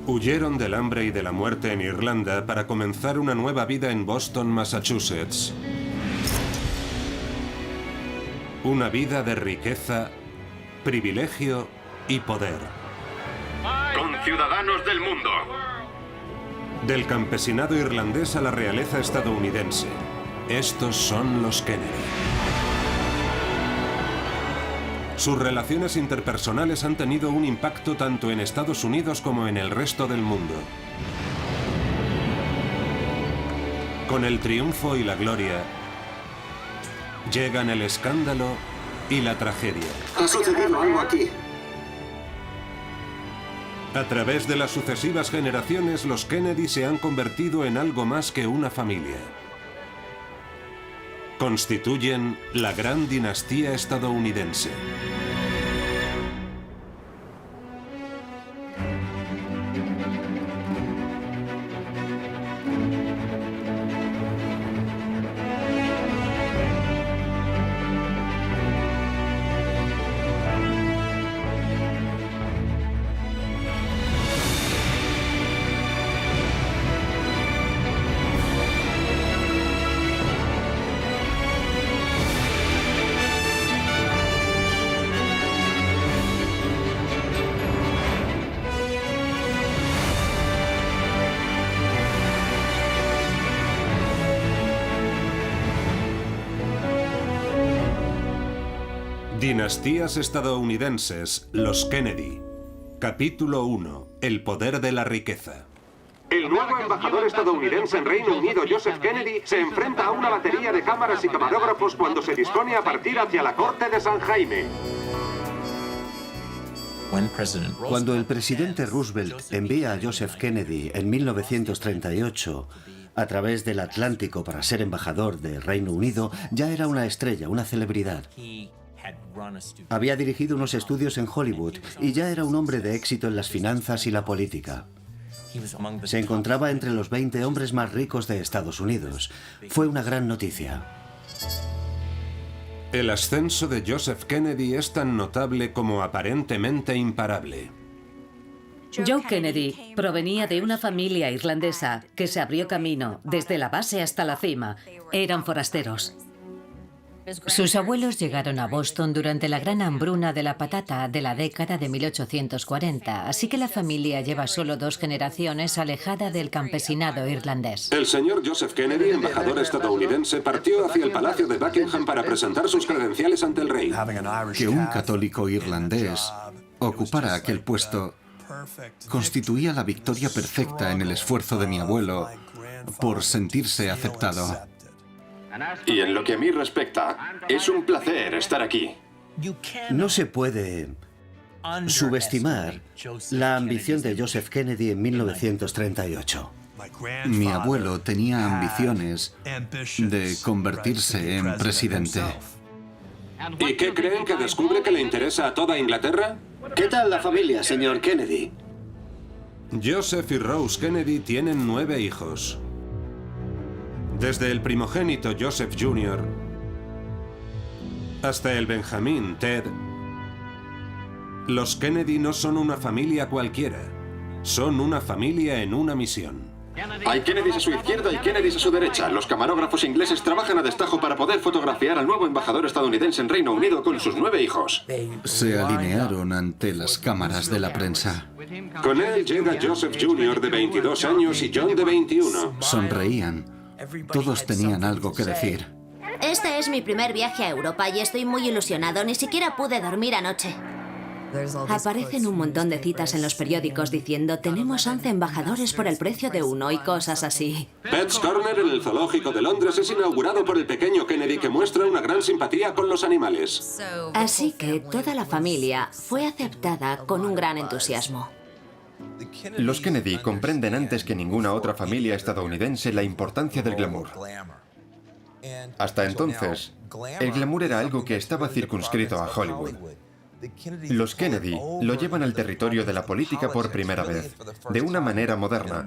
Huyeron del hambre y de la muerte en Irlanda para comenzar una nueva vida en Boston, Massachusetts. Una vida de riqueza, privilegio y poder. Conciudadanos del mundo. Del campesinado irlandés a la realeza estadounidense. Estos son los Kennedy. Sus relaciones interpersonales han tenido un impacto tanto en Estados Unidos como en el resto del mundo. Con el triunfo y la gloria, llegan el escándalo y la tragedia. Ha sucedido algo aquí. A través de las sucesivas generaciones, los Kennedy se han convertido en algo más que una familia. Constituyen la gran dinastía estadounidense. Dinastías estadounidenses, los Kennedy. Capítulo 1. El poder de la riqueza. El nuevo embajador estadounidense en Reino Unido, Joseph Kennedy, se enfrenta a una batería de cámaras y camarógrafos cuando se dispone a partir hacia la corte de San Jaime. Cuando el presidente Roosevelt envía a Joseph Kennedy en 1938 a través del Atlántico para ser embajador de Reino Unido, ya era una estrella, una celebridad. Había dirigido unos estudios en Hollywood y ya era un hombre de éxito en las finanzas y la política. Se encontraba entre los 20 hombres más ricos de Estados Unidos. Fue una gran noticia. El ascenso de Joseph Kennedy es tan notable como aparentemente imparable. Joe Kennedy provenía de una familia irlandesa que se abrió camino desde la base hasta la cima. Eran forasteros. Sus abuelos llegaron a Boston durante la gran hambruna de la patata de la década de 1840, así que la familia lleva solo 2 generaciones alejada del campesinado irlandés. El señor Joseph Kennedy, embajador estadounidense, partió hacia el Palacio de Buckingham para presentar sus credenciales ante el rey. Que un católico irlandés ocupara aquel puesto constituía la victoria perfecta en el esfuerzo de mi abuelo por sentirse aceptado. Y en lo que a mí respecta, es un placer estar aquí. No se puede subestimar la ambición de Joseph Kennedy en 1938. Mi abuelo tenía ambiciones de convertirse en presidente. ¿Y qué creen que descubre que le interesa a toda Inglaterra? ¿Qué tal la familia, señor Kennedy? Joseph y Rose Kennedy tienen 9 hijos. Desde el primogénito Joseph Jr. hasta el Benjamín Ted, los Kennedy no son una familia cualquiera. Son una familia en una misión. Hay Kennedys a su izquierda y Kennedys a su derecha. Los camarógrafos ingleses trabajan a destajo para poder fotografiar al nuevo embajador estadounidense en Reino Unido con sus 9 hijos. Se alinearon ante las cámaras de la prensa. Con él llega Joseph Jr. de 22 años y John de 21. Sonreían. Todos tenían algo que decir. Este es mi primer viaje a Europa y estoy muy ilusionado. Ni siquiera pude dormir anoche. Aparecen un montón de citas en los periódicos diciendo tenemos 11 embajadores por el precio de uno y cosas así. Pets Corner en el Zoológico de Londres es inaugurado por el pequeño Kennedy que muestra una gran simpatía con los animales. Así que toda la familia fue aceptada con un gran entusiasmo. Los Kennedy comprenden antes que ninguna otra familia estadounidense la importancia del glamour. Hasta entonces, el glamour era algo que estaba circunscrito a Hollywood. Los Kennedy lo llevan al territorio de la política por primera vez, de una manera moderna,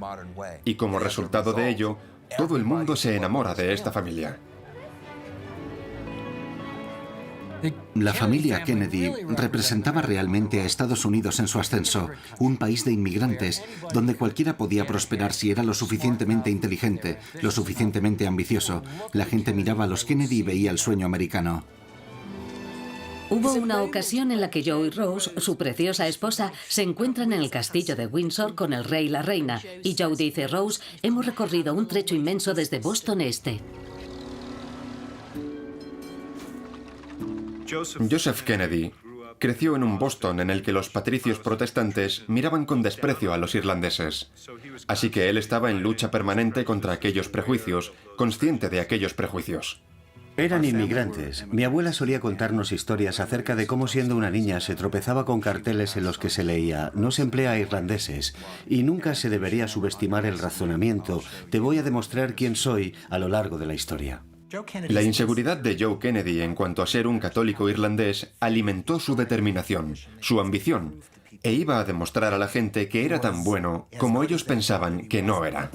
y como resultado de ello, todo el mundo se enamora de esta familia. La familia Kennedy representaba realmente a Estados Unidos en su ascenso, un país de inmigrantes, donde cualquiera podía prosperar si era lo suficientemente inteligente, lo suficientemente ambicioso. La gente miraba a los Kennedy y veía el sueño americano. Hubo una ocasión en la que Joe y Rose, su preciosa esposa, se encuentran en el castillo de Windsor con el rey y la reina. Y Joe dice: Rose, hemos recorrido un trecho inmenso desde Boston Este. Joseph Kennedy creció en un Boston en el que los patricios protestantes miraban con desprecio a los irlandeses. Así que él estaba en lucha permanente contra aquellos prejuicios, consciente de aquellos prejuicios. Eran inmigrantes. Mi abuela solía contarnos historias acerca de cómo, siendo una niña, se tropezaba con carteles en los que se leía: no se emplea a irlandeses, y nunca se debería subestimar el razonamiento. Te voy a demostrar quién soy a lo largo de la historia. La inseguridad de Joe Kennedy en cuanto a ser un católico irlandés alimentó su determinación, su ambición, e iba a demostrar a la gente que era tan bueno como ellos pensaban que no era.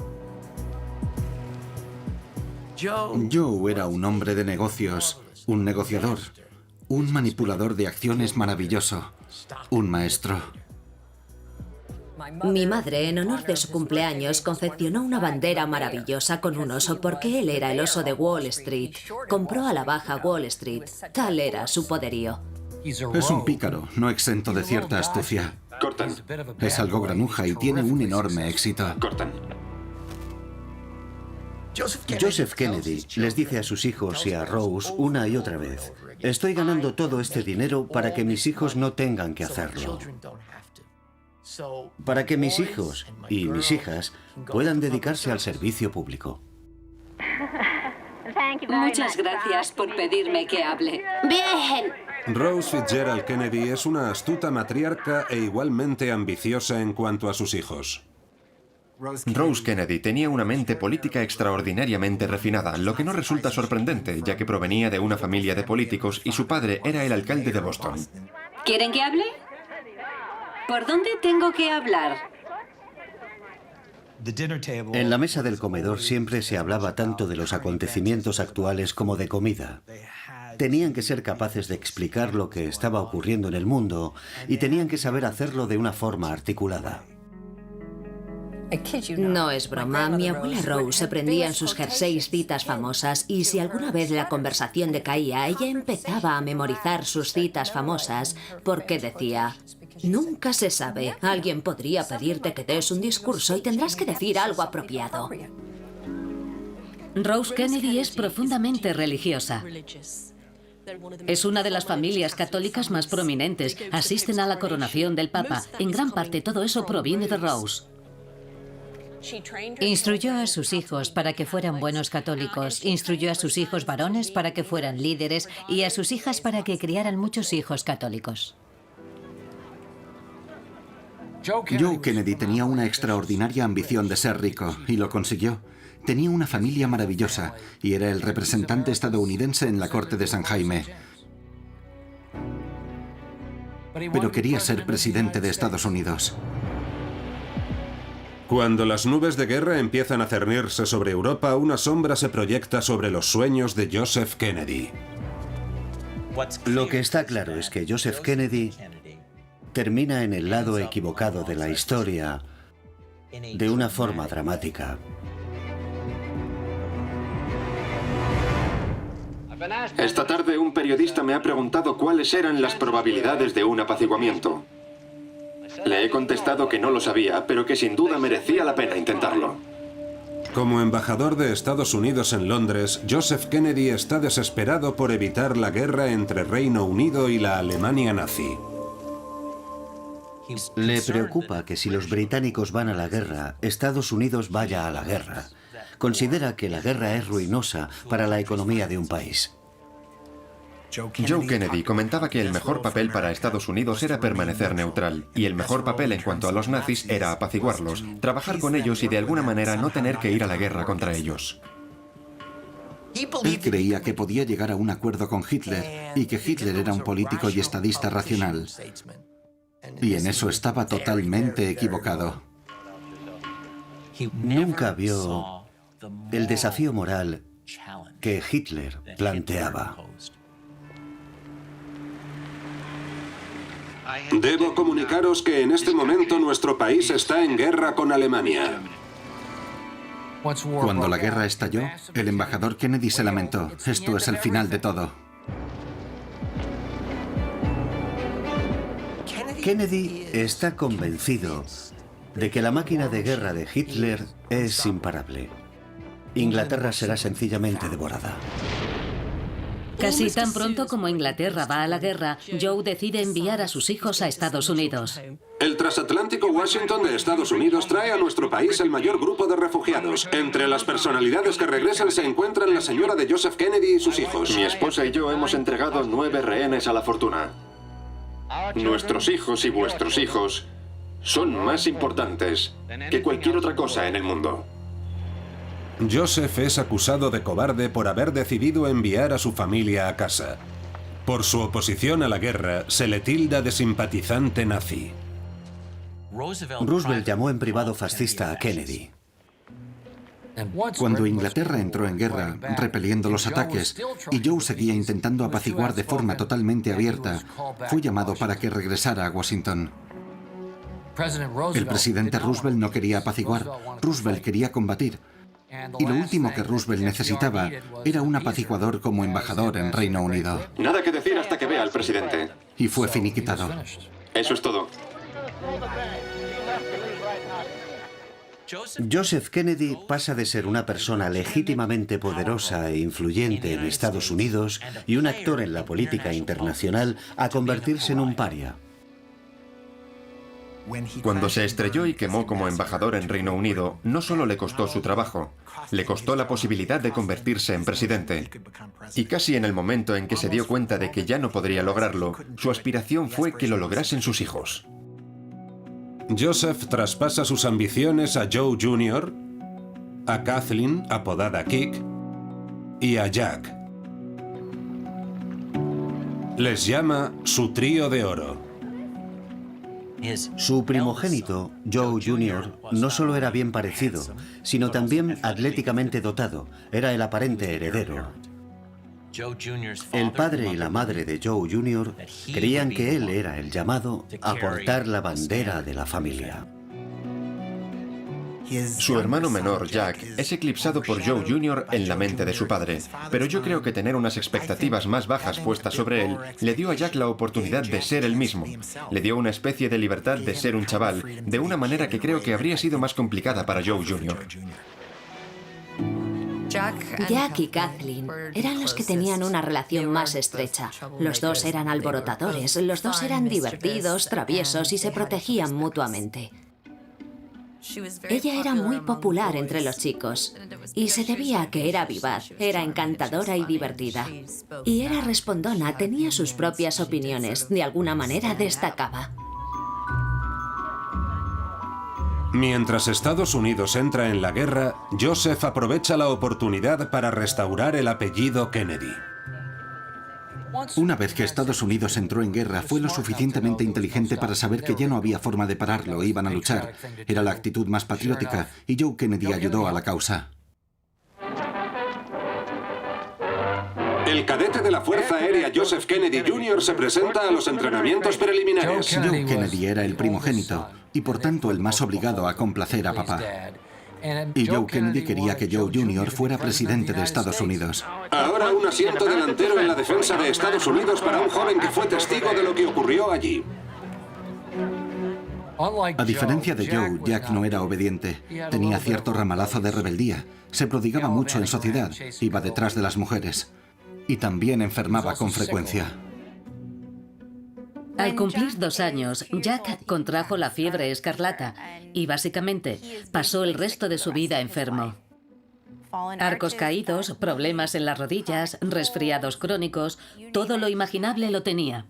Joe era un hombre de negocios, un negociador, un manipulador de acciones maravilloso, un maestro. Mi madre, en honor de su cumpleaños, confeccionó una bandera maravillosa con un oso porque él era el oso de Wall Street. Compró a la baja Wall Street. Tal era su poderío. Es un pícaro, no exento de cierta astucia. Cortan. Es algo granuja y tiene un enorme éxito. Cortan. Joseph Kennedy les dice a sus hijos y a Rose una y otra vez: estoy ganando todo este dinero para que mis hijos no tengan que hacerlo. Para que mis hijos y mis hijas puedan dedicarse al servicio público. Muchas gracias por pedirme que hable. ¡Bien! Rose Fitzgerald Kennedy es una astuta matriarca e igualmente ambiciosa en cuanto a sus hijos. Rose Kennedy tenía una mente política extraordinariamente refinada, lo que no resulta sorprendente, ya que provenía de una familia de políticos y su padre era el alcalde de Boston. ¿Quieren que hable? ¿Por dónde tengo que hablar? En la mesa del comedor siempre se hablaba tanto de los acontecimientos actuales como de comida. Tenían que ser capaces de explicar lo que estaba ocurriendo en el mundo y tenían que saber hacerlo de una forma articulada. No es broma, mi abuela Rose se prendía en sus jerseys citas famosas y si alguna vez la conversación decaía, ella empezaba a memorizar sus citas famosas porque decía: nunca se sabe, alguien podría pedirte que des un discurso y tendrás que decir algo apropiado. Rose Kennedy es profundamente religiosa. Es una de las familias católicas más prominentes. Asisten a la coronación del Papa. En gran parte todo eso proviene de Rose. Instruyó a sus hijos para que fueran buenos católicos, instruyó a sus hijos varones para que fueran líderes y a sus hijas para que criaran muchos hijos católicos. Joe Kennedy tenía una extraordinaria ambición de ser rico y lo consiguió. Tenía una familia maravillosa y era el representante estadounidense en la corte de San Jaime. Pero quería ser presidente de Estados Unidos. Cuando las nubes de guerra empiezan a cernirse sobre Europa, una sombra se proyecta sobre los sueños de Joseph Kennedy. Lo que está claro es que Joseph Kennedy termina en el lado equivocado de la historia de una forma dramática. Esta tarde un periodista me ha preguntado cuáles eran las probabilidades de un apaciguamiento. Le he contestado que no lo sabía, pero que sin duda merecía la pena intentarlo. Como embajador de Estados Unidos en Londres, Joseph Kennedy está desesperado por evitar la guerra entre Reino Unido y la Alemania nazi. Le preocupa que si los británicos van a la guerra, Estados Unidos vaya a la guerra. Considera que la guerra es ruinosa para la economía de un país. Joe Kennedy comentaba que el mejor papel para Estados Unidos era permanecer neutral, y el mejor papel en cuanto a los nazis era apaciguarlos, trabajar con ellos y de alguna manera no tener que ir a la guerra contra ellos. Él creía que podía llegar a un acuerdo con Hitler y que Hitler era un político y estadista racional. Y en eso estaba totalmente equivocado. Nunca vio el desafío moral que Hitler planteaba. Debo comunicaros que en este momento nuestro país está en guerra con Alemania. Cuando la guerra estalló, el embajador Kennedy se lamentó. Esto es el final de todo. Kennedy está convencido de que la máquina de guerra de Hitler es imparable. Inglaterra será sencillamente devorada. Casi tan pronto como Inglaterra va a la guerra, Joe decide enviar a sus hijos a Estados Unidos. El transatlántico Washington de Estados Unidos trae a nuestro país el mayor grupo de refugiados. Entre las personalidades que regresan se encuentran la señora de Joseph Kennedy y sus hijos. Mi esposa y yo hemos entregado 9 rehenes a la fortuna. Nuestros hijos y vuestros hijos son más importantes que cualquier otra cosa en el mundo. Joseph es acusado de cobarde por haber decidido enviar a su familia a casa. Por su oposición a la guerra, se le tilda de simpatizante nazi. Roosevelt llamó en privado fascista a Kennedy. Cuando Inglaterra entró en guerra, repeliendo los ataques, y Joe seguía intentando apaciguar de forma totalmente abierta, fue llamado para que regresara a Washington. El presidente Roosevelt no quería apaciguar, Roosevelt quería combatir. Y lo último que Roosevelt necesitaba era un apaciguador como embajador en Reino Unido. Nada que decir hasta que vea al presidente. Y fue finiquitado. Eso es todo. Joseph Kennedy pasa de ser una persona legítimamente poderosa e influyente en Estados Unidos y un actor en la política internacional a convertirse en un paria. Cuando se estrelló y quemó como embajador en Reino Unido, no solo le costó su trabajo, le costó la posibilidad de convertirse en presidente. Y casi en el momento en que se dio cuenta de que ya no podría lograrlo, su aspiración fue que lo lograsen sus hijos. Joseph traspasa sus ambiciones a Joe Jr., a Kathleen, apodada Kick, y a Jack. Les llama su trío de oro. Su primogénito, Joe Jr., no solo era bien parecido, sino también atléticamente dotado. Era el aparente heredero. El padre y la madre de Joe Jr. creían que él era el llamado a portar la bandera de la familia. Su hermano menor, Jack, es eclipsado por Joe Jr. en la mente de su padre, pero yo creo que tener unas expectativas más bajas puestas sobre él le dio a Jack la oportunidad de ser él mismo. Le dio una especie de libertad de ser un chaval, de una manera que creo que habría sido más complicada para Joe Jr. Jack y Kathleen eran los que tenían una relación más estrecha. Los dos eran alborotadores, los dos eran divertidos, traviesos y se protegían mutuamente. Ella era muy popular entre los chicos y se debía a que era vivaz, era encantadora y divertida. Y era respondona, tenía sus propias opiniones, de alguna manera destacaba. Mientras Estados Unidos entra en la guerra, Joseph aprovecha la oportunidad para restaurar el apellido Kennedy. Una vez que Estados Unidos entró en guerra, fue lo suficientemente inteligente para saber que ya no había forma de pararlo, iban a luchar. Era la actitud más patriótica, y Joe Kennedy ayudó a la causa. El cadete de la Fuerza Aérea Joseph Kennedy Jr. se presenta a los entrenamientos preliminares. Joe Kennedy era el primogénito, y por tanto el más obligado a complacer a papá. Y Joe Kennedy quería que Joe Jr. fuera presidente de Estados Unidos. Ahora un asiento delantero en la defensa de Estados Unidos para un joven que fue testigo de lo que ocurrió allí. A diferencia de Joe, Jack no era obediente. Tenía cierto ramalazo de rebeldía. Se prodigaba mucho en sociedad, iba detrás de las mujeres. Y también enfermaba con frecuencia. Al cumplir 2 años, Jack contrajo la fiebre escarlata y básicamente pasó el resto de su vida enfermo. Arcos caídos, problemas en las rodillas, resfriados crónicos, todo lo imaginable lo tenía.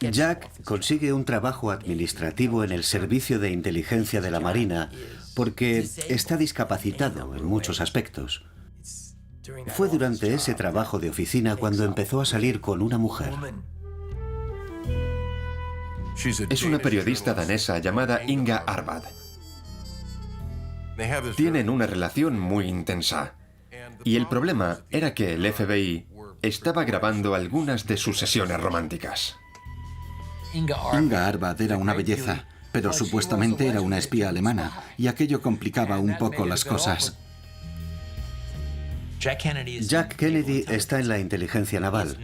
Jack consigue un trabajo administrativo en el Servicio de Inteligencia de la Marina porque está discapacitado en muchos aspectos. Fue durante ese trabajo de oficina cuando empezó a salir con una mujer. Es una periodista danesa llamada Inga Arvad. Tienen una relación muy intensa. Y el problema era que el FBI estaba grabando algunas de sus sesiones románticas. Inga Arvad era una belleza, pero supuestamente era una espía alemana, y aquello complicaba un poco las cosas. Jack Kennedy está en la inteligencia naval.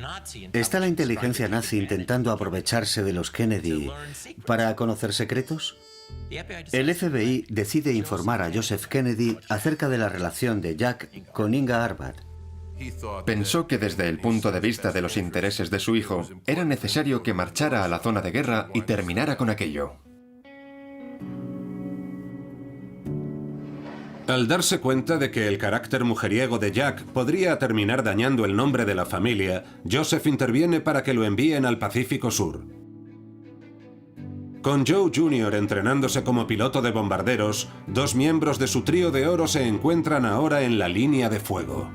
¿Está la inteligencia nazi intentando aprovecharse de los Kennedy para conocer secretos? El FBI decide informar a Joseph Kennedy acerca de la relación de Jack con Inga Arvad. Pensó que desde el punto de vista de los intereses de su hijo, era necesario que marchara a la zona de guerra y terminara con aquello. Al darse cuenta de que el carácter mujeriego de Jack podría terminar dañando el nombre de la familia, Joseph interviene para que lo envíen al Pacífico Sur. Con Joe Jr. entrenándose como piloto de bombarderos, dos miembros de su trío de oro se encuentran ahora en la línea de fuego.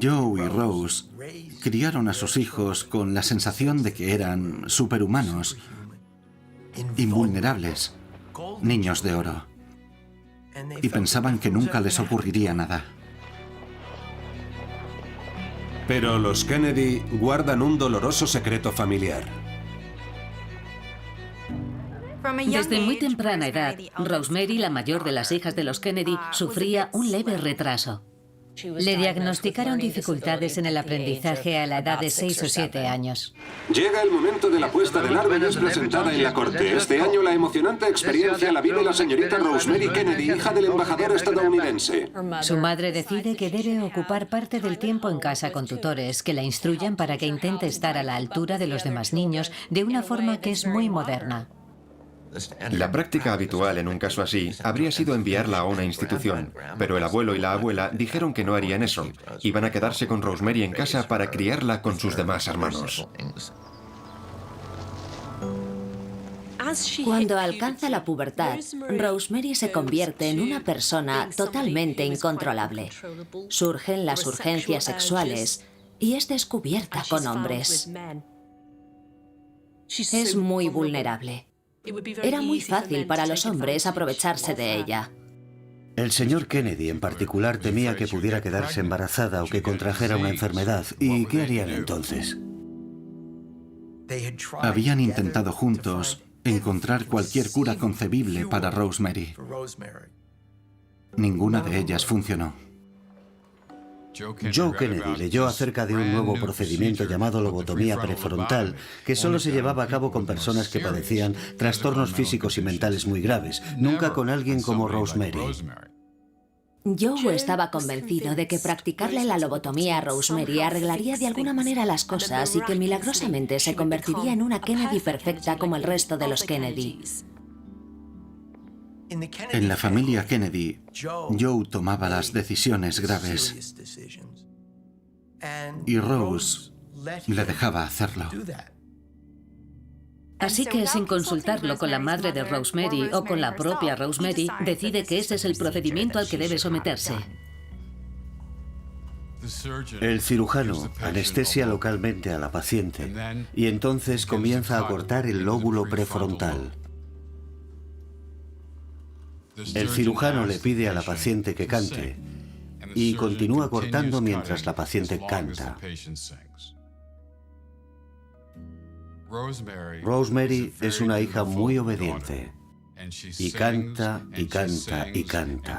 Joe y Rose criaron a sus hijos con la sensación de que eran superhumanos, invulnerables, niños de oro. Y pensaban que nunca les ocurriría nada. Pero los Kennedy guardan un doloroso secreto familiar. Desde muy temprana edad, Rosemary, la mayor de las hijas de los Kennedy, sufría un leve retraso. Le diagnosticaron dificultades en el aprendizaje a la edad de 6 o 7 años. Llega el momento de la puesta del árbol y es presentada en la corte. Este año la emocionante experiencia la vive la señorita Rosemary Kennedy, hija del embajador estadounidense. Su madre decide que debe ocupar parte del tiempo en casa con tutores que la instruyan para que intente estar a la altura de los demás niños de una forma que es muy moderna. La práctica habitual en un caso así habría sido enviarla a una institución, pero el abuelo y la abuela dijeron que no harían eso. Iban a quedarse con Rosemary en casa para criarla con sus demás hermanos. Cuando alcanza la pubertad, Rosemary se convierte en una persona totalmente incontrolable. Surgen las urgencias sexuales y es descubierta con hombres. Es muy vulnerable. Era muy fácil para los hombres aprovecharse de ella. El señor Kennedy en particular temía que pudiera quedarse embarazada o que contrajera una enfermedad. ¿Y qué harían entonces? Habían intentado juntos encontrar cualquier cura concebible para Rosemary. Ninguna de ellas funcionó. Joe Kennedy leyó acerca de un nuevo procedimiento llamado lobotomía prefrontal que solo se llevaba a cabo con personas que padecían trastornos físicos y mentales muy graves, nunca con alguien como Rosemary. Joe estaba convencido de que practicarle la lobotomía a Rosemary arreglaría de alguna manera las cosas y que milagrosamente se convertiría en una Kennedy perfecta como el resto de los Kennedy. En la familia Kennedy, Joe tomaba las decisiones graves y Rose le dejaba hacerlo. Así que, sin consultarlo con la madre de Rosemary o con la propia Rosemary, decide que ese es el procedimiento al que debe someterse. El cirujano anestesia localmente a la paciente y entonces comienza a cortar el lóbulo prefrontal. El cirujano le pide a la paciente que cante y continúa cortando mientras la paciente canta. Rosemary es una hija muy obediente y canta y canta y canta.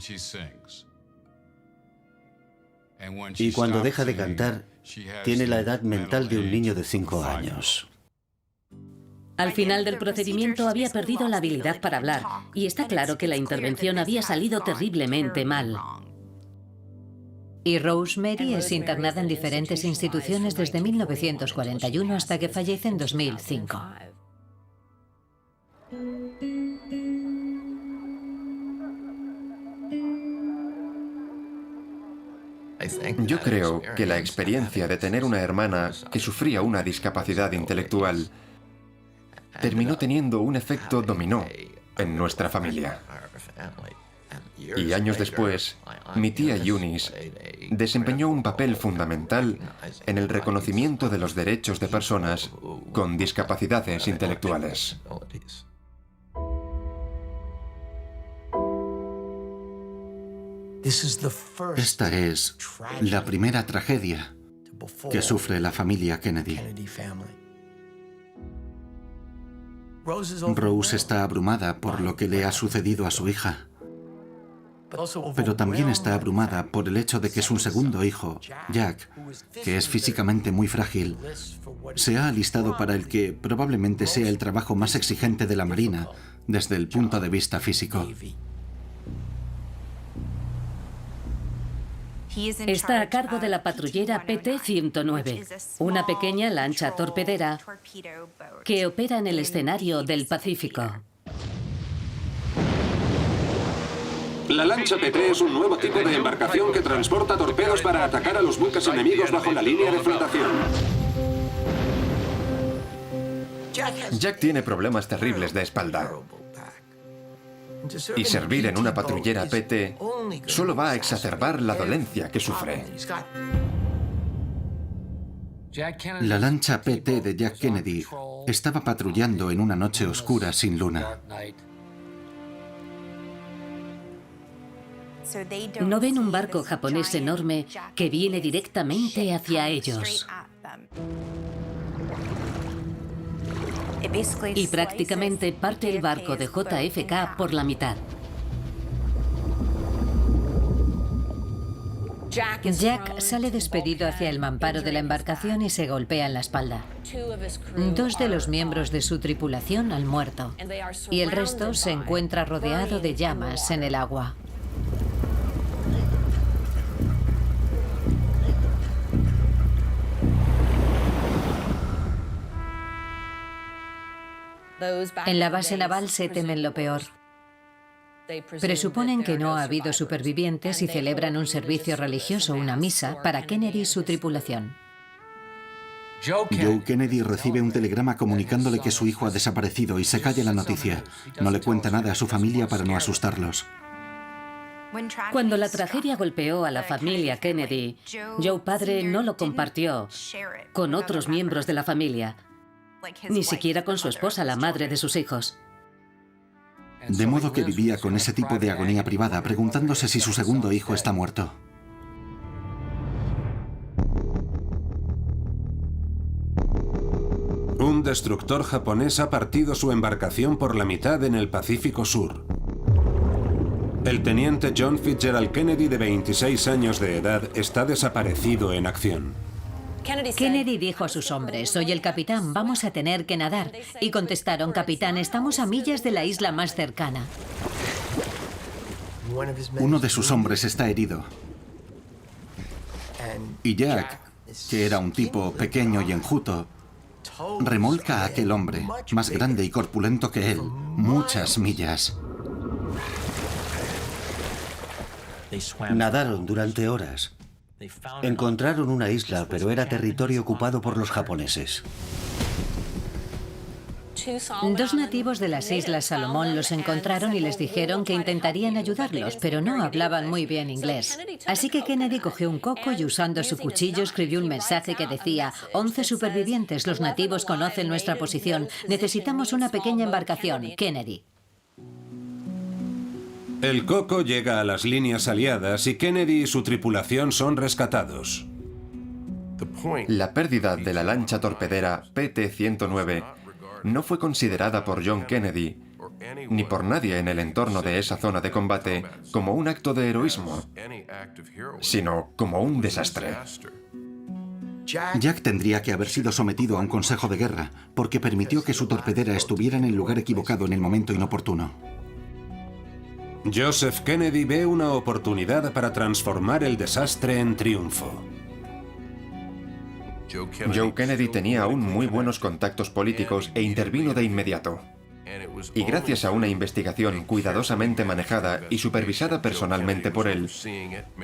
Y cuando deja de cantar, tiene la edad mental de un niño de 5 años. Al final del procedimiento había perdido la habilidad para hablar y está claro que la intervención había salido terriblemente mal. Y Rosemary es internada en diferentes instituciones desde 1941 hasta que fallece en 2005. Yo creo que la experiencia de tener una hermana que sufría una discapacidad intelectual terminó teniendo un efecto dominó en nuestra familia. Y años después, mi tía Eunice desempeñó un papel fundamental en el reconocimiento de los derechos de personas con discapacidades intelectuales. Esta es la primera tragedia que sufre la familia Kennedy. Rose está abrumada por lo que le ha sucedido a su hija, pero también está abrumada por el hecho de que su segundo hijo, Jack, que es físicamente muy frágil, se ha alistado para el que probablemente sea el trabajo más exigente de la Marina desde el punto de vista físico. Está a cargo de la patrullera PT-109, una pequeña lancha torpedera que opera en el escenario del Pacífico. La lancha PT es un nuevo tipo de embarcación que transporta torpedos para atacar a los buques enemigos bajo la línea de flotación. Jack tiene problemas terribles de espalda. Y servir en una patrullera PT solo va a exacerbar la dolencia que sufre. La lancha PT de Jack Kennedy estaba patrullando en una noche oscura sin luna. No ven un barco japonés enorme que viene directamente hacia ellos. Y prácticamente parte el barco de JFK por la mitad. Jack sale despedido hacia el mamparo de la embarcación y se golpea en la espalda. 2 de los miembros de su tripulación han muerto y el resto se encuentra rodeado de llamas en el agua. En la base naval se temen lo peor. Presuponen que no ha habido supervivientes y celebran un servicio religioso, una misa, para Kennedy y su tripulación. Joe Kennedy recibe un telegrama comunicándole que su hijo ha desaparecido y se calla la noticia. No le cuenta nada a su familia para no asustarlos. Cuando la tragedia golpeó a la familia Kennedy, Joe padre no lo compartió con otros miembros de la familia, ni siquiera con su esposa, la madre de sus hijos. De modo que vivía con ese tipo de agonía privada, preguntándose si su segundo hijo está muerto. Un destructor japonés ha partido su embarcación por la mitad en el Pacífico Sur. El teniente John Fitzgerald Kennedy, de 26 años de edad, está desaparecido en acción. Kennedy dijo a sus hombres: «Soy el capitán, vamos a tener que nadar». Y contestaron: «Capitán, estamos a millas de la isla más cercana». Uno de sus hombres está herido. Y Jack, que era un tipo pequeño y enjuto, remolca a aquel hombre, más grande y corpulento que él, muchas millas. Nadaron durante horas. Encontraron una isla, pero era territorio ocupado por los japoneses. 2 nativos de las Islas Salomón los encontraron y les dijeron que intentarían ayudarlos, pero no hablaban muy bien inglés. Así que Kennedy cogió un coco y usando su cuchillo escribió un mensaje que decía: 11 supervivientes, los nativos conocen nuestra posición, necesitamos una pequeña embarcación, Kennedy. El coco llega a las líneas aliadas y Kennedy y su tripulación son rescatados. La pérdida de la lancha torpedera PT-109 no fue considerada por John Kennedy, ni por nadie en el entorno de esa zona de combate, como un acto de heroísmo, sino como un desastre. Jack tendría que haber sido sometido a un consejo de guerra, porque permitió que su torpedera estuviera en el lugar equivocado en el momento inoportuno. Joseph Kennedy ve una oportunidad para transformar el desastre en triunfo. Joe Kennedy tenía aún muy buenos contactos políticos e intervino de inmediato. Y gracias a una investigación cuidadosamente manejada y supervisada personalmente por él,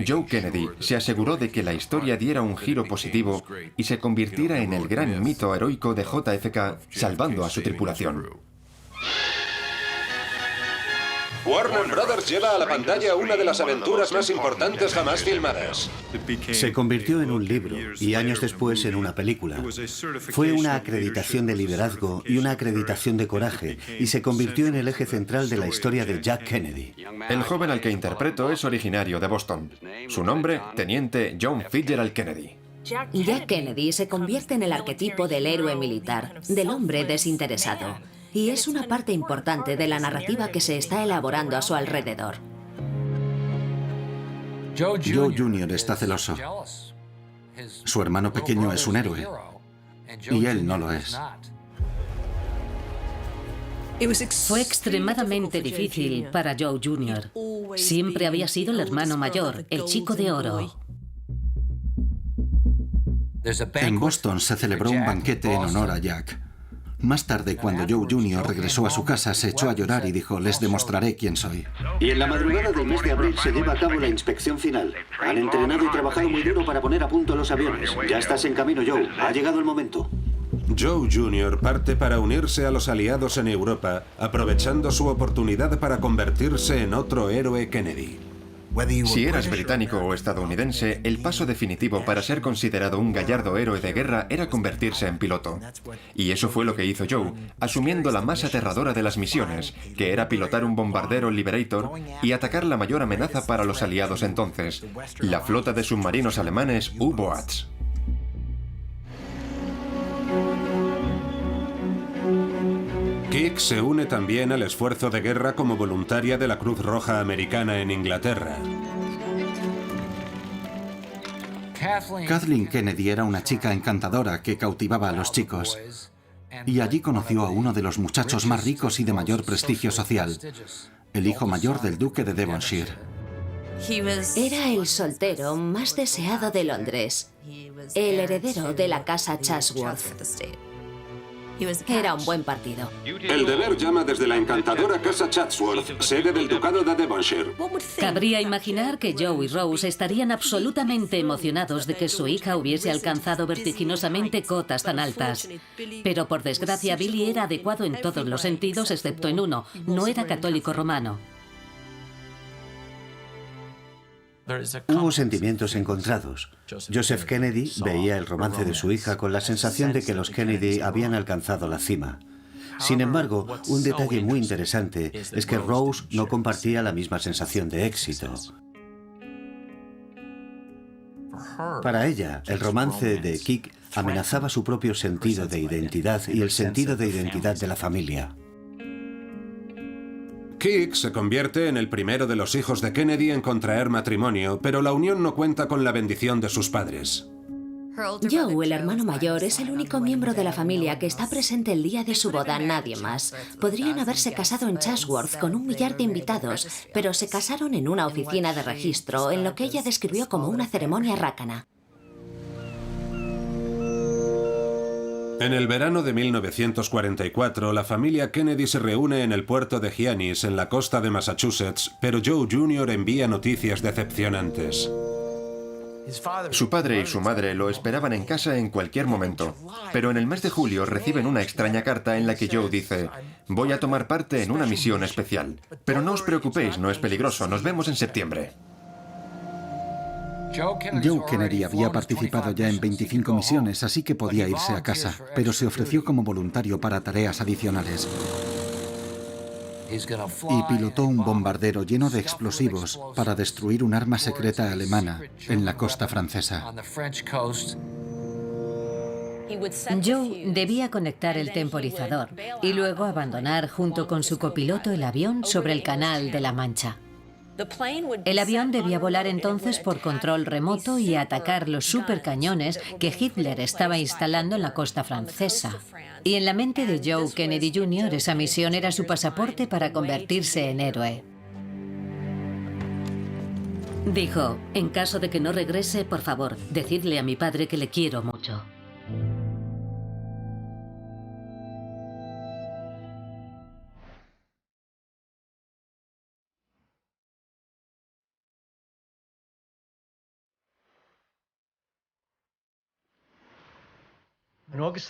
Joe Kennedy se aseguró de que la historia diera un giro positivo y se convirtiera en el gran mito heroico de JFK, salvando a su tripulación. Warner Brothers lleva a la pantalla una de las aventuras más importantes jamás filmadas. Se convirtió en un libro y años después en una película. Fue una acreditación de liderazgo y una acreditación de coraje y se convirtió en el eje central de la historia de Jack Kennedy. El joven al que interpreto es originario de Boston. Su nombre, Teniente John Fitzgerald Kennedy. Jack Kennedy se convierte en el arquetipo del héroe militar, del hombre desinteresado. Y es una parte importante de la narrativa que se está elaborando a su alrededor. Joe Jr. está celoso. Su hermano pequeño es un héroe. Y él no lo es. Fue extremadamente difícil para Joe Jr. Siempre había sido el hermano mayor, el chico de oro. En Boston se celebró un banquete en honor a Jack. Más tarde, cuando Joe Jr. regresó a su casa, se echó a llorar y dijo: les demostraré quién soy. Y en la madrugada del mes de abril se lleva a cabo la inspección final. Han entrenado y trabajado muy duro para poner a punto los aviones. Ya estás en camino, Joe. Ha llegado el momento. Joe Jr. parte para unirse a los aliados en Europa, aprovechando su oportunidad para convertirse en otro héroe Kennedy. Si eras británico o estadounidense, el paso definitivo para ser considerado un gallardo héroe de guerra era convertirse en piloto. Y eso fue lo que hizo Joe, asumiendo la más aterradora de las misiones, que era pilotar un bombardero Liberator y atacar la mayor amenaza para los aliados entonces, la flota de submarinos alemanes U-Boats. Kik se une también al esfuerzo de guerra como voluntaria de la Cruz Roja Americana en Inglaterra. Kathleen Kennedy era una chica encantadora que cautivaba a los chicos. Y allí conoció a uno de los muchachos más ricos y de mayor prestigio social, el hijo mayor del duque de Devonshire. Era el soltero más deseado de Londres, el heredero de la casa Chatsworth. Era un buen partido. El deber llama desde la encantadora casa Chatsworth, sede del ducado de Devonshire. Cabría imaginar que Joe y Rose estarían absolutamente emocionados de que su hija hubiese alcanzado vertiginosamente cotas tan altas. Pero por desgracia Billy era adecuado en todos los sentidos excepto en uno: no era católico romano. Hubo sentimientos encontrados. Joseph Kennedy veía el romance de su hija con la sensación de que los Kennedy habían alcanzado la cima. Sin embargo, un detalle muy interesante es que Rose no compartía la misma sensación de éxito. Para ella, el romance de Kik amenazaba su propio sentido de identidad y el sentido de identidad de la familia. Kik se convierte en el primero de los hijos de Kennedy en contraer matrimonio, pero la unión no cuenta con la bendición de sus padres. Joe, el hermano mayor, es el único miembro de la familia que está presente el día de su boda, nadie más. Podrían haberse casado en Chatsworth con 1 millar de invitados, pero se casaron en una oficina de registro, en lo que ella describió como una ceremonia rácana. En el verano de 1944, la familia Kennedy se reúne en el puerto de Hyannis, en la costa de Massachusetts, pero Joe Jr. envía noticias decepcionantes. Su padre y su madre lo esperaban en casa en cualquier momento, pero en el mes de julio reciben una extraña carta en la que Joe dice: voy a tomar parte en una misión especial, pero no os preocupéis, no es peligroso, nos vemos en septiembre. Joe Kennedy había participado ya en 25 misiones, así que podía irse a casa, pero se ofreció como voluntario para tareas adicionales. Y pilotó un bombardero lleno de explosivos para destruir un arma secreta alemana en la costa francesa. Joe debía conectar el temporizador y luego abandonar junto con su copiloto el avión sobre el Canal de la Mancha. El avión debía volar entonces por control remoto y atacar los supercañones que Hitler estaba instalando en la costa francesa. Y en la mente de Joe Kennedy Jr. esa misión era su pasaporte para convertirse en héroe. Dijo: en caso de que no regrese, por favor, decidle a mi padre que le quiero mucho.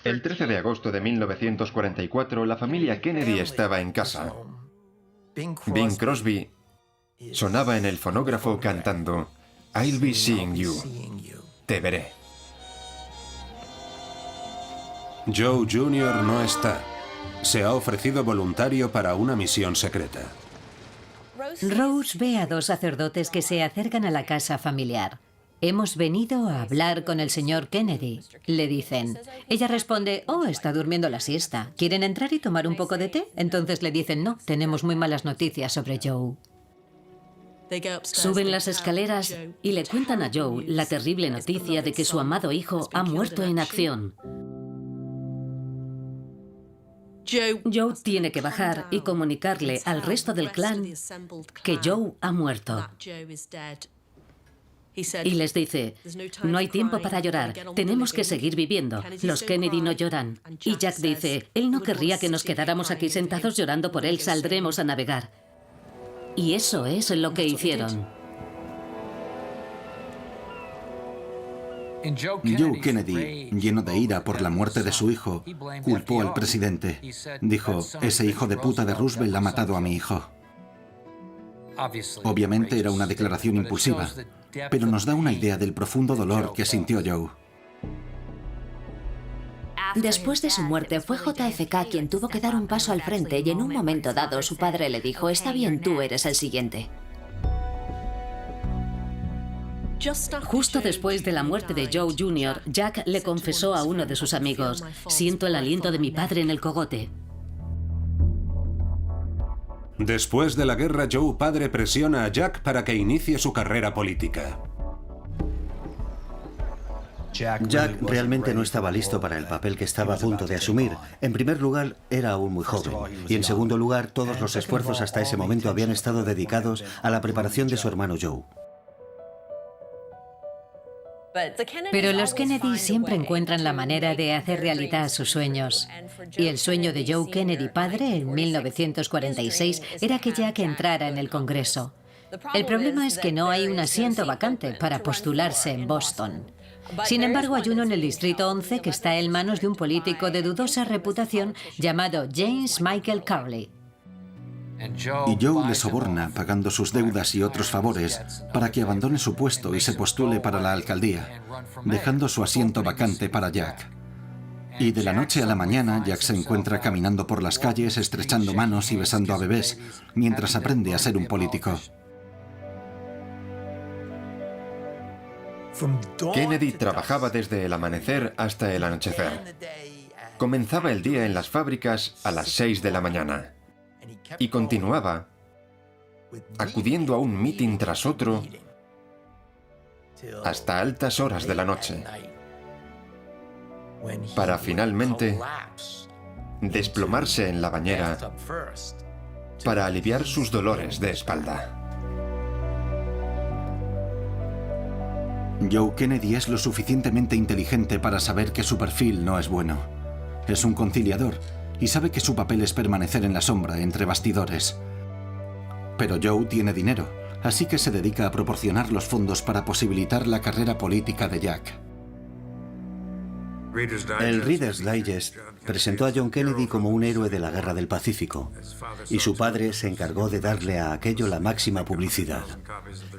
El 13 de agosto de 1944, la familia Kennedy estaba en casa. Bing Crosby sonaba en el fonógrafo cantando I'll be seeing you. Te veré. Joe Jr. no está. Se ha ofrecido voluntario para una misión secreta. Rose ve a dos sacerdotes que se acercan a la casa familiar. Hemos venido a hablar con el señor Kennedy, le dicen. Ella responde, oh, está durmiendo la siesta. ¿Quieren entrar y tomar un poco de té? Entonces le dicen, no, tenemos muy malas noticias sobre Joe. Suben las escaleras y le cuentan a Joe la terrible noticia de que su amado hijo ha muerto en acción. Joe tiene que bajar y comunicarle al resto del clan que Joe ha muerto. Y les dice, no hay tiempo para llorar, tenemos que seguir viviendo. Los Kennedy no lloran. Y Jack dice, él no querría que nos quedáramos aquí sentados llorando por él, saldremos a navegar. Y eso es lo que hicieron. Joe Kennedy, lleno de ira por la muerte de su hijo, culpó al presidente. Dijo, ese hijo de puta de Roosevelt ha matado a mi hijo. Obviamente era una declaración impulsiva, pero nos da una idea del profundo dolor que sintió Joe. Después de su muerte, fue JFK quien tuvo que dar un paso al frente y en un momento dado su padre le dijo, está bien, tú eres el siguiente. Justo después de la muerte de Joe Jr., Jack le confesó a uno de sus amigos, siento el aliento de mi padre en el cogote. Después de la guerra, Joe padre presiona a Jack para que inicie su carrera política. Jack realmente no estaba listo para el papel que estaba a punto de asumir. En primer lugar, era aún muy joven. Y en segundo lugar, todos los esfuerzos hasta ese momento habían estado dedicados a la preparación de su hermano Joe. Pero los Kennedy siempre encuentran la manera de hacer realidad sus sueños. Y el sueño de Joe Kennedy padre en 1946 era que Jack entrara en el Congreso. El problema es que no hay un asiento vacante para postularse en Boston. Sin embargo, hay uno en el Distrito 11 que está en manos de un político de dudosa reputación llamado James Michael Carley. Y Joe le soborna pagando sus deudas y otros favores para que abandone su puesto y se postule para la alcaldía, dejando su asiento vacante para Jack. Y de la noche a la mañana, Jack se encuentra caminando por las calles, estrechando manos y besando a bebés, mientras aprende a ser un político. Kennedy trabajaba desde el amanecer hasta el anochecer. Comenzaba el día en las fábricas a las 6 de la mañana. Y continuaba acudiendo a un mitin tras otro hasta altas horas de la noche, para finalmente desplomarse en la bañera para aliviar sus dolores de espalda. Joe Kennedy es lo suficientemente inteligente para saber que su perfil no es bueno. Es un conciliador y sabe que su papel es permanecer en la sombra, entre bastidores. Pero Joe tiene dinero, así que se dedica a proporcionar los fondos para posibilitar la carrera política de Jack. El Reader's Digest presentó a John Kennedy como un héroe de la Guerra del Pacífico, y su padre se encargó de darle a aquello la máxima publicidad.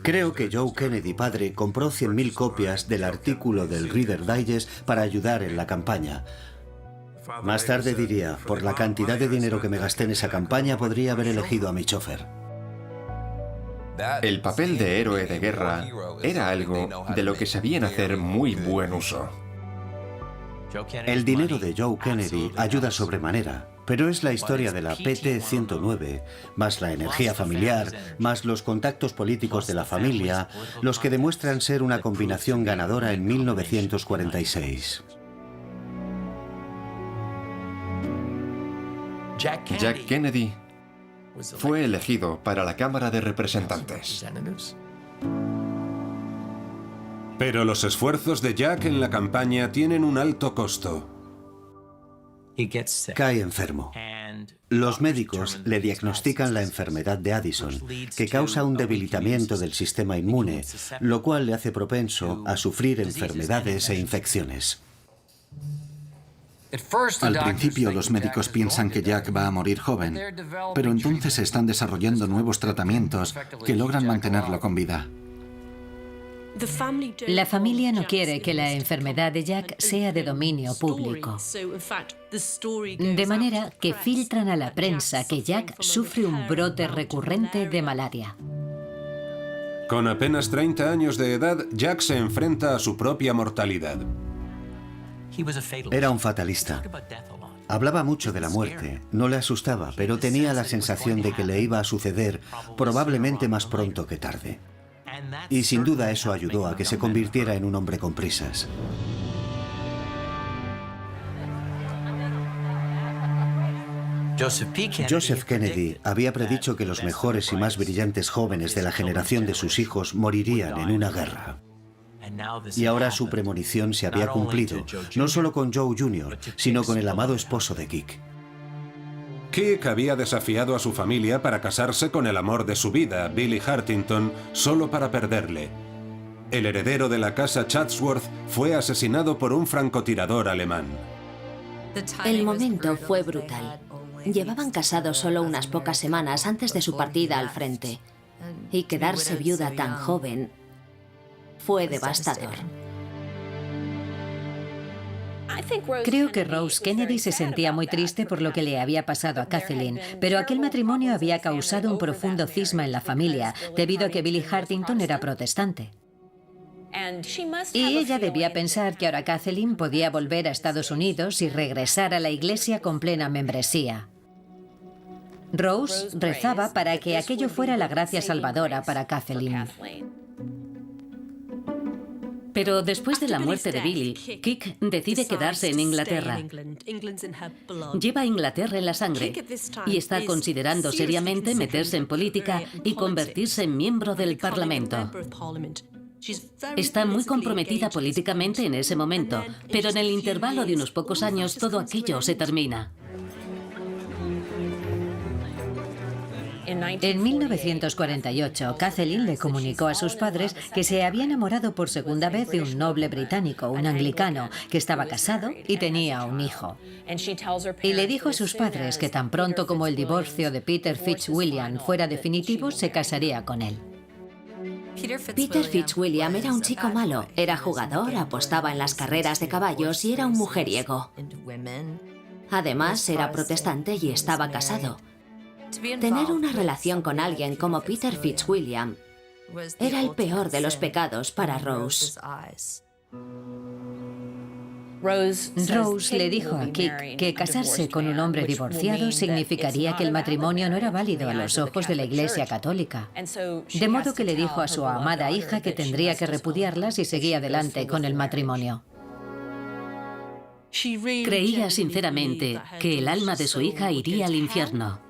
Creo que Joe Kennedy padre compró 100.000 copias del artículo del Reader's Digest para ayudar en la campaña. Más tarde diría, por la cantidad de dinero que me gasté en esa campaña, podría haber elegido a mi chofer. El papel de héroe de guerra era algo de lo que sabían hacer muy buen uso. El dinero de Joe Kennedy ayuda sobremanera, pero es la historia de la PT-109, más la energía familiar, más los contactos políticos de la familia, los que demuestran ser una combinación ganadora en 1946. Jack Kennedy fue elegido para la Cámara de Representantes. Pero los esfuerzos de Jack en la campaña tienen un alto costo. Cae enfermo. Los médicos le diagnostican la enfermedad de Addison, que causa un debilitamiento del sistema inmune, lo cual le hace propenso a sufrir enfermedades e infecciones. Al principio los médicos piensan que Jack va a morir joven, pero entonces se están desarrollando nuevos tratamientos que logran mantenerlo con vida. La familia no quiere que la enfermedad de Jack sea de dominio público. De manera que filtran a la prensa que Jack sufre un brote recurrente de malaria. Con apenas 30 años de edad, Jack se enfrenta a su propia mortalidad. Era un fatalista. Hablaba mucho de la muerte, no le asustaba, pero tenía la sensación de que le iba a suceder probablemente más pronto que tarde. Y sin duda eso ayudó a que se convirtiera en un hombre con prisas. Joseph Kennedy había predicho que los mejores y más brillantes jóvenes de la generación de sus hijos morirían en una guerra. Y ahora su premonición se había cumplido, no solo con Joe Jr., sino con el amado esposo de Kik. Kik había desafiado a su familia para casarse con el amor de su vida, Billy Hartington, solo para perderle. El heredero de la casa Chatsworth fue asesinado por un francotirador alemán. El momento fue brutal. Llevaban casados solo unas pocas semanas antes de su partida al frente. Y quedarse viuda tan joven fue devastador. Creo que Rose Kennedy se sentía muy triste por lo que le había pasado a Kathleen, pero aquel matrimonio había causado un profundo cisma en la familia, debido a que Billy Hartington era protestante. Y ella debía pensar que ahora Kathleen podía volver a Estados Unidos y regresar a la iglesia con plena membresía. Rose rezaba para que aquello fuera la gracia salvadora para Kathleen. Pero después de la muerte de Billy, Kik decide quedarse en Inglaterra. Lleva a Inglaterra en la sangre y está considerando seriamente meterse en política y convertirse en miembro del Parlamento. Está muy comprometida políticamente en ese momento, pero en el intervalo de unos pocos años todo aquello se termina. En 1948, Kathleen le comunicó a sus padres que se había enamorado por segunda vez de un noble británico, un anglicano, que estaba casado y tenía un hijo. Y le dijo a sus padres que tan pronto como el divorcio de Peter Fitzwilliam fuera definitivo, se casaría con él. Peter Fitzwilliam era un chico malo. Era jugador, apostaba en las carreras de caballos y era un mujeriego. Además, era protestante y estaba casado. Tener una relación con alguien como Peter Fitzwilliam era el peor de los pecados para Rose. Rose le dijo a Kik que casarse con un hombre divorciado significaría que el matrimonio no era válido a los ojos de la Iglesia Católica. De modo que le dijo a su amada hija que tendría que repudiarla si seguía adelante con el matrimonio. Creía sinceramente que el alma de su hija iría al infierno.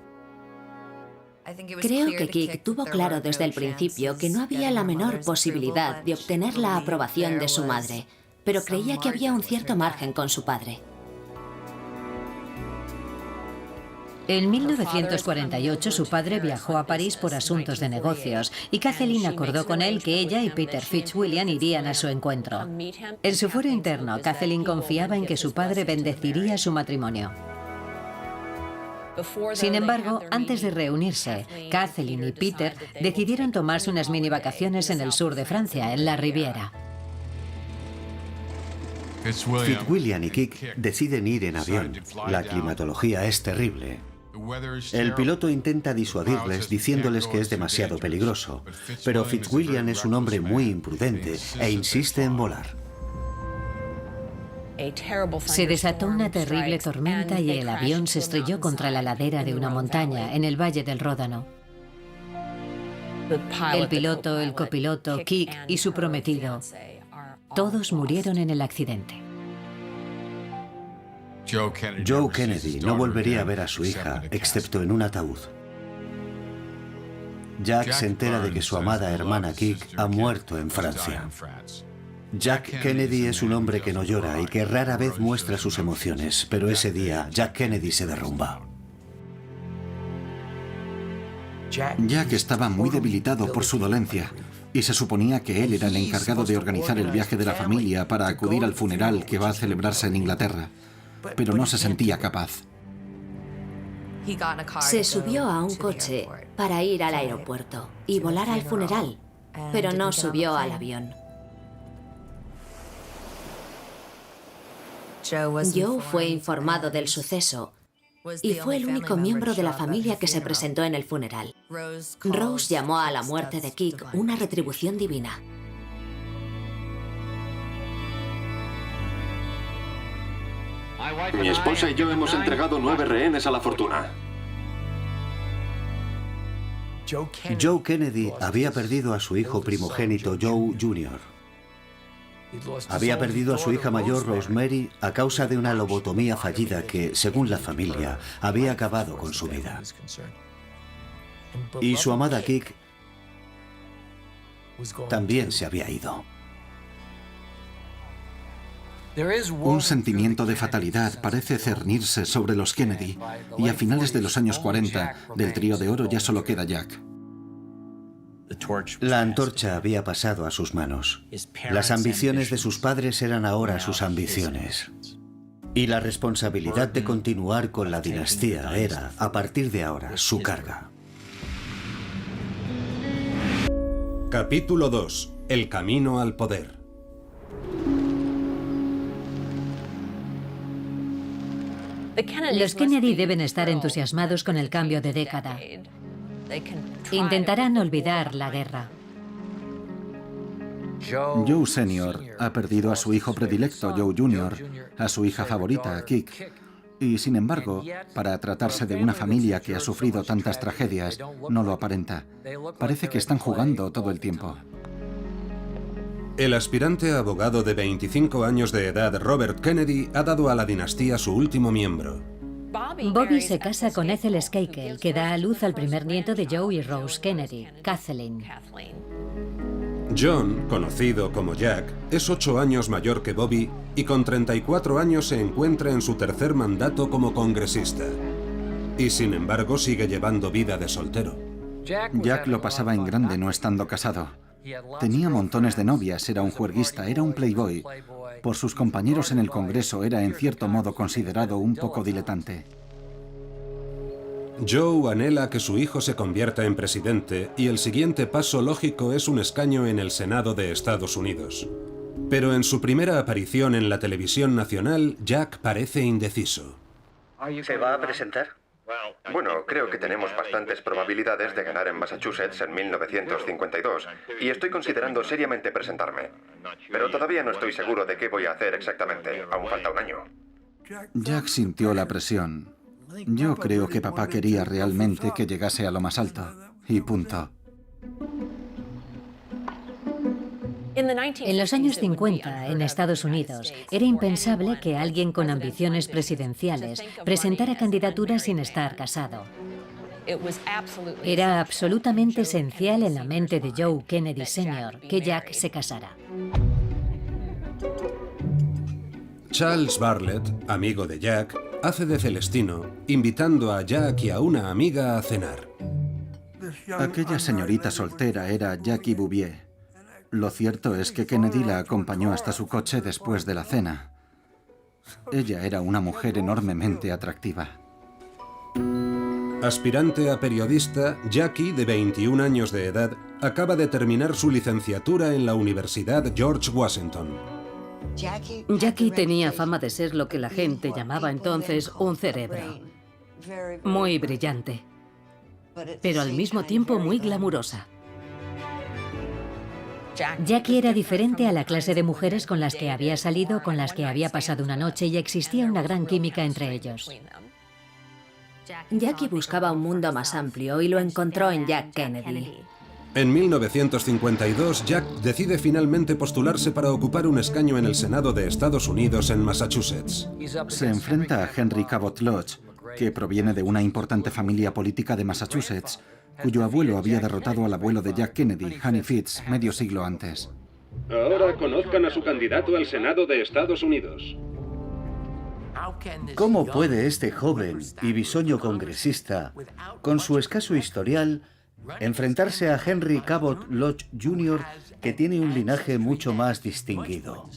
Creo que Kik tuvo claro desde el principio que no había la menor posibilidad de obtener la aprobación de su madre, pero creía que había un cierto margen con su padre. En 1948 su padre viajó a París por asuntos de negocios y Kathleen acordó con él que ella y Peter Fitzwilliam irían a su encuentro. En su fuero interno, Kathleen confiaba en que su padre bendeciría su matrimonio. Sin embargo, antes de reunirse, Kathleen y Peter decidieron tomarse unas mini vacaciones en el sur de Francia, en la Riviera. Fitzwilliam y Kik deciden ir en avión. La climatología es terrible. El piloto intenta disuadirles diciéndoles que es demasiado peligroso, pero Fitzwilliam es un hombre muy imprudente e insiste en volar. Se desató una terrible tormenta y el avión se estrelló contra la ladera de una montaña en el Valle del Ródano. El piloto, el copiloto, Kik y su prometido, todos murieron en el accidente. Joe Kennedy no volvería a ver a su hija, excepto en un ataúd. Jack se entera de que su amada hermana Kik ha muerto en Francia. Jack Kennedy es un hombre que no llora y que rara vez muestra sus emociones, pero ese día Jack Kennedy se derrumba. Jack estaba muy debilitado por su dolencia y se suponía que él era el encargado de organizar el viaje de la familia para acudir al funeral que va a celebrarse en Inglaterra. pero no se sentía capaz. Se subió a un coche para ir al aeropuerto y volar al funeral, pero no subió al avión. Joe fue informado del suceso y fue el único miembro de la familia que se presentó en el funeral. Rose llamó a la muerte de Kik una retribución divina. Mi esposa y yo hemos entregado 9 rehenes a la fortuna. Joe Kennedy había perdido a su hijo primogénito Joe Jr. Había perdido a su hija mayor Rosemary a causa de una lobotomía fallida que, según la familia, había acabado con su vida. Y su amada Kik también se había ido. Un sentimiento de fatalidad parece cernirse sobre los Kennedy, y a finales de los años 40, del trío de oro ya solo queda Jack. La antorcha había pasado a sus manos. Las ambiciones de sus padres eran ahora sus ambiciones. Y la responsabilidad de continuar con la dinastía era, a partir de ahora, su carga. Capítulo 2. El camino al poder. Los Kennedy deben estar entusiasmados con el cambio de década. Intentarán olvidar la guerra. Joe Sr. ha perdido a su hijo predilecto, Joe Jr., a su hija favorita, Kik. Y sin embargo, para tratarse de una familia que ha sufrido tantas tragedias, no lo aparenta. Parece que están jugando todo el tiempo. El aspirante abogado de 25 años de edad, Robert Kennedy, ha dado a la dinastía su último miembro. Bobby se casa con Ethel Skakel, que da a luz al primer nieto de Joe y Rose Kennedy, Kathleen. John, conocido como Jack, es 8 años mayor que Bobby y con 34 años se encuentra en su tercer mandato como congresista. Y sin embargo sigue llevando vida de soltero. Jack lo pasaba en grande no estando casado. Tenía montones de novias, era un juerguista, era un playboy. Por sus compañeros en el Congreso era en cierto modo considerado un poco diletante. Joe anhela que su hijo se convierta en presidente y el siguiente paso lógico es un escaño en el Senado de Estados Unidos. Pero en su primera aparición en la televisión nacional, Jack parece indeciso. ¿Se va a presentar? Bueno, creo que tenemos bastantes probabilidades de ganar en Massachusetts en 1952 y estoy considerando seriamente presentarme. Pero todavía no estoy seguro de qué voy a hacer exactamente. Aún falta un año. Jack sintió la presión. Yo creo que papá quería realmente que llegase a lo más alto. Y punto. En los años 50, en Estados Unidos, era impensable que alguien con ambiciones presidenciales presentara candidaturas sin estar casado. Era absolutamente esencial en la mente de Joe Kennedy Sr. que Jack se casara. Charles Bartlett, amigo de Jack, hace de Celestino, invitando a Jack y a una amiga a cenar. Aquella señorita soltera era Jackie Bouvier. Lo cierto es que Kennedy la acompañó hasta su coche después de la cena. Ella era una mujer enormemente atractiva. Aspirante a periodista, Jackie, de 21 años de edad, acaba de terminar su licenciatura en la Universidad George Washington. Jackie tenía fama de ser lo que la gente llamaba entonces un cerebro. Muy brillante, pero al mismo tiempo muy glamurosa. Jackie era diferente a la clase de mujeres con las que había salido, con las que había pasado una noche y existía una gran química entre ellos. Jackie buscaba un mundo más amplio y lo encontró en Jack Kennedy. En 1952, Jack decide finalmente postularse para ocupar un escaño en el Senado de Estados Unidos en Massachusetts. Se enfrenta a Henry Cabot Lodge, que proviene de una importante familia política de Massachusetts, cuyo abuelo había derrotado al abuelo de Jack Kennedy, Honey Fitz, medio siglo antes. Ahora conozcan a su candidato al Senado de Estados Unidos. ¿Cómo puede este joven y bisoño congresista, con su escaso historial, enfrentarse a Henry Cabot Lodge Jr., que tiene un linaje mucho más distinguido?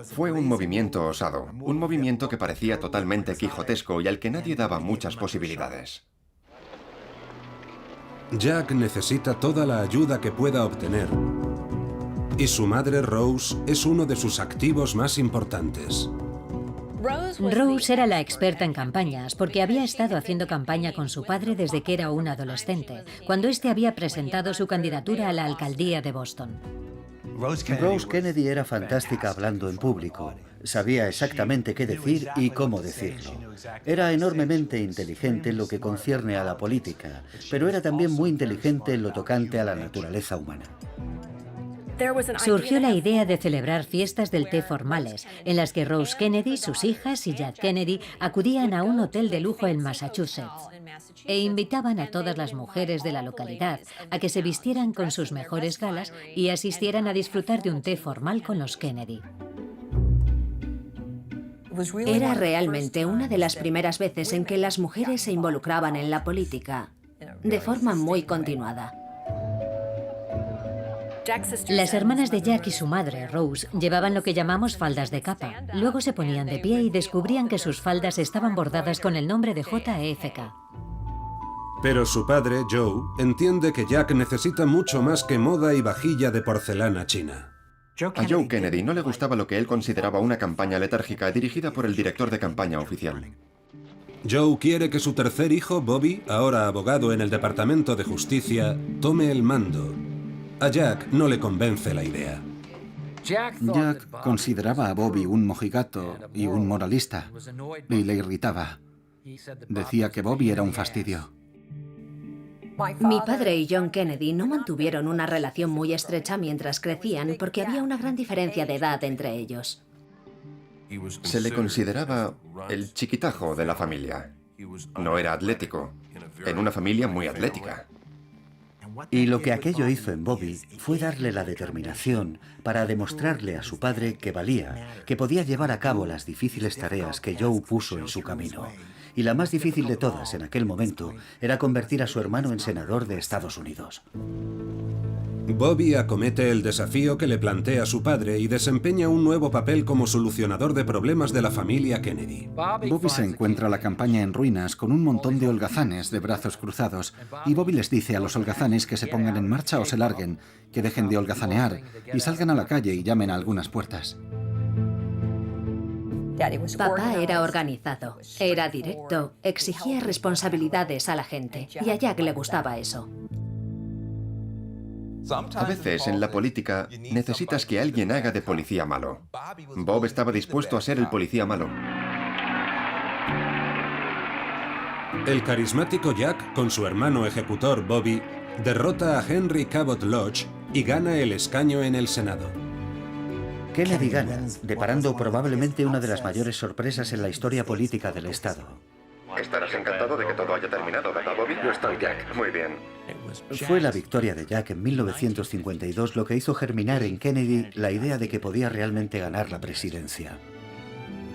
Fue un movimiento osado, un movimiento que parecía totalmente quijotesco y al que nadie daba muchas posibilidades. Jack necesita toda la ayuda que pueda obtener. Y su madre Rose es uno de sus activos más importantes. Rose era la experta en campañas porque había estado haciendo campaña con su padre desde que era un adolescente, cuando éste había presentado su candidatura a la alcaldía de Boston. Rose Kennedy era fantástica hablando en público. Sabía exactamente qué decir y cómo decirlo. Era enormemente inteligente en lo que concierne a la política, pero era también muy inteligente en lo tocante a la naturaleza humana. Surgió la idea de celebrar fiestas del té formales, en las que Rose Kennedy, sus hijas y Jack Kennedy acudían a un hotel de lujo en Massachusetts e invitaban a todas las mujeres de la localidad a que se vistieran con sus mejores galas y asistieran a disfrutar de un té formal con los Kennedy. Era realmente una de las primeras veces en que las mujeres se involucraban en la política, de forma muy continuada. Las hermanas de Jack y su madre, Rose, llevaban lo que llamamos faldas de capa. Luego se ponían de pie y descubrían que sus faldas estaban bordadas con el nombre de JFK. Pero su padre, Joe, entiende que Jack necesita mucho más que moda y vajilla de porcelana china. A Joe Kennedy no le gustaba lo que él consideraba una campaña letárgica dirigida por el director de campaña oficial. Joe quiere que su tercer hijo, Bobby, ahora abogado en el Departamento de Justicia, tome el mando. A Jack no le convence la idea. Jack consideraba a Bobby un mojigato y un moralista, y le irritaba. Decía que Bobby era un fastidio. Mi padre y John Kennedy no mantuvieron una relación muy estrecha mientras crecían porque había una gran diferencia de edad entre ellos. Se le consideraba el chiquitajo de la familia. No era atlético, en una familia muy atlética. Y lo que aquello hizo en Bobby fue darle la determinación para demostrarle a su padre que valía, que podía llevar a cabo las difíciles tareas que Joe puso en su camino. Y la más difícil de todas en aquel momento era convertir a su hermano en senador de Estados Unidos. Bobby acomete el desafío que le plantea su padre y desempeña un nuevo papel como solucionador de problemas de la familia Kennedy. Bobby se encuentra la campaña en ruinas con un montón de holgazanes de brazos cruzados y Bobby les dice a los holgazanes que se pongan en marcha o se larguen, que dejen de holgazanear y salgan a la calle y llamen a algunas puertas. Papá era organizado, era directo, exigía responsabilidades a la gente y a Jack le gustaba eso. A veces, en la política, necesitas que alguien haga de policía malo. Bob estaba dispuesto a ser el policía malo. El carismático Jack, con su hermano ejecutor Bobby, derrota a Henry Cabot Lodge y gana el escaño en el Senado. Kennedy gana, deparando probablemente una de las mayores sorpresas en la historia política del Estado. Estarás encantado de que todo haya terminado, ¿verdad, Bobby? Yo estoy, Jack. Muy bien. Fue la victoria de Jack en 1952 lo que hizo germinar en Kennedy la idea de que podía realmente ganar la presidencia.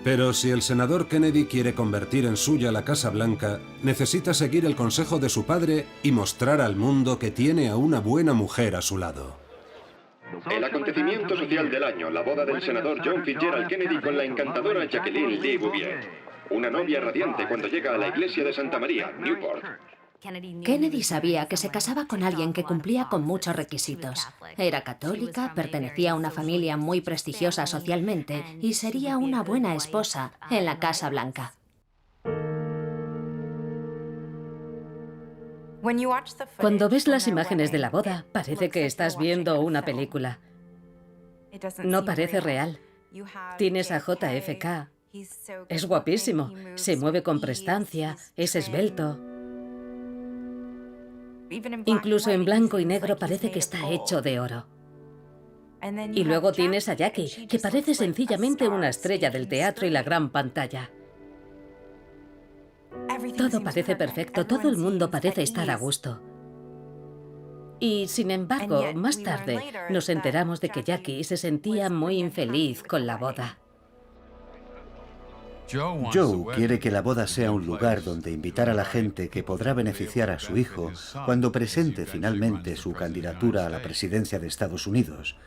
Pero si el senador Kennedy quiere convertir en suya la Casa Blanca, necesita seguir el consejo de su padre y mostrar al mundo que tiene a una buena mujer a su lado. El acontecimiento social del año, la boda del senador John Fitzgerald Kennedy con la encantadora Jacqueline Lee Bouvier. Una novia radiante cuando llega a la iglesia de Santa María, Newport. Kennedy sabía que se casaba con alguien que cumplía con muchos requisitos. Era católica, pertenecía a una familia muy prestigiosa socialmente y sería una buena esposa en la Casa Blanca. Cuando ves las imágenes de la boda, parece que estás viendo una película. No parece real. Tienes a JFK. Es guapísimo, se mueve con prestancia, es esbelto. Incluso en blanco y negro parece que está hecho de oro. Y luego tienes a Jackie, que parece sencillamente una estrella del teatro y la gran pantalla. Todo parece perfecto, todo el mundo parece estar a gusto. Y sin embargo, más tarde nos enteramos de que Jackie se sentía muy infeliz con la boda. Joe quiere que la boda sea un lugar donde invitar a la gente que podrá beneficiar a su hijo cuando presente finalmente su candidatura a la presidencia de Estados Unidos.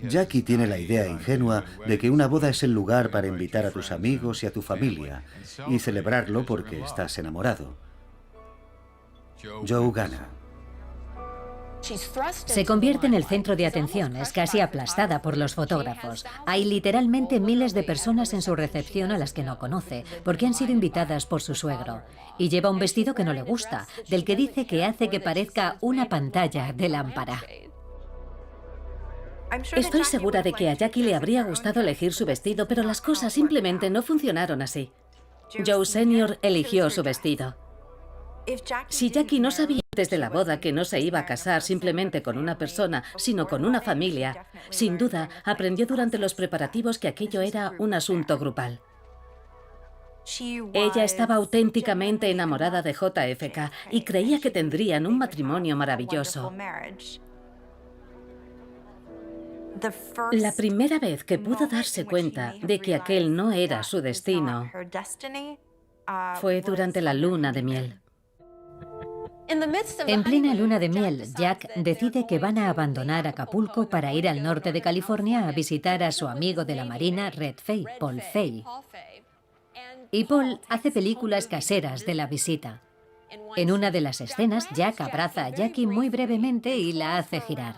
Jackie tiene la idea ingenua de que una boda es el lugar para invitar a tus amigos y a tu familia y celebrarlo porque estás enamorado. Joe gana. Se convierte en el centro de atención, es casi aplastada por los fotógrafos. Hay literalmente miles de personas en su recepción a las que no conoce, porque han sido invitadas por su suegro. Y lleva un vestido que no le gusta, del que dice que hace que parezca una pantalla de lámpara. Estoy segura de que a Jackie le habría gustado elegir su vestido, pero las cosas simplemente no funcionaron así. Joe Sr. eligió su vestido. Si Jackie no sabía antes de la boda que no se iba a casar simplemente con una persona, sino con una familia, sin duda aprendió durante los preparativos que aquello era un asunto grupal. Ella estaba auténticamente enamorada de JFK y creía que tendrían un matrimonio maravilloso. La primera vez que pudo darse cuenta de que aquel no era su destino fue durante la luna de miel. En plena luna de miel, Jack decide que van a abandonar Acapulco para ir al norte de California a visitar a su amigo de la marina, Red Fay, Paul Fay. Y Paul hace películas caseras de la visita. En una de las escenas, Jack abraza a Jackie muy brevemente y la hace girar.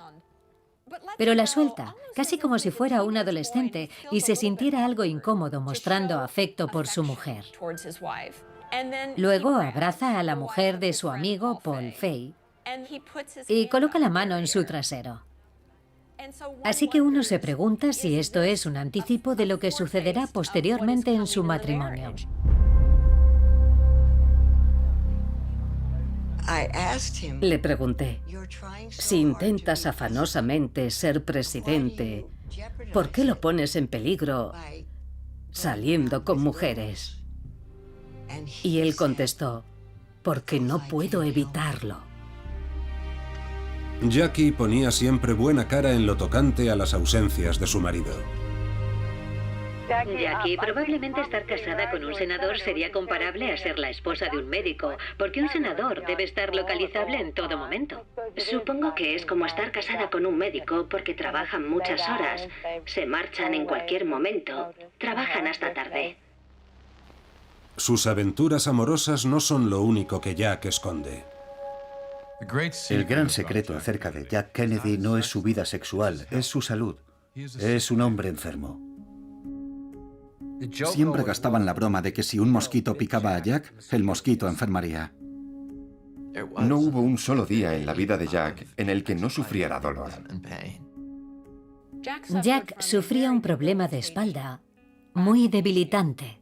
Pero la suelta, casi como si fuera un adolescente y se sintiera algo incómodo mostrando afecto por su mujer. Luego abraza a la mujer de su amigo Paul Fay y coloca la mano en su trasero. Así que uno se pregunta si esto es un anticipo de lo que sucederá posteriormente en su matrimonio. Le pregunté, si intentas afanosamente ser presidente, ¿por qué lo pones en peligro saliendo con mujeres? Y él contestó, porque no puedo evitarlo. Jackie ponía siempre buena cara en lo tocante a las ausencias de su marido. Jackie, probablemente estar casada con un senador sería comparable a ser la esposa de un médico, porque un senador debe estar localizable en todo momento. Supongo que es como estar casada con un médico, porque trabajan muchas horas, se marchan en cualquier momento, trabajan hasta tarde. Sus aventuras amorosas no son lo único que Jack esconde. El gran secreto acerca de Jack Kennedy no es su vida sexual, es su salud. Es un hombre enfermo. Siempre gastaban la broma de que si un mosquito picaba a Jack, el mosquito enfermaría. No hubo un solo día en la vida de Jack en el que no sufriera dolor. Jack sufría un problema de espalda muy debilitante.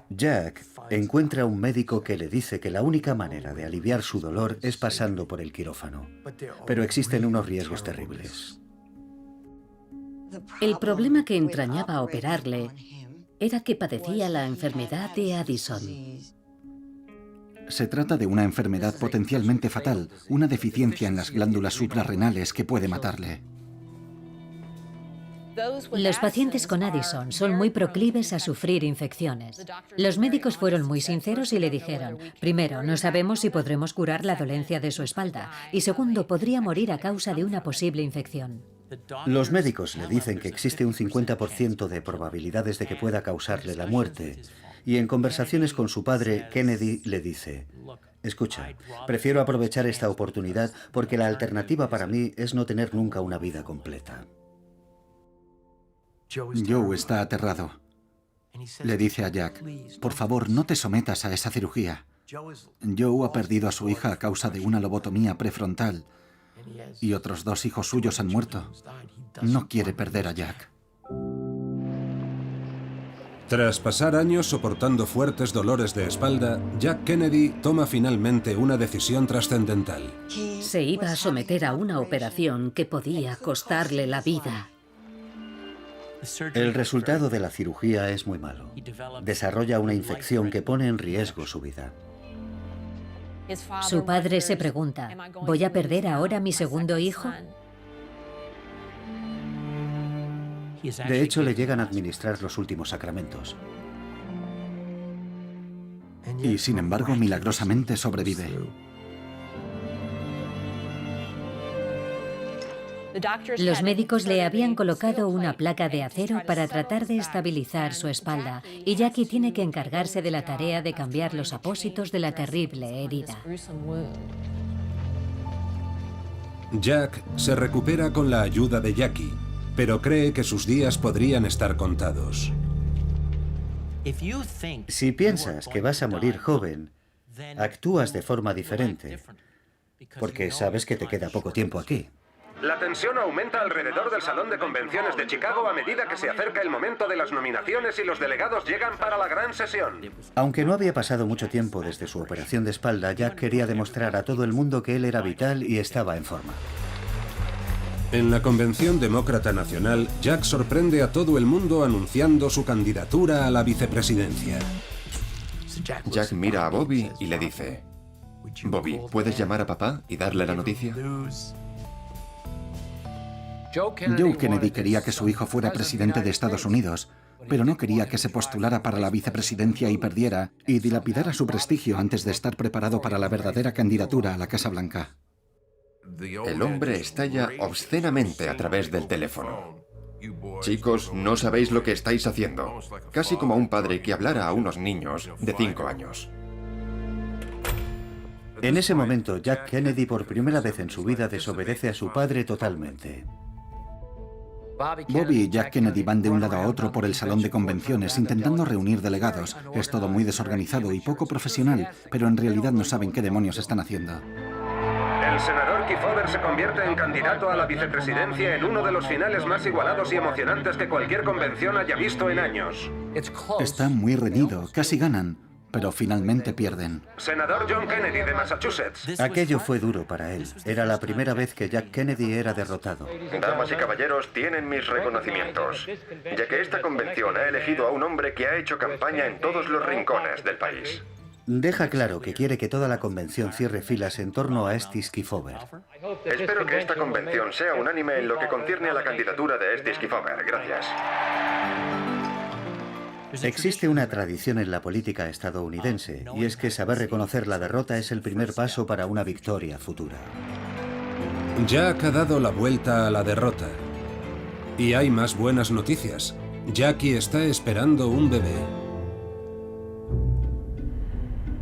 Jack encuentra a un médico que le dice que la única manera de aliviar su dolor es pasando por el quirófano. Pero existen unos riesgos terribles. El problema que entrañaba operarle era que padecía la enfermedad de Addison. Se trata de una enfermedad potencialmente fatal, una deficiencia en las glándulas suprarrenales que puede matarle. Los pacientes con Addison son muy proclives a sufrir infecciones. Los médicos fueron muy sinceros y le dijeron, primero, no sabemos si podremos curar la dolencia de su espalda, y segundo, podría morir a causa de una posible infección. Los médicos le dicen que existe un 50% de probabilidades de que pueda causarle la muerte, y en conversaciones con su padre, Kennedy le dice, escucha, prefiero aprovechar esta oportunidad porque la alternativa para mí es no tener nunca una vida completa. Joe está aterrado. Le dice a Jack, por favor, no te sometas a esa cirugía. Joe ha perdido a su hija a causa de una lobotomía prefrontal y otros 2 hijos suyos han muerto. No quiere perder a Jack. Tras pasar años soportando fuertes dolores de espalda, Jack Kennedy toma finalmente una decisión trascendental. Se iba a someter a una operación que podía costarle la vida. El resultado de la cirugía es muy malo. Desarrolla una infección que pone en riesgo su vida. Su padre se pregunta, ¿voy a perder ahora a mi segundo hijo? De hecho, le llegan a administrar los últimos sacramentos. Y sin embargo, milagrosamente sobrevive. Los médicos le habían colocado una placa de acero para tratar de estabilizar su espalda y Jackie tiene que encargarse de la tarea de cambiar los apósitos de la terrible herida. Jack se recupera con la ayuda de Jackie, pero cree que sus días podrían estar contados. Si piensas que vas a morir joven, actúas de forma diferente, porque sabes que te queda poco tiempo aquí. La tensión aumenta alrededor del Salón de Convenciones de Chicago a medida que se acerca el momento de las nominaciones y los delegados llegan para la gran sesión. Aunque no había pasado mucho tiempo desde su operación de espalda, Jack quería demostrar a todo el mundo que él era vital y estaba en forma. En la Convención Demócrata Nacional, Jack sorprende a todo el mundo anunciando su candidatura a la vicepresidencia. Jack mira a Bobby y le dice: Bobby, ¿puedes llamar a papá y darle la noticia? Joe Kennedy quería que su hijo fuera presidente de Estados Unidos, pero no quería que se postulara para la vicepresidencia y perdiera, y dilapidara su prestigio antes de estar preparado para la verdadera candidatura a la Casa Blanca. El hombre estalla obscenamente a través del teléfono. Chicos, no sabéis lo que estáis haciendo. Casi como un padre que hablara a unos niños de 5 años. En ese momento, Jack Kennedy por primera vez en su vida desobedece a su padre totalmente. Bobby y Jack Kennedy van de un lado a otro por el salón de convenciones intentando reunir delegados. Es todo muy desorganizado y poco profesional, pero en realidad no saben qué demonios están haciendo. El senador Kefauver se convierte en candidato a la vicepresidencia en uno de los finales más igualados y emocionantes que cualquier convención haya visto en años. Está muy reñido, casi ganan, pero finalmente pierden. Senador John Kennedy de Massachusetts. Aquello fue duro para él. Era la primera vez que Jack Kennedy era derrotado. Damas y caballeros, tienen mis reconocimientos, ya que esta convención ha elegido a un hombre que ha hecho campaña en todos los rincones del país. Deja claro que quiere que toda la convención cierre filas en torno a Estes Kefauver. Espero que esta convención sea unánime en lo que concierne a la candidatura de Estes Kefauver. Gracias. Existe una tradición en la política estadounidense, y es que saber reconocer la derrota es el primer paso para una victoria futura. Jack ha dado la vuelta a la derrota. Y hay más buenas noticias. Jackie está esperando un bebé.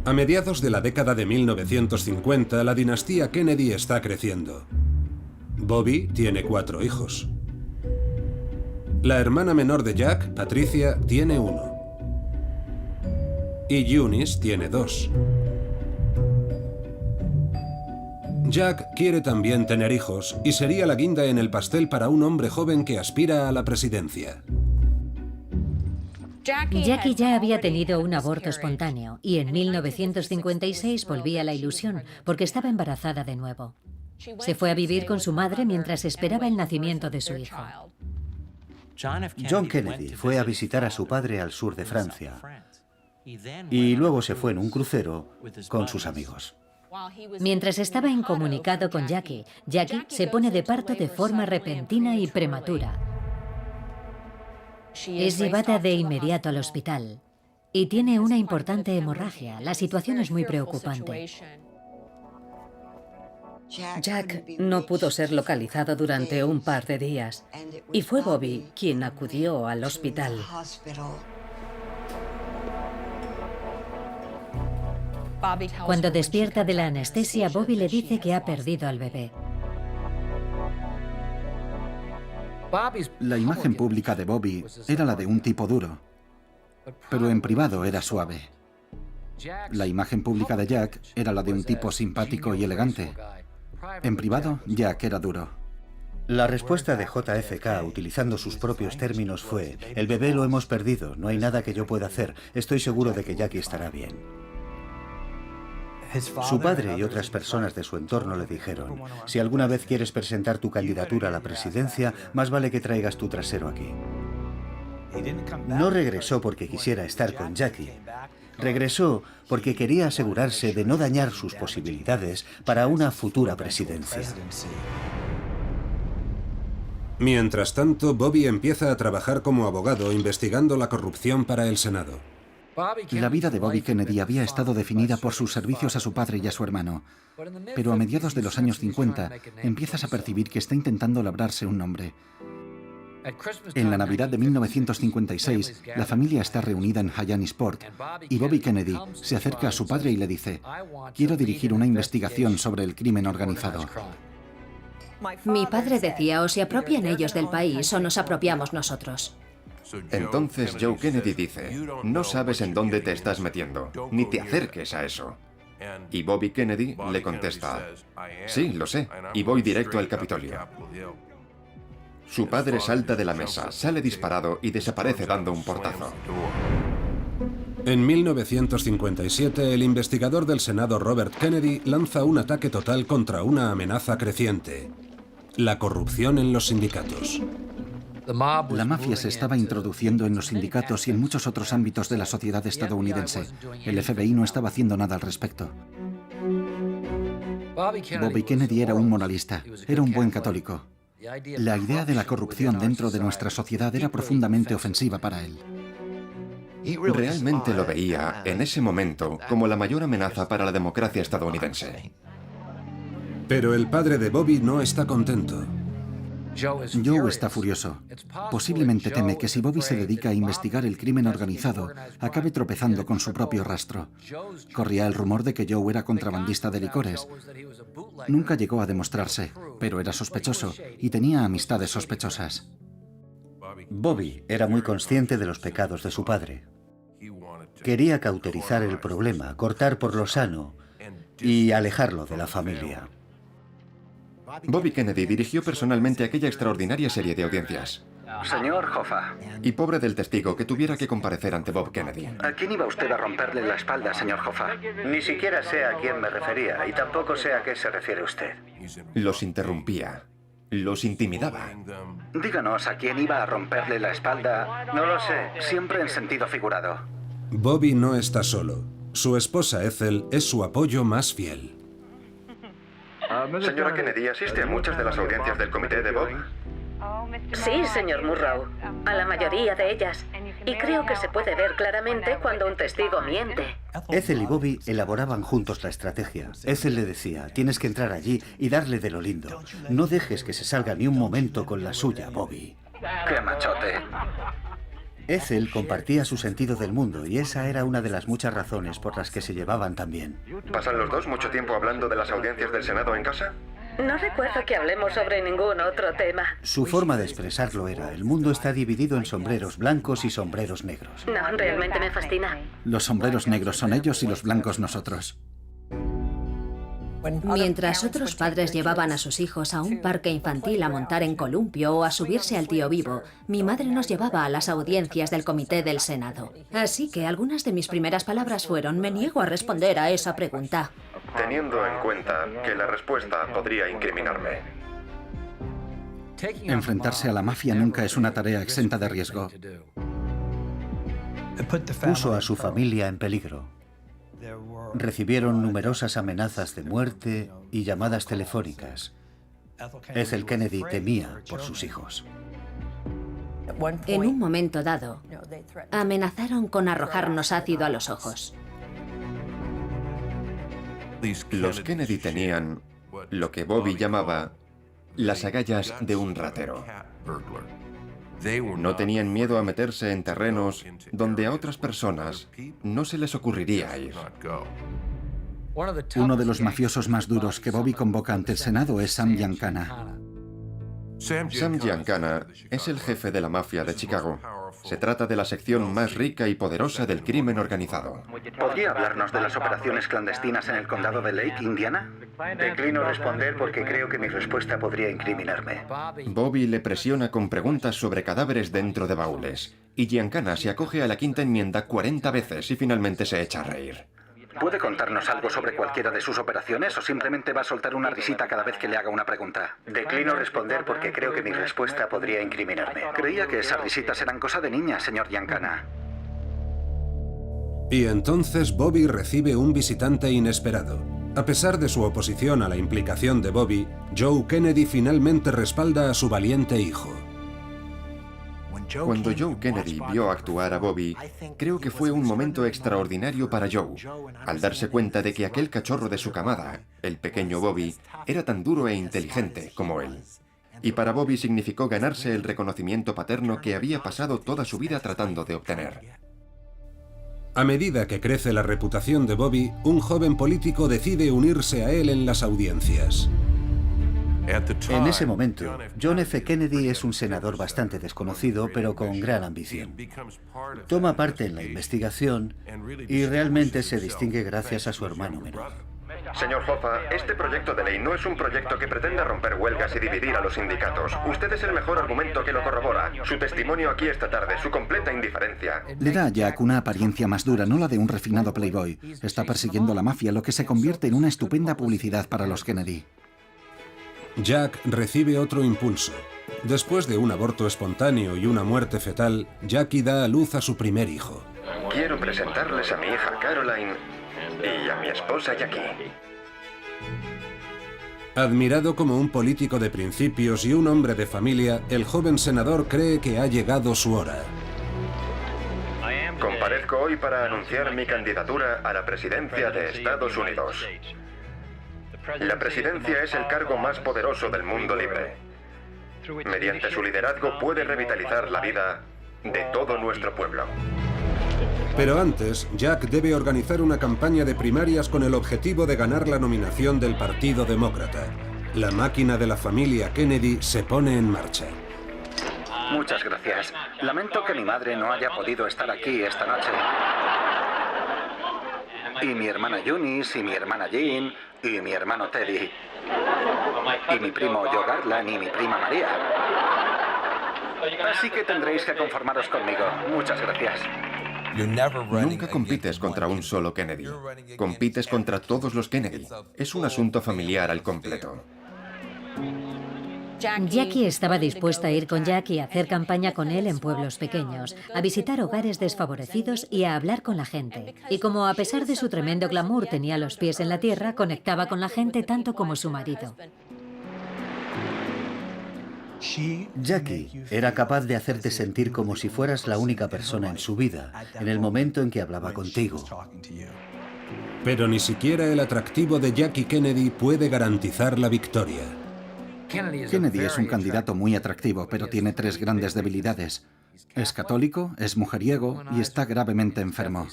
A mediados de la década de 1950, la dinastía Kennedy está creciendo. Bobby tiene 4 hijos. La hermana menor de Jack, Patricia, tiene 1. Y Eunice tiene 2. Jack quiere también tener hijos y sería la guinda en el pastel para un hombre joven que aspira a la presidencia. Jackie ya había tenido un aborto espontáneo y en 1956 volvía la ilusión porque estaba embarazada de nuevo. Se fue a vivir con su madre mientras esperaba el nacimiento de su hijo. John Kennedy fue a visitar a su padre al sur de Francia y luego se fue en un crucero con sus amigos. Mientras estaba incomunicado con Jackie, Jackie se pone de parto de forma repentina y prematura. Es llevada de inmediato al hospital y tiene una importante hemorragia. La situación es muy preocupante. Jack no pudo ser localizado durante un par de días y fue Bobby quien acudió al hospital. Cuando despierta de la anestesia, Bobby le dice que ha perdido al bebé. La imagen pública de Bobby era la de un tipo duro, pero en privado era suave. La imagen pública de Jack era la de un tipo simpático y elegante. En privado, Jack era duro. La respuesta de JFK, utilizando sus propios términos, fue: el bebé lo hemos perdido, no hay nada que yo pueda hacer, estoy seguro de que Jackie estará bien. Su padre y otras personas de su entorno le dijeron: si alguna vez quieres presentar tu candidatura a la presidencia, más vale que traigas tu trasero aquí. No regresó porque quisiera estar con Jackie. Regresó porque quería asegurarse de no dañar sus posibilidades para una futura presidencia. Mientras tanto, Bobby empieza a trabajar como abogado investigando la corrupción para el Senado. La vida de Bobby Kennedy había estado definida por sus servicios a su padre y a su hermano. Pero a mediados de los años 50 empiezas a percibir que está intentando labrarse un nombre. En la Navidad de 1956, la familia está reunida en Hyannisport y Bobby Kennedy se acerca a su padre y le dice: «Quiero dirigir una investigación sobre el crimen organizado». Mi padre decía, o se apropian ellos del país o nos apropiamos nosotros. Entonces Joe Kennedy dice: «No sabes en dónde te estás metiendo, ni te acerques a eso». Y Bobby Kennedy le contesta: «Sí, lo sé, y voy directo al Capitolio». Su padre salta de la mesa, sale disparado y desaparece dando un portazo. En 1957, el investigador del Senado Robert Kennedy lanza un ataque total contra una amenaza creciente: la corrupción en los sindicatos. La mafia se estaba introduciendo en los sindicatos y en muchos otros ámbitos de la sociedad estadounidense. El FBI no estaba haciendo nada al respecto. Bobby Kennedy era un moralista, era un buen católico. La idea de la corrupción dentro de nuestra sociedad era profundamente ofensiva para él. Realmente lo veía, en ese momento, como la mayor amenaza para la democracia estadounidense. Pero el padre de Bobby no está contento. Joe está furioso. Posiblemente teme que si Bobby se dedica a investigar el crimen organizado, acabe tropezando con su propio rastro. Corría el rumor de que Joe era contrabandista de licores. Nunca llegó a demostrarse, pero era sospechoso y tenía amistades sospechosas. Bobby era muy consciente de los pecados de su padre. Quería cauterizar el problema, cortar por lo sano y alejarlo de la familia. Bobby Kennedy dirigió personalmente aquella extraordinaria serie de audiencias. Señor Hoffa. Y pobre del testigo que tuviera que comparecer ante Bob Kennedy. ¿A quién iba usted a romperle la espalda, señor Hoffa? Ni siquiera sé a quién me refería y tampoco sé a qué se refiere usted. Los interrumpía. Los intimidaba. Díganos a quién iba a romperle la espalda. No lo sé, siempre en sentido figurado. Bobby no está solo. Su esposa Ethel es su apoyo más fiel. Señora Kennedy, ¿asiste a muchas de las audiencias del comité de Bob? Sí, señor Murrow, a la mayoría de ellas. Y creo que se puede ver claramente cuando un testigo miente. Ethel y Bobby elaboraban juntos la estrategia. Ethel le decía: tienes que entrar allí y darle de lo lindo. No dejes que se salga ni un momento con la suya, Bobby. ¡Qué machote! Ethel compartía su sentido del mundo y esa era una de las muchas razones por las que se llevaban tan bien. ¿Pasan los dos mucho tiempo hablando de las audiencias del Senado en casa? No recuerdo que hablemos sobre ningún otro tema. Su forma de expresarlo era: el mundo está dividido en sombreros blancos y sombreros negros. No, realmente me fascina. Los sombreros negros son ellos y los blancos nosotros. Mientras otros padres llevaban a sus hijos a un parque infantil a montar en columpio o a subirse al tío vivo, mi madre nos llevaba a las audiencias del comité del Senado. Así que algunas de mis primeras palabras fueron: me niego a responder a esa pregunta. Teniendo en cuenta que la respuesta podría incriminarme. Enfrentarse a la mafia nunca es una tarea exenta de riesgo. Puso a su familia en peligro. Recibieron numerosas amenazas de muerte y llamadas telefónicas. Ethel Kennedy temía por sus hijos. En un momento dado, amenazaron con arrojarnos ácido a los ojos. Los Kennedy tenían lo que Bobby llamaba las agallas de un ratero. No tenían miedo a meterse en terrenos donde a otras personas no se les ocurriría ir. Uno de los mafiosos más duros que Bobby convoca ante el Senado es Sam Giancana. Sam Giancana es el jefe de la mafia de Chicago. Se trata de la sección más rica y poderosa del crimen organizado. ¿Podría hablarnos de las operaciones clandestinas en el condado de Lake, Indiana? Declino responder porque creo que mi respuesta podría incriminarme. Bobby le presiona con preguntas sobre cadáveres dentro de baúles. Y Giancana se acoge a la quinta enmienda 40 veces y finalmente se echa a reír. ¿Puede contarnos algo sobre cualquiera de sus operaciones o simplemente va a soltar una risita cada vez que le haga una pregunta? Declino responder porque creo que mi respuesta podría incriminarme. Creía que esas risitas eran cosa de niña, señor Giancana. Y entonces Bobby recibe un visitante inesperado. A pesar de su oposición a la implicación de Bobby, Joe Kennedy finalmente respalda a su valiente hijo. Cuando Joe Kennedy vio actuar a Bobby, creo que fue un momento extraordinario para Joe, al darse cuenta de que aquel cachorro de su camada, el pequeño Bobby, era tan duro e inteligente como él. Y para Bobby significó ganarse el reconocimiento paterno que había pasado toda su vida tratando de obtener. A medida que crece la reputación de Bobby, un joven político decide unirse a él en las audiencias. En ese momento, John F. Kennedy es un senador bastante desconocido, pero con gran ambición. Toma parte en la investigación y realmente se distingue gracias a su hermano menor. Señor Hoffa, este proyecto de ley no es un proyecto que pretenda romper huelgas y dividir a los sindicatos. Usted es el mejor argumento que lo corrobora. Su testimonio aquí esta tarde, su completa indiferencia. Le da a Jack una apariencia más dura, no la de un refinado playboy. Está persiguiendo a la mafia, lo que se convierte en una estupenda publicidad para los Kennedy. Jack recibe otro impulso. Después de un aborto espontáneo y una muerte fetal, Jackie da a luz a su primer hijo. Quiero presentarles a mi hija Caroline y a mi esposa Jackie. Admirado como un político de principios y un hombre de familia, el joven senador cree que ha llegado su hora. Comparezco hoy para anunciar mi candidatura a la presidencia de Estados Unidos. La presidencia es el cargo más poderoso del mundo libre. Mediante su liderazgo puede revitalizar la vida de todo nuestro pueblo. Pero antes, Jack debe organizar una campaña de primarias con el objetivo de ganar la nominación del Partido Demócrata. La máquina de la familia Kennedy se pone en marcha. Muchas gracias. Lamento que mi madre no haya podido estar aquí esta noche. Y mi hermana Eunice, y mi hermana Jean, y mi hermano Teddy. Y mi primo Joe Garland y mi prima María. Así que tendréis que conformaros conmigo. Muchas gracias. Nunca compites contra un solo Kennedy. Compites contra todos los Kennedy. Es un asunto familiar al completo. Jackie estaba dispuesta a ir con Jack y a hacer campaña con él en pueblos pequeños, a visitar hogares desfavorecidos y a hablar con la gente. Y como a pesar de su tremendo glamour tenía los pies en la tierra, conectaba con la gente tanto como su marido. Jackie era capaz de hacerte sentir como si fueras la única persona en su vida, en el momento en que hablaba contigo. Pero ni siquiera el atractivo de Jackie Kennedy puede garantizar la victoria. Kennedy es un candidato muy atractivo, pero tiene tres grandes debilidades. Es católico, es mujeriego y está gravemente enfermo.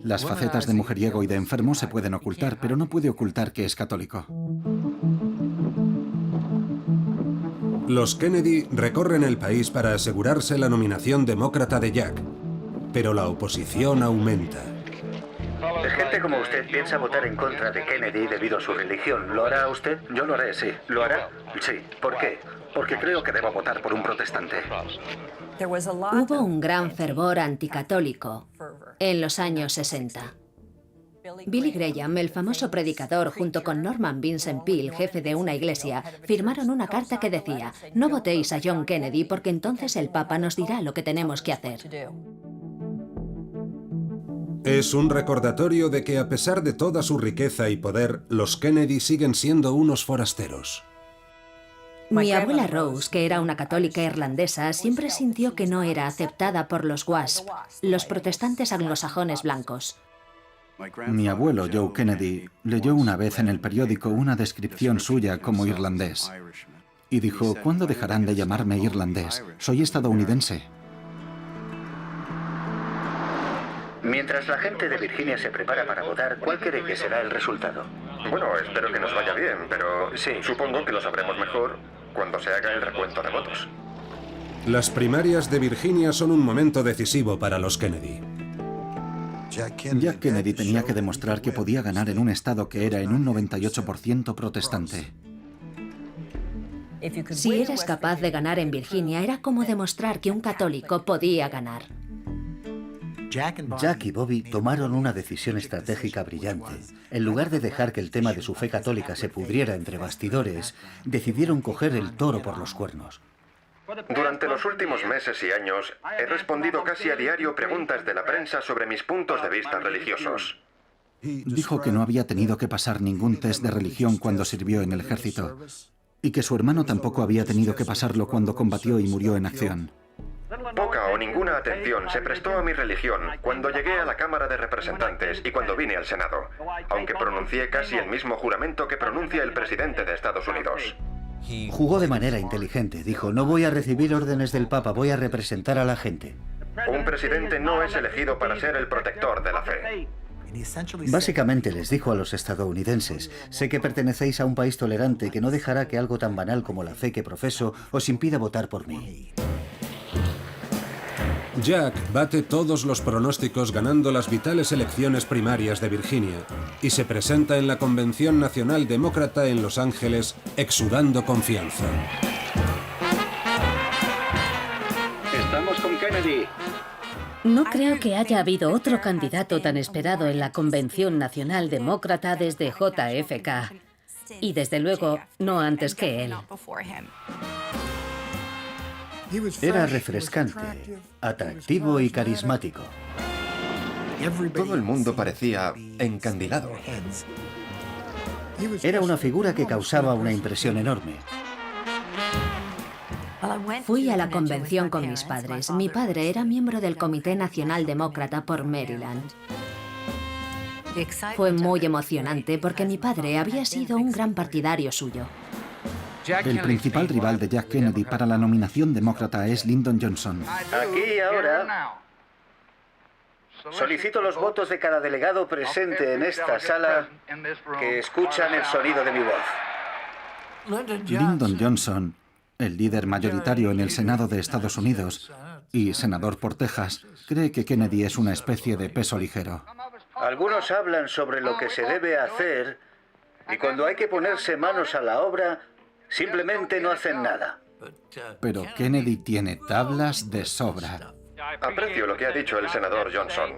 Las facetas de mujeriego y de enfermo se pueden ocultar, pero no puede ocultar que es católico. Los Kennedy recorren el país para asegurarse la nominación demócrata de Jack, pero la oposición aumenta. Gente como usted piensa votar en contra de Kennedy debido a su religión. ¿Lo hará usted? Yo lo haré, sí. ¿Lo hará? Sí. ¿Por qué? Porque creo que debo votar por un protestante. Hubo un gran fervor anticatólico en los años 60. Billy Graham, el famoso predicador, junto con Norman Vincent Peale, jefe de una iglesia, firmaron una carta que decía: no votéis a John Kennedy porque entonces el Papa nos dirá lo que tenemos que hacer. Es un recordatorio de que a pesar de toda su riqueza y poder, los Kennedy siguen siendo unos forasteros. Mi abuela Rose, que era una católica irlandesa, siempre sintió que no era aceptada por los WASP, los protestantes anglosajones blancos. Mi abuelo, Joe Kennedy, leyó una vez en el periódico una descripción suya como irlandés. Y dijo: ¿cuándo dejarán de llamarme irlandés? Soy estadounidense. Mientras la gente de Virginia se prepara para votar, ¿cuál cree que será el resultado? Bueno, espero que nos vaya bien, pero sí, supongo que lo sabremos mejor cuando se haga el recuento de votos. Las primarias de Virginia son un momento decisivo para los Kennedy. Jack Kennedy tenía que demostrar que podía ganar en un estado que era en un 98% protestante. Si eras capaz de ganar en Virginia, era como demostrar que un católico podía ganar. Jack y Bobby tomaron una decisión estratégica brillante. En lugar de dejar que el tema de su fe católica se pudriera entre bastidores, decidieron coger el toro por los cuernos. Durante los últimos meses y años, he respondido casi a diario preguntas de la prensa sobre mis puntos de vista religiosos. Dijo que no había tenido que pasar ningún test de religión cuando sirvió en el ejército, y que su hermano tampoco había tenido que pasarlo cuando combatió y murió en acción. Poca o ninguna atención se prestó a mi religión cuando llegué a la Cámara de Representantes y cuando vine al Senado, aunque pronuncié casi el mismo juramento que pronuncia el presidente de Estados Unidos. Jugó de manera inteligente. Dijo, no voy a recibir órdenes del Papa, voy a representar a la gente. Un presidente no es elegido para ser el protector de la fe. Básicamente les dijo a los estadounidenses, sé que pertenecéis a un país tolerante que no dejará que algo tan banal como la fe que profeso os impida votar por mí. Jack bate todos los pronósticos ganando las vitales elecciones primarias de Virginia y se presenta en la Convención Nacional Demócrata en Los Ángeles exudando confianza. Estamos con Kennedy. No creo que haya habido otro candidato tan esperado en la Convención Nacional Demócrata desde JFK. Y desde luego, no antes que él. Era refrescante, atractivo y carismático. Todo el mundo parecía encandilado. Era una figura que causaba una impresión enorme. Fui a la convención con mis padres. Mi padre era miembro del Comité Nacional Demócrata por Maryland. Fue muy emocionante porque mi padre había sido un gran partidario suyo. El principal rival de Jack Kennedy para la nominación demócrata es Lyndon Johnson. Aquí y ahora solicito los votos de cada delegado presente en esta sala que escuchan el sonido de mi voz. Lyndon Johnson, el líder mayoritario en el Senado de Estados Unidos y senador por Texas, cree que Kennedy es una especie de peso ligero. Algunos hablan sobre lo que se debe hacer y cuando hay que ponerse manos a la obra, simplemente no hacen nada. Pero Kennedy tiene tablas de sobra. Aprecio lo que ha dicho el senador Johnson.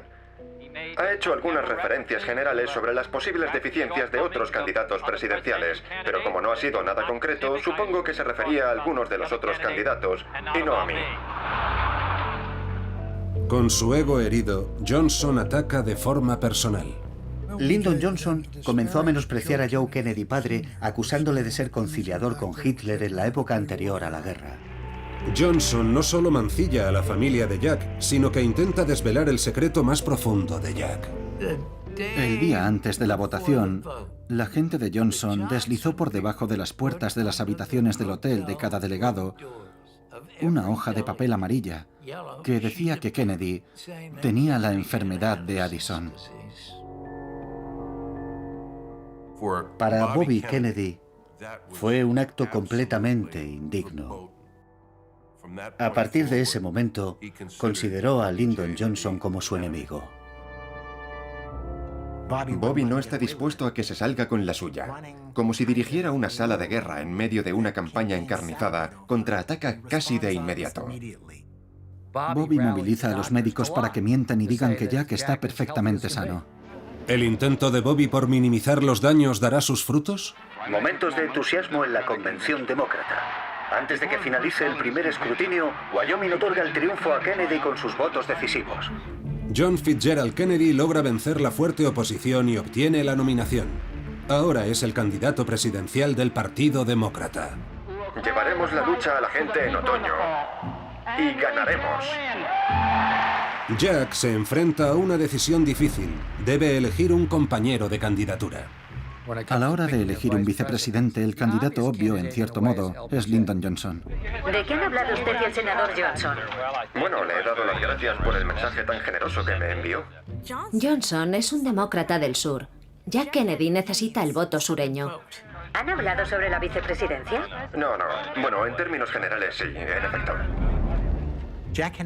Ha hecho algunas referencias generales sobre las posibles deficiencias de otros candidatos presidenciales, pero como no ha sido nada concreto, supongo que se refería a algunos de los otros candidatos y no a mí. Con su ego herido, Johnson ataca de forma personal. Lyndon Johnson comenzó a menospreciar a Joe Kennedy padre, acusándole de ser conciliador con Hitler en la época anterior a la guerra. Johnson no solo mancilla a la familia de Jack, sino que intenta desvelar el secreto más profundo de Jack. El día antes de la votación, la gente de Johnson deslizó por debajo de las puertas de las habitaciones del hotel de cada delegado una hoja de papel amarilla que decía que Kennedy tenía la enfermedad de Addison. Para Bobby Kennedy, fue un acto completamente indigno. A partir de ese momento, consideró a Lyndon Johnson como su enemigo. Bobby no está dispuesto a que se salga con la suya. Como si dirigiera una sala de guerra en medio de una campaña encarnizada, contraataca casi de inmediato. Bobby moviliza a los médicos para que mientan y digan que Jack está perfectamente sano. ¿El intento de Bobby por minimizar los daños dará sus frutos? Momentos de entusiasmo en la convención demócrata. Antes de que finalice el primer escrutinio, Wyoming otorga el triunfo a Kennedy con sus votos decisivos. John Fitzgerald Kennedy logra vencer la fuerte oposición y obtiene la nominación. Ahora es el candidato presidencial del Partido Demócrata. Llevaremos la lucha a la gente en otoño y ganaremos. Jack se enfrenta a una decisión difícil. Debe elegir un compañero de candidatura. A la hora de elegir un vicepresidente, el candidato obvio, en cierto modo, es Lyndon Johnson. ¿De qué han hablado usted y el senador Johnson? Bueno, le he dado las gracias por el mensaje tan generoso que me envió. Johnson es un demócrata del sur. Jack Kennedy necesita el voto sureño. ¿Han hablado sobre la vicepresidencia? No. Bueno, en términos generales sí, en efecto.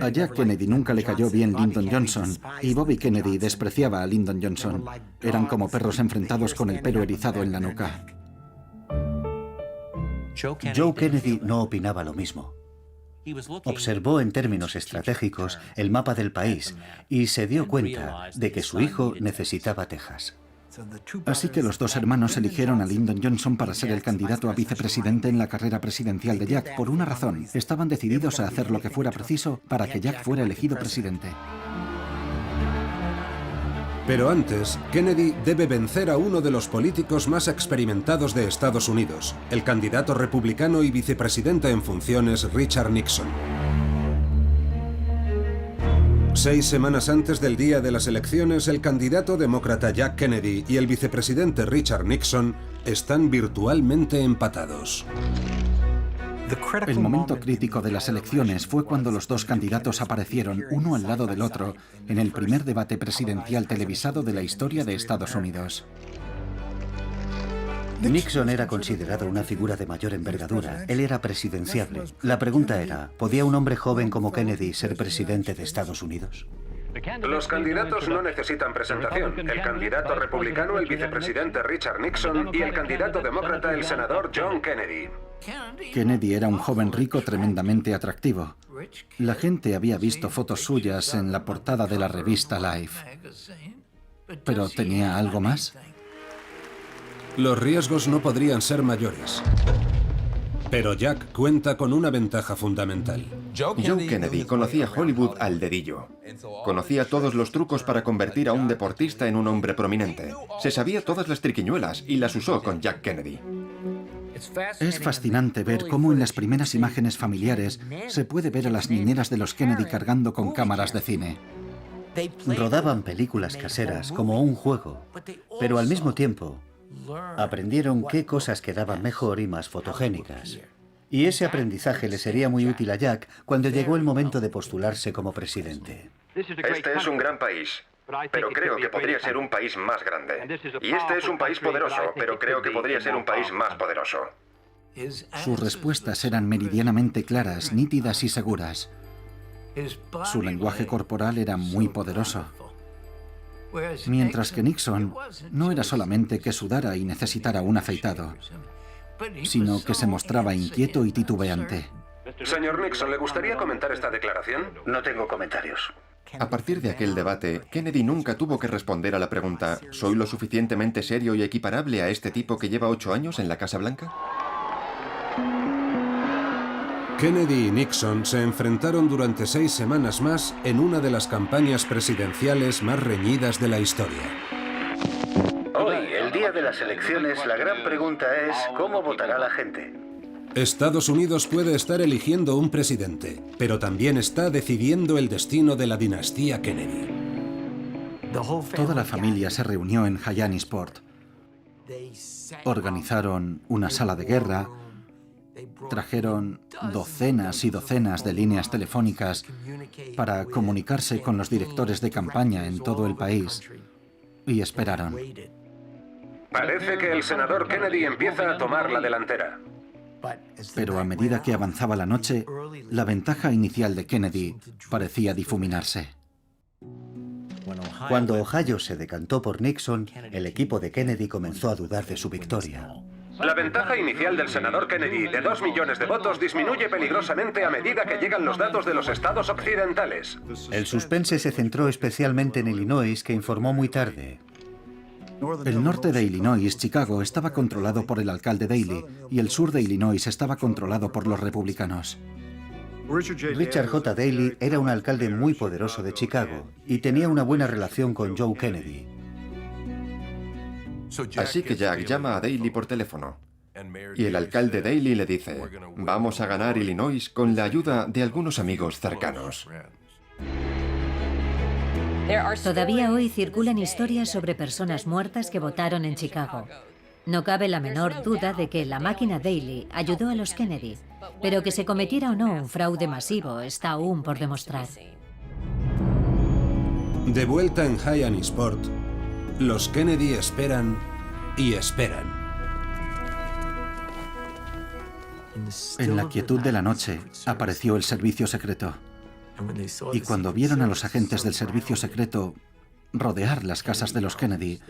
A Jack Kennedy nunca le cayó bien Lyndon Johnson y Bobby Kennedy despreciaba a Lyndon Johnson. Eran como perros enfrentados con el pelo erizado en la nuca. Joe Kennedy no opinaba lo mismo. Observó en términos estratégicos el mapa del país y se dio cuenta de que su hijo necesitaba Texas. Así que los dos hermanos eligieron a Lyndon Johnson para ser el candidato a vicepresidente en la carrera presidencial de Jack por una razón. Estaban decididos a hacer lo que fuera preciso para que Jack fuera elegido presidente. Pero antes, Kennedy debe vencer a uno de los políticos más experimentados de Estados Unidos, el candidato republicano y vicepresidente en funciones Richard Nixon. 6 semanas antes del día de las elecciones, el candidato demócrata Jack Kennedy y el vicepresidente Richard Nixon están virtualmente empatados. El momento crítico de las elecciones fue cuando los dos candidatos aparecieron uno al lado del otro en el primer debate presidencial televisado de la historia de Estados Unidos. Nixon era considerado una figura de mayor envergadura. Él era presidenciable. La pregunta era, ¿podía un hombre joven como Kennedy ser presidente de Estados Unidos? Los candidatos no necesitan presentación. El candidato republicano, el vicepresidente Richard Nixon, y el candidato demócrata, el senador John Kennedy. Kennedy era un joven rico tremendamente atractivo. La gente había visto fotos suyas en la portada de la revista Life. ¿Pero tenía algo más? Los riesgos no podrían ser mayores. Pero Jack cuenta con una ventaja fundamental. Joe Kennedy conocía Hollywood al dedillo. Conocía todos los trucos para convertir a un deportista en un hombre prominente. Se sabía todas las triquiñuelas y las usó con Jack Kennedy. Es fascinante ver cómo en las primeras imágenes familiares se puede ver a las niñeras de los Kennedy cargando con cámaras de cine. Rodaban películas caseras como un juego, pero al mismo tiempo aprendieron qué cosas quedaban mejor y más fotogénicas. Y ese aprendizaje le sería muy útil a Jack cuando llegó el momento de postularse como presidente. Este es un gran país, pero creo que podría ser un país más grande. Y este es un país poderoso, pero creo que podría ser un país más poderoso. Sus respuestas eran meridianamente claras, nítidas y seguras. Su lenguaje corporal era muy poderoso. Mientras que Nixon no era solamente que sudara y necesitara un afeitado, sino que se mostraba inquieto y titubeante. Señor Nixon, ¿le gustaría comentar esta declaración? No tengo comentarios. A partir de aquel debate, Kennedy nunca tuvo que responder a la pregunta ¿soy lo suficientemente serio y equiparable a este tipo que lleva 8 años en la Casa Blanca? Kennedy y Nixon se enfrentaron durante 6 semanas más en una de las campañas presidenciales más reñidas de la historia. Hoy, el día de las elecciones, la gran pregunta es ¿cómo votará la gente? Estados Unidos puede estar eligiendo un presidente, pero también está decidiendo el destino de la dinastía Kennedy. Toda la familia se reunió en Hyannisport. Organizaron una sala de guerra. Trajeron docenas y docenas de líneas telefónicas para comunicarse con los directores de campaña en todo el país y esperaron. Parece que el senador Kennedy empieza a tomar la delantera. Pero a medida que avanzaba la noche, la ventaja inicial de Kennedy parecía difuminarse. Cuando Ohio se decantó por Nixon, el equipo de Kennedy comenzó a dudar de su victoria. La ventaja inicial del senador Kennedy de 2 millones de votos disminuye peligrosamente a medida que llegan los datos de los estados occidentales. El suspense se centró especialmente en Illinois, que informó muy tarde. El norte de Illinois, Chicago, estaba controlado por el alcalde Daley y el sur de Illinois estaba controlado por los republicanos. Richard J. Daley era un alcalde muy poderoso de Chicago y tenía una buena relación con Joe Kennedy. Así que Jack llama a Daley por teléfono. Y el alcalde Daley le dice, vamos a ganar Illinois con la ayuda de algunos amigos cercanos. Todavía hoy circulan historias sobre personas muertas que votaron en Chicago. No cabe la menor duda de que la máquina Daley ayudó a los Kennedy, pero que se cometiera o no un fraude masivo está aún por demostrar. De vuelta en Hyannisport, los Kennedy esperan y esperan. En la quietud de la noche apareció el servicio secreto. Y cuando vieron a los agentes del servicio secreto rodear las casas de los Kennedy,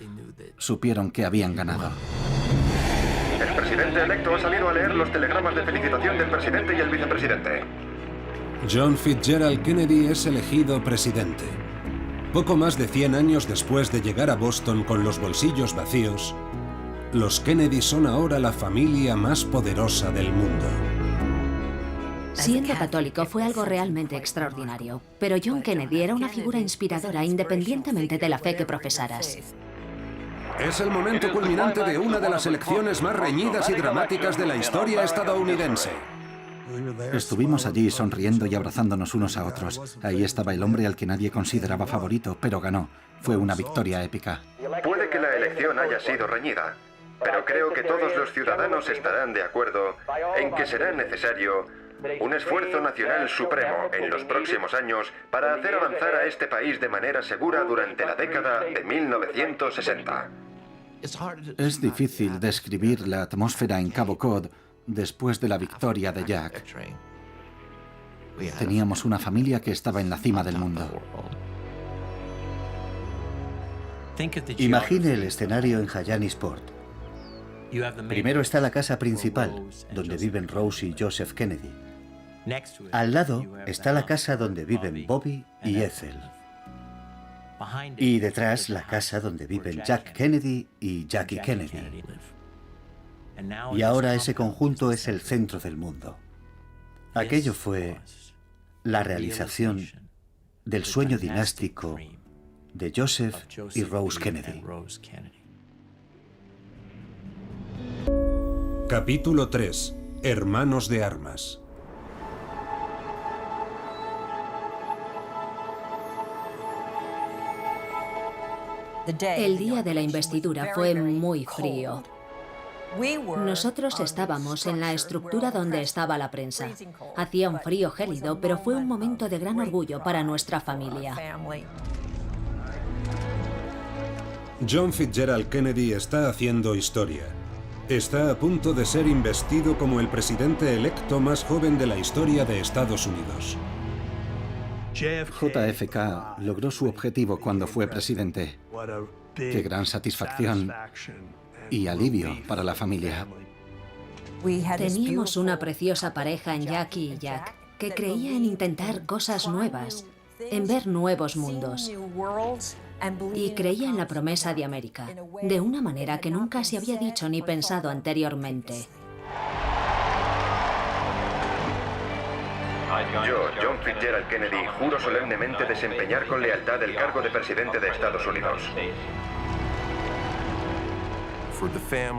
supieron que habían ganado. El presidente electo ha salido a leer los telegramas de felicitación del presidente y el vicepresidente. John Fitzgerald Kennedy es elegido presidente. Poco más de 100 años después de llegar a Boston con los bolsillos vacíos, los Kennedy son ahora la familia más poderosa del mundo. Siendo católico fue algo realmente extraordinario, pero John Kennedy era una figura inspiradora independientemente de la fe que profesaras. Es el momento culminante de una de las elecciones más reñidas y dramáticas de la historia estadounidense. Estuvimos allí sonriendo y abrazándonos unos a otros. Ahí estaba el hombre al que nadie consideraba favorito, pero ganó. Fue una victoria épica. Puede que la elección haya sido reñida, pero creo que todos los ciudadanos estarán de acuerdo en que será necesario un esfuerzo nacional supremo en los próximos años para hacer avanzar a este país de manera segura durante la década de 1960. Es difícil describir la atmósfera en Cabo Cod después de la victoria de Jack. Teníamos una familia que estaba en la cima del mundo. Imagine el escenario en Hyannisport. Primero está la casa principal, donde viven Rose y Joseph Kennedy. Al lado está la casa donde viven Bobby y Ethel. Y detrás la casa donde viven Jack Kennedy y Jackie Kennedy. Y ahora ese conjunto es el centro del mundo. Aquello fue la realización del sueño dinástico de Joseph y Rose Kennedy. Capítulo 3. Hermanos de armas. El día de la investidura fue muy frío. Nosotros estábamos en la estructura donde estaba la prensa. Hacía un frío gélido, pero fue un momento de gran orgullo para nuestra familia. John Fitzgerald Kennedy está haciendo historia. Está a punto de ser investido como el presidente electo más joven de la historia de Estados Unidos. JFK logró su objetivo cuando fue presidente. Qué gran satisfacción y alivio para la familia. Teníamos una preciosa pareja en Jackie y Jack, que creía en intentar cosas nuevas, en ver nuevos mundos. Y creía en la promesa de América, de una manera que nunca se había dicho ni pensado anteriormente. Yo, John Fitzgerald Kennedy, juro solemnemente desempeñar con lealtad el cargo de presidente de Estados Unidos.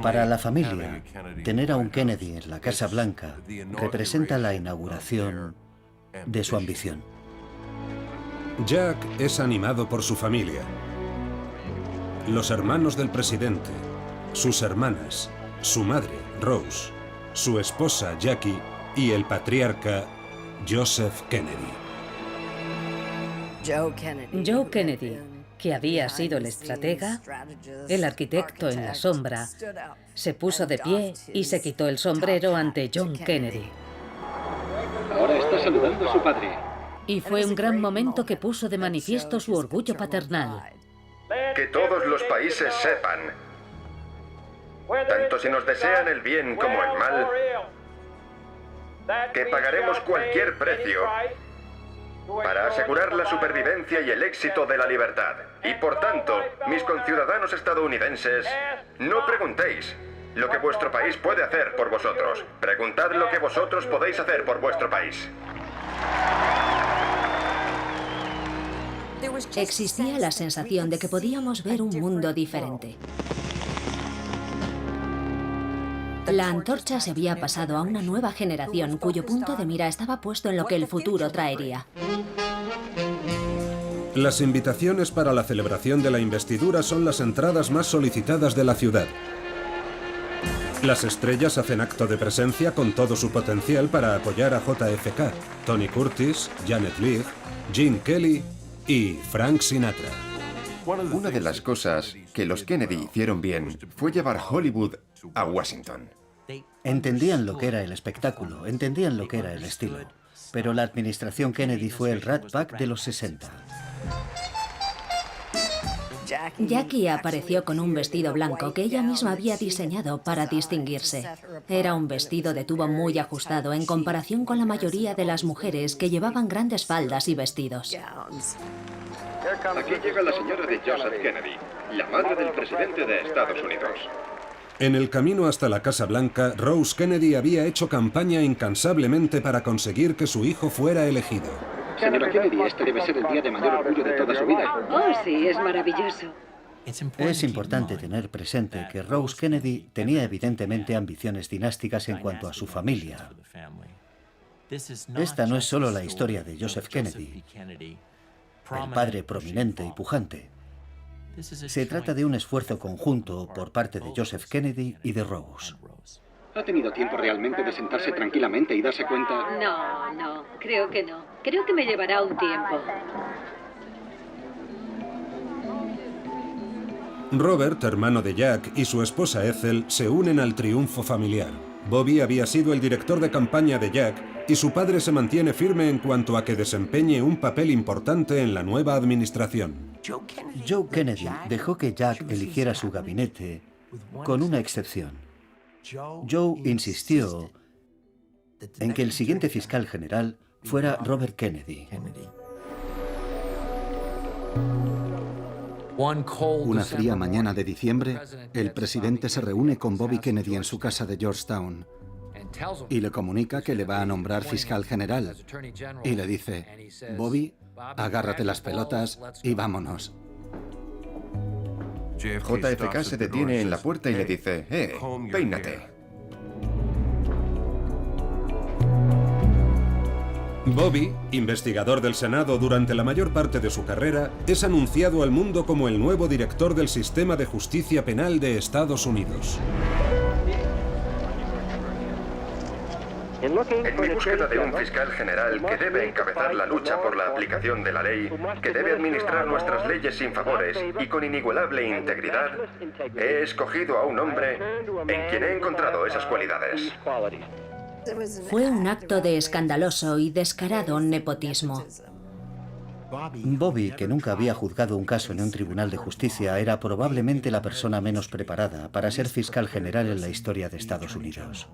Para la familia, tener a un Kennedy en la Casa Blanca representa la inauguración de su ambición. Jack es animado por su familia. Los hermanos del presidente, sus hermanas, su madre, Rose, su esposa, Jackie, y el patriarca, Joseph Kennedy. Joe Kennedy, que había sido el estratega, el arquitecto en la sombra, se puso de pie y se quitó el sombrero ante John Kennedy. Ahora está saludando a su padre. Y fue un gran momento que puso de manifiesto su orgullo paternal. Que todos los países sepan, tanto si nos desean el bien como el mal, que pagaremos cualquier precio para asegurar la supervivencia y el éxito de la libertad. Y por tanto, mis conciudadanos estadounidenses, no preguntéis lo que vuestro país puede hacer por vosotros. Preguntad lo que vosotros podéis hacer por vuestro país. Existía la sensación de que podíamos ver un mundo diferente. La antorcha se había pasado a una nueva generación cuyo punto de mira estaba puesto en lo que el futuro traería. Las invitaciones para la celebración de la investidura son las entradas más solicitadas de la ciudad. Las estrellas hacen acto de presencia con todo su potencial para apoyar a JFK, Tony Curtis, Janet Leigh, Gene Kelly y Frank Sinatra. Una de las cosas que los Kennedy hicieron bien fue llevar Hollywood a Washington. Entendían lo que era el espectáculo, entendían lo que era el estilo. Pero la administración Kennedy fue el Rat Pack de los 60. Jackie apareció con un vestido blanco que ella misma había diseñado para distinguirse. Era un vestido de tubo muy ajustado en comparación con la mayoría de las mujeres que llevaban grandes faldas y vestidos. Aquí llega la señora de Joseph Kennedy, la madre del presidente de Estados Unidos. En el camino hasta la Casa Blanca, Rose Kennedy había hecho campaña incansablemente para conseguir que su hijo fuera elegido. Señora Kennedy, este debe ser el día de mayor orgullo de toda su vida. Oh, sí, es maravilloso. Es importante tener presente que Rose Kennedy tenía evidentemente ambiciones dinásticas en cuanto a su familia. Esta no es solo la historia de Joseph Kennedy, el padre prominente y pujante. Se trata de un esfuerzo conjunto por parte de Joseph Kennedy y de Rose. ¿Ha tenido tiempo realmente de sentarse tranquilamente y darse cuenta? No, creo que no. Creo que me llevará un tiempo. Robert, hermano de Jack, y su esposa Ethel se unen al triunfo familiar. Bobby había sido el director de campaña de Jack y su padre se mantiene firme en cuanto a que desempeñe un papel importante en la nueva administración. Joe Kennedy dejó que Jack eligiera su gabinete con una excepción. Joe insistió en que el siguiente fiscal general fuera Robert Kennedy. Una fría mañana de diciembre, el presidente se reúne con Bobby Kennedy en su casa de Georgetown y le comunica que le va a nombrar fiscal general. Y le dice, Bobby, agárrate las pelotas y vámonos. JFK se detiene en la puerta y le dice, peínate. Bobby, investigador del Senado durante la mayor parte de su carrera, es anunciado al mundo como el nuevo director del sistema de justicia penal de Estados Unidos. En mi búsqueda de un fiscal general que debe encabezar la lucha por la aplicación de la ley, que debe administrar nuestras leyes sin favores y con inigualable integridad, he escogido a un hombre en quien he encontrado esas cualidades. Fue un acto de escandaloso y descarado nepotismo. Bobby, que nunca había juzgado un caso en un tribunal de justicia, era probablemente la persona menos preparada para ser fiscal general en la historia de Estados Unidos.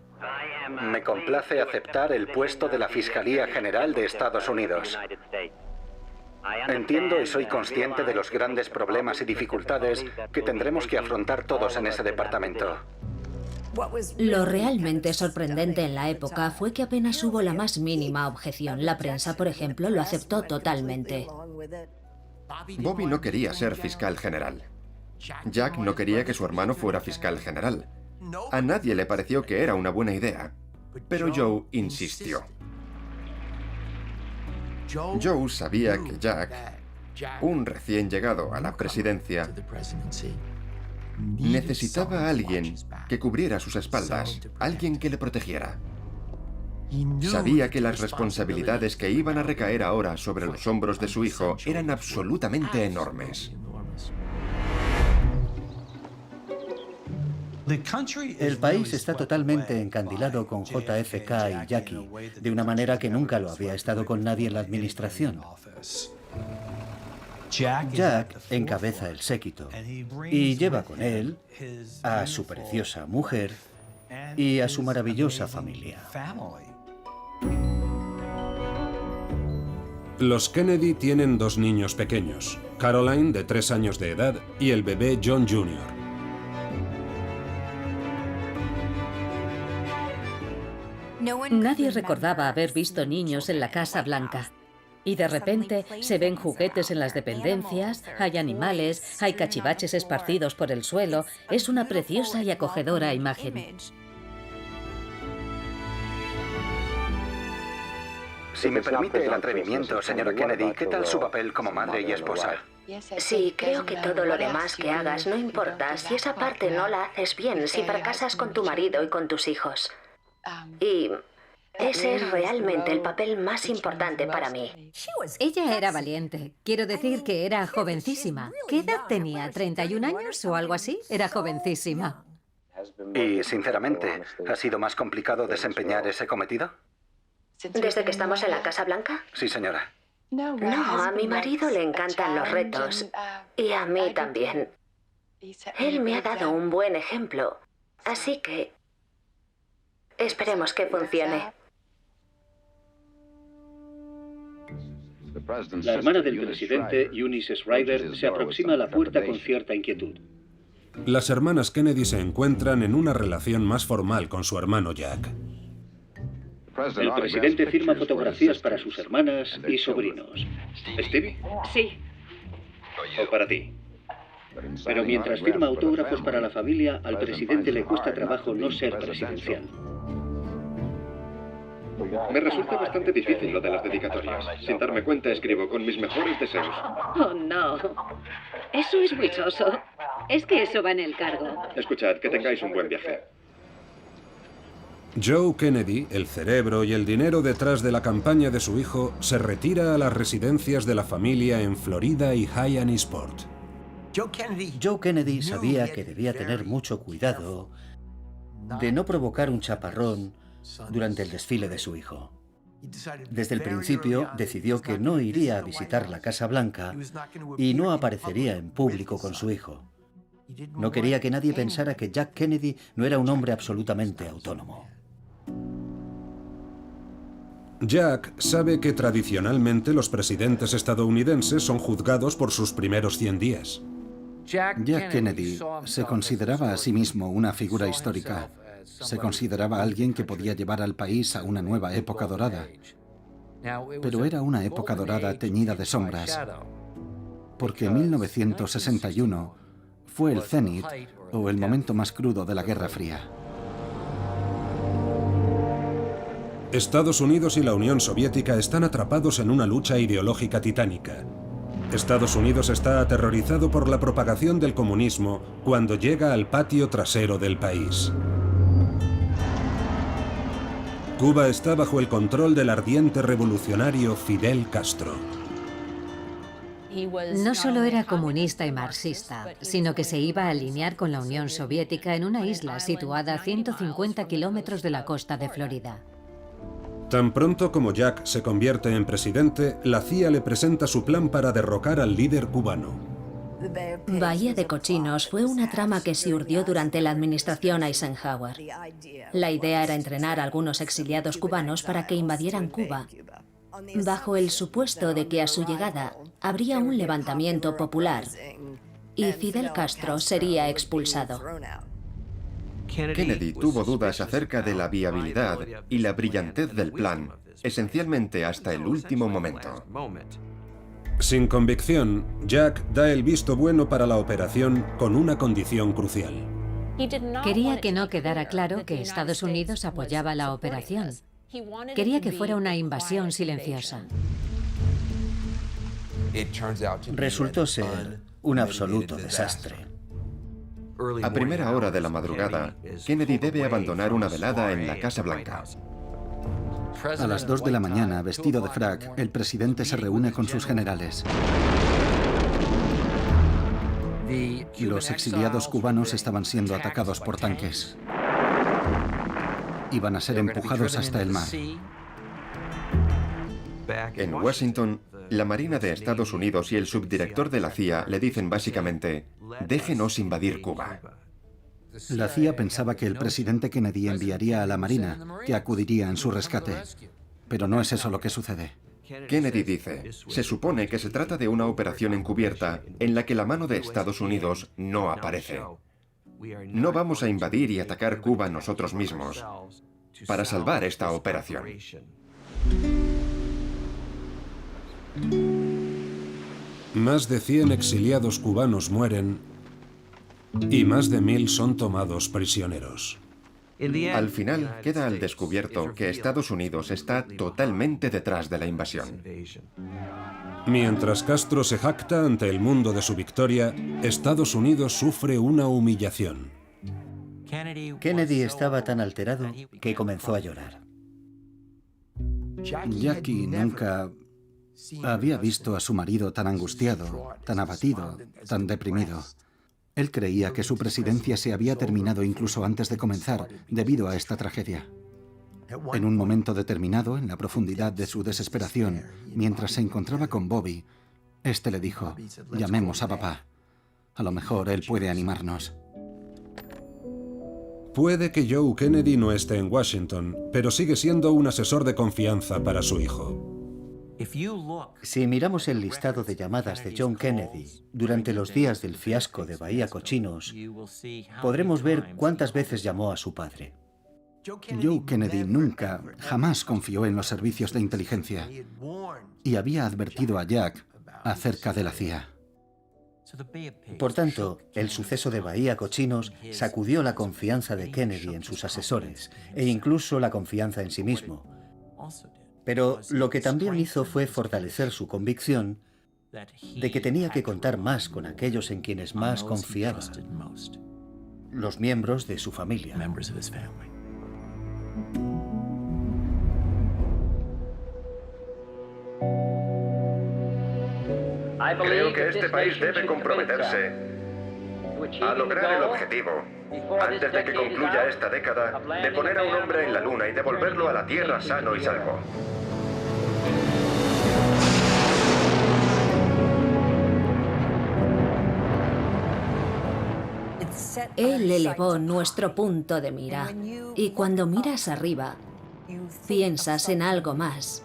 Me complace aceptar el puesto de la Fiscalía General de Estados Unidos. Entiendo y soy consciente de los grandes problemas y dificultades que tendremos que afrontar todos en ese departamento. Lo realmente sorprendente en la época fue que apenas hubo la más mínima objeción. La prensa, por ejemplo, lo aceptó totalmente. Bobby no quería ser fiscal general. Jack no quería que su hermano fuera fiscal general. A nadie le pareció que era una buena idea, pero Joe insistió. Joe sabía que Jack, un recién llegado a la presidencia, necesitaba a alguien que cubriera sus espaldas, alguien que le protegiera. Sabía que las responsabilidades que iban a recaer ahora sobre los hombros de su hijo eran absolutamente enormes. El país está totalmente encandilado con JFK y Jackie, de una manera que nunca lo había estado con nadie en la administración. Jack encabeza el séquito y lleva con él a su preciosa mujer y a su maravillosa familia. Los Kennedy tienen dos niños pequeños, Caroline, de 3 años de edad, y el bebé John Jr. Nadie recordaba haber visto niños en la Casa Blanca. Y de repente se ven juguetes en las dependencias, hay animales, hay cachivaches esparcidos por el suelo. Es una preciosa y acogedora imagen. Si me permite el atrevimiento, señora Kennedy, ¿qué tal su papel como madre y esposa? Sí, creo que todo lo demás que hagas no importa. Si esa parte no la haces bien, si fracasas con tu marido y con tus hijos. Y ese es realmente el papel más importante para mí. Ella era valiente. Quiero decir que era jovencísima. ¿Qué edad tenía? ¿31 años o algo así? Era jovencísima. Y, sinceramente, ¿ha sido más complicado desempeñar ese cometido? ¿Desde que estamos en la Casa Blanca? Sí, señora. No, a mi marido le encantan los retos. Y a mí también. Él me ha dado un buen ejemplo. Así que esperemos que funcione. La hermana del presidente, Eunice Shriver, se aproxima a la puerta con cierta inquietud. Las hermanas Kennedy se encuentran en una relación más formal con su hermano Jack. El presidente firma fotografías para sus hermanas y sobrinos. ¿Stevie? Sí. O para ti. Pero mientras firma autógrafos para la familia, al presidente le cuesta trabajo no ser presidencial. Me resulta bastante difícil lo de las dedicatorias. Sin darme cuenta, escribo con mis mejores deseos. Oh, no. Eso es muy soso. Es que eso va en el cargo. Escuchad, que tengáis un buen viaje. Joe Kennedy, el cerebro y el dinero detrás de la campaña de su hijo, se retira a las residencias de la familia en Florida y Hyannisport. Joe Kennedy sabía que debía tener mucho cuidado de no provocar un chaparrón durante el desfile de su hijo. Desde el principio decidió que no iría a visitar la Casa Blanca y no aparecería en público con su hijo. No quería que nadie pensara que Jack Kennedy no era un hombre absolutamente autónomo. Jack sabe que tradicionalmente los presidentes estadounidenses son juzgados por sus primeros 100 días. Jack Kennedy se consideraba a sí mismo una figura histórica. Se consideraba alguien que podía llevar al país a una nueva época dorada. Pero era una época dorada teñida de sombras, porque 1961 fue el cenit o el momento más crudo de la Guerra Fría. Estados Unidos y la Unión Soviética están atrapados en una lucha ideológica titánica. Estados Unidos está aterrorizado por la propagación del comunismo cuando llega al patio trasero del país. Cuba está bajo el control del ardiente revolucionario Fidel Castro. No solo era comunista y marxista, sino que se iba a alinear con la Unión Soviética en una isla situada a 150 kilómetros de la costa de Florida. Tan pronto como Jack se convierte en presidente, la CIA le presenta su plan para derrocar al líder cubano. Bahía de Cochinos fue una trama que se urdió durante la administración Eisenhower. La idea era entrenar a algunos exiliados cubanos para que invadieran Cuba, bajo el supuesto de que a su llegada habría un levantamiento popular y Fidel Castro sería expulsado. Kennedy tuvo dudas acerca de la viabilidad y la brillantez del plan, esencialmente hasta el último momento. Sin convicción, Jack da el visto bueno para la operación con una condición crucial. Quería que no quedara claro que Estados Unidos apoyaba la operación. Quería que fuera una invasión silenciosa. Resultó ser un absoluto desastre. A primera hora de la madrugada, Kennedy debe abandonar una velada en la Casa Blanca. A las 2 de la mañana, vestido de frac, el presidente se reúne con sus generales. Los exiliados cubanos estaban siendo atacados por tanques. Iban a ser empujados hasta el mar. En Washington, la Marina de Estados Unidos y el subdirector de la CIA le dicen básicamente: déjenos invadir Cuba. La CIA pensaba que el presidente Kennedy enviaría a la Marina, que acudiría en su rescate. Pero no es eso lo que sucede. Kennedy dice: se supone que se trata de una operación encubierta en la que la mano de Estados Unidos no aparece. No vamos a invadir y atacar Cuba nosotros mismos para salvar esta operación. Más de 100 exiliados cubanos mueren y más de 1000 son tomados prisioneros. Al final, queda al descubierto que Estados Unidos está totalmente detrás de la invasión. Mientras Castro se jacta ante el mundo de su victoria, Estados Unidos sufre una humillación. Kennedy estaba tan alterado que comenzó a llorar. Jackie nunca había visto a su marido tan angustiado, tan abatido, tan deprimido. Él creía que su presidencia se había terminado incluso antes de comenzar, debido a esta tragedia. En un momento determinado, en la profundidad de su desesperación, mientras se encontraba con Bobby, este le dijo: llamemos a papá. A lo mejor él puede animarnos. Puede que Joe Kennedy no esté en Washington, pero sigue siendo un asesor de confianza para su hijo. Si miramos el listado de llamadas de John Kennedy durante los días del fiasco de Bahía Cochinos, podremos ver cuántas veces llamó a su padre. Joe Kennedy nunca, jamás confió en los servicios de inteligencia y había advertido a Jack acerca de la CIA. Por tanto, el suceso de Bahía Cochinos sacudió la confianza de Kennedy en sus asesores e incluso la confianza en sí mismo, Pero lo que también hizo fue fortalecer su convicción de que tenía que contar más con aquellos en quienes más confiaba, los miembros de su familia. Creo que este país debe comprometerse a lograr el objetivo, antes de que concluya esta década, de poner a un hombre en la Luna y devolverlo a la Tierra sano y salvo. Él elevó nuestro punto de mira. Y cuando miras arriba, piensas en algo más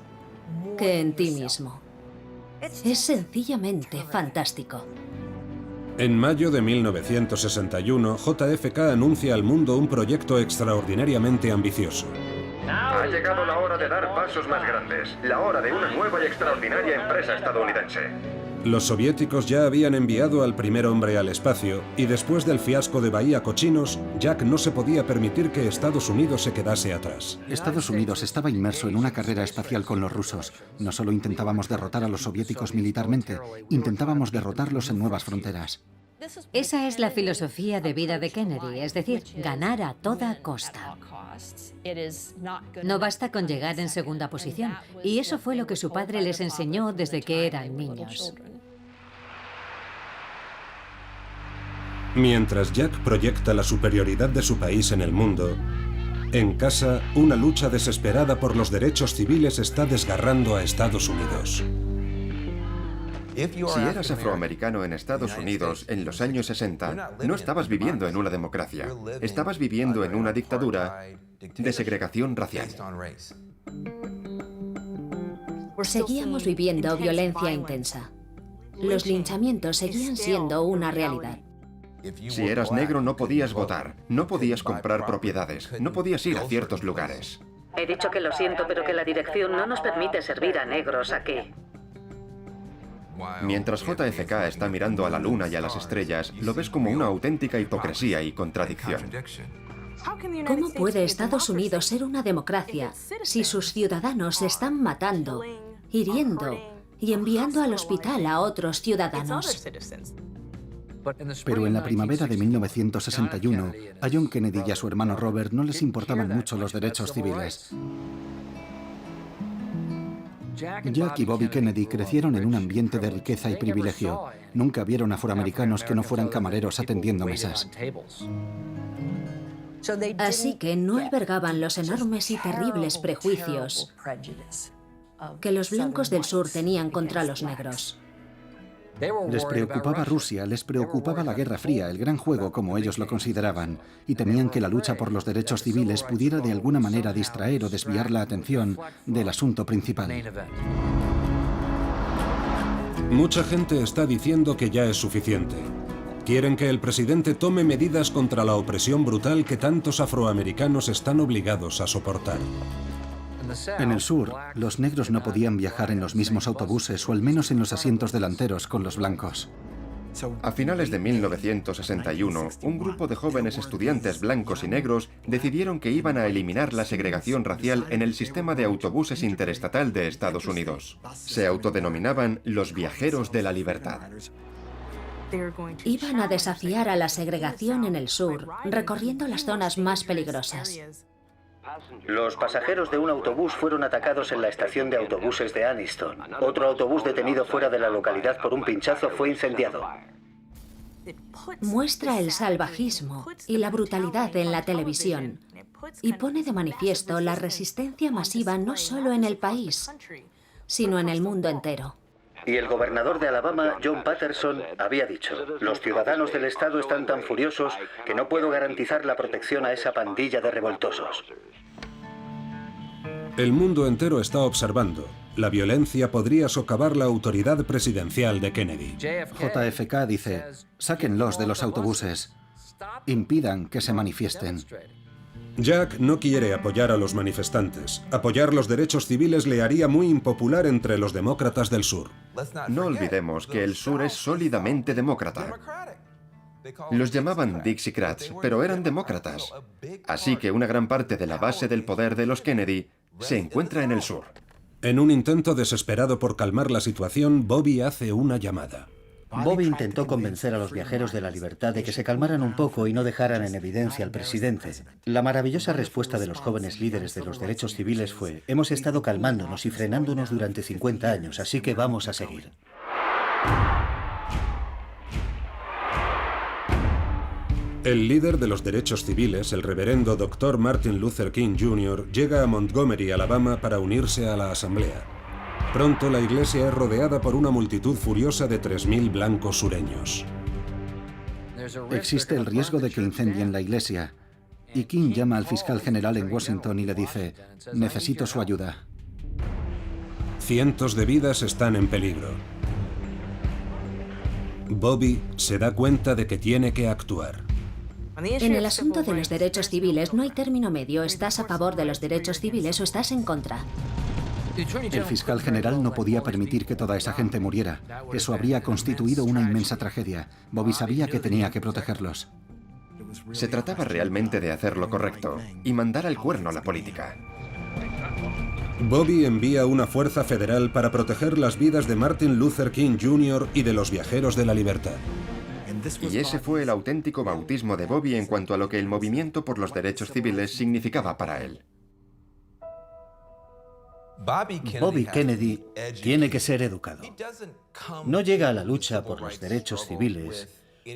que en ti mismo. Es sencillamente fantástico. En mayo de 1961, JFK anuncia al mundo un proyecto extraordinariamente ambicioso. Ha llegado la hora de dar pasos más grandes, la hora de una nueva y extraordinaria empresa estadounidense. Los soviéticos ya habían enviado al primer hombre al espacio y después del fiasco de Bahía Cochinos, Jack no se podía permitir que Estados Unidos se quedase atrás. Estados Unidos estaba inmerso en una carrera espacial con los rusos. No solo intentábamos derrotar a los soviéticos militarmente, intentábamos derrotarlos en nuevas fronteras. Esa es la filosofía de vida de Kennedy, es decir, ganar a toda costa. No basta con llegar en segunda posición, y eso fue lo que su padre les enseñó desde que eran niños. Mientras Jack proyecta la superioridad de su país en el mundo, en casa, una lucha desesperada por los derechos civiles está desgarrando a Estados Unidos. Si eras afroamericano en Estados Unidos en los años 60, no estabas viviendo en una democracia, estabas viviendo en una dictadura de segregación racial. Seguíamos viviendo violencia intensa. Los linchamientos seguían siendo una realidad. Si eras negro no podías votar, no podías comprar propiedades, no podías ir a ciertos lugares. He dicho que lo siento, pero que la dirección no nos permite servir a negros aquí. Mientras JFK está mirando a la luna y a las estrellas, lo ves como una auténtica hipocresía y contradicción. ¿Cómo puede Estados Unidos ser una democracia si sus ciudadanos se están matando, hiriendo y enviando al hospital a otros ciudadanos? Pero en la primavera de 1961, a John Kennedy y a su hermano Robert no les importaban mucho los derechos civiles. Jack y Bobby Kennedy crecieron en un ambiente de riqueza y privilegio. Nunca vieron afroamericanos que no fueran camareros atendiendo mesas. Así que no albergaban los enormes y terribles prejuicios que los blancos del sur tenían contra los negros. Les preocupaba Rusia, les preocupaba la Guerra Fría, el gran juego como ellos lo consideraban, y temían que la lucha por los derechos civiles pudiera de alguna manera distraer o desviar la atención del asunto principal. Mucha gente está diciendo que ya es suficiente. Quieren que el presidente tome medidas contra la opresión brutal que tantos afroamericanos están obligados a soportar. En el sur, los negros no podían viajar en los mismos autobuses o al menos en los asientos delanteros con los blancos. A finales de 1961, un grupo de jóvenes estudiantes blancos y negros decidieron que iban a eliminar la segregación racial en el sistema de autobuses interestatal de Estados Unidos. Se autodenominaban los Viajeros de la Libertad. Iban a desafiar a la segregación en el sur, recorriendo las zonas más peligrosas. Los pasajeros de un autobús fueron atacados en la estación de autobuses de Anniston. Otro autobús detenido fuera de la localidad por un pinchazo fue incendiado. Muestra el salvajismo y la brutalidad en la televisión y pone de manifiesto la resistencia masiva no solo en el país, sino en el mundo entero. Y el gobernador de Alabama, John Patterson, había dicho: los ciudadanos del estado están tan furiosos que no puedo garantizar la protección a esa pandilla de revoltosos. El mundo entero está observando. La violencia podría socavar la autoridad presidencial de Kennedy. JFK dice: sáquenlos de los autobuses, impidan que se manifiesten. Jack no quiere apoyar a los manifestantes. Apoyar los derechos civiles le haría muy impopular entre los demócratas del sur. No olvidemos que el sur es sólidamente demócrata. Los llamaban Dixiecrats, pero eran demócratas. Así que una gran parte de la base del poder de los Kennedy Se encuentra en el sur. En un intento desesperado por calmar la situación, Bobby hace una llamada. Bobby intentó convencer a los viajeros de la libertad de que se calmaran un poco y no dejaran en evidencia al presidente. La maravillosa respuesta de los jóvenes líderes de los derechos civiles fue: hemos estado calmándonos y frenándonos durante 50 años, así que vamos a seguir. El líder de los derechos civiles, el reverendo Dr. Martin Luther King Jr., llega a Montgomery, Alabama, para unirse a la asamblea. Pronto la iglesia es rodeada por una multitud furiosa de 3.000 blancos sureños. Existe el riesgo de que incendien la iglesia. Y King llama al fiscal general en Washington y le dice: necesito su ayuda. Cientos de vidas están en peligro. Bobby se da cuenta de que tiene que actuar. En el asunto de los derechos civiles no hay término medio. ¿Estás a favor de los derechos civiles o estás en contra? El fiscal general no podía permitir que toda esa gente muriera. Eso habría constituido una inmensa tragedia. Bobby sabía que tenía que protegerlos. Se trataba realmente de hacer lo correcto y mandar al cuerno a la política. Bobby envía una fuerza federal para proteger las vidas de Martin Luther King Jr. y de los viajeros de la libertad. Y ese fue el auténtico bautismo de Bobby en cuanto a lo que el movimiento por los derechos civiles significaba para él. Bobby Kennedy tiene que ser educado. No llega a la lucha por los derechos civiles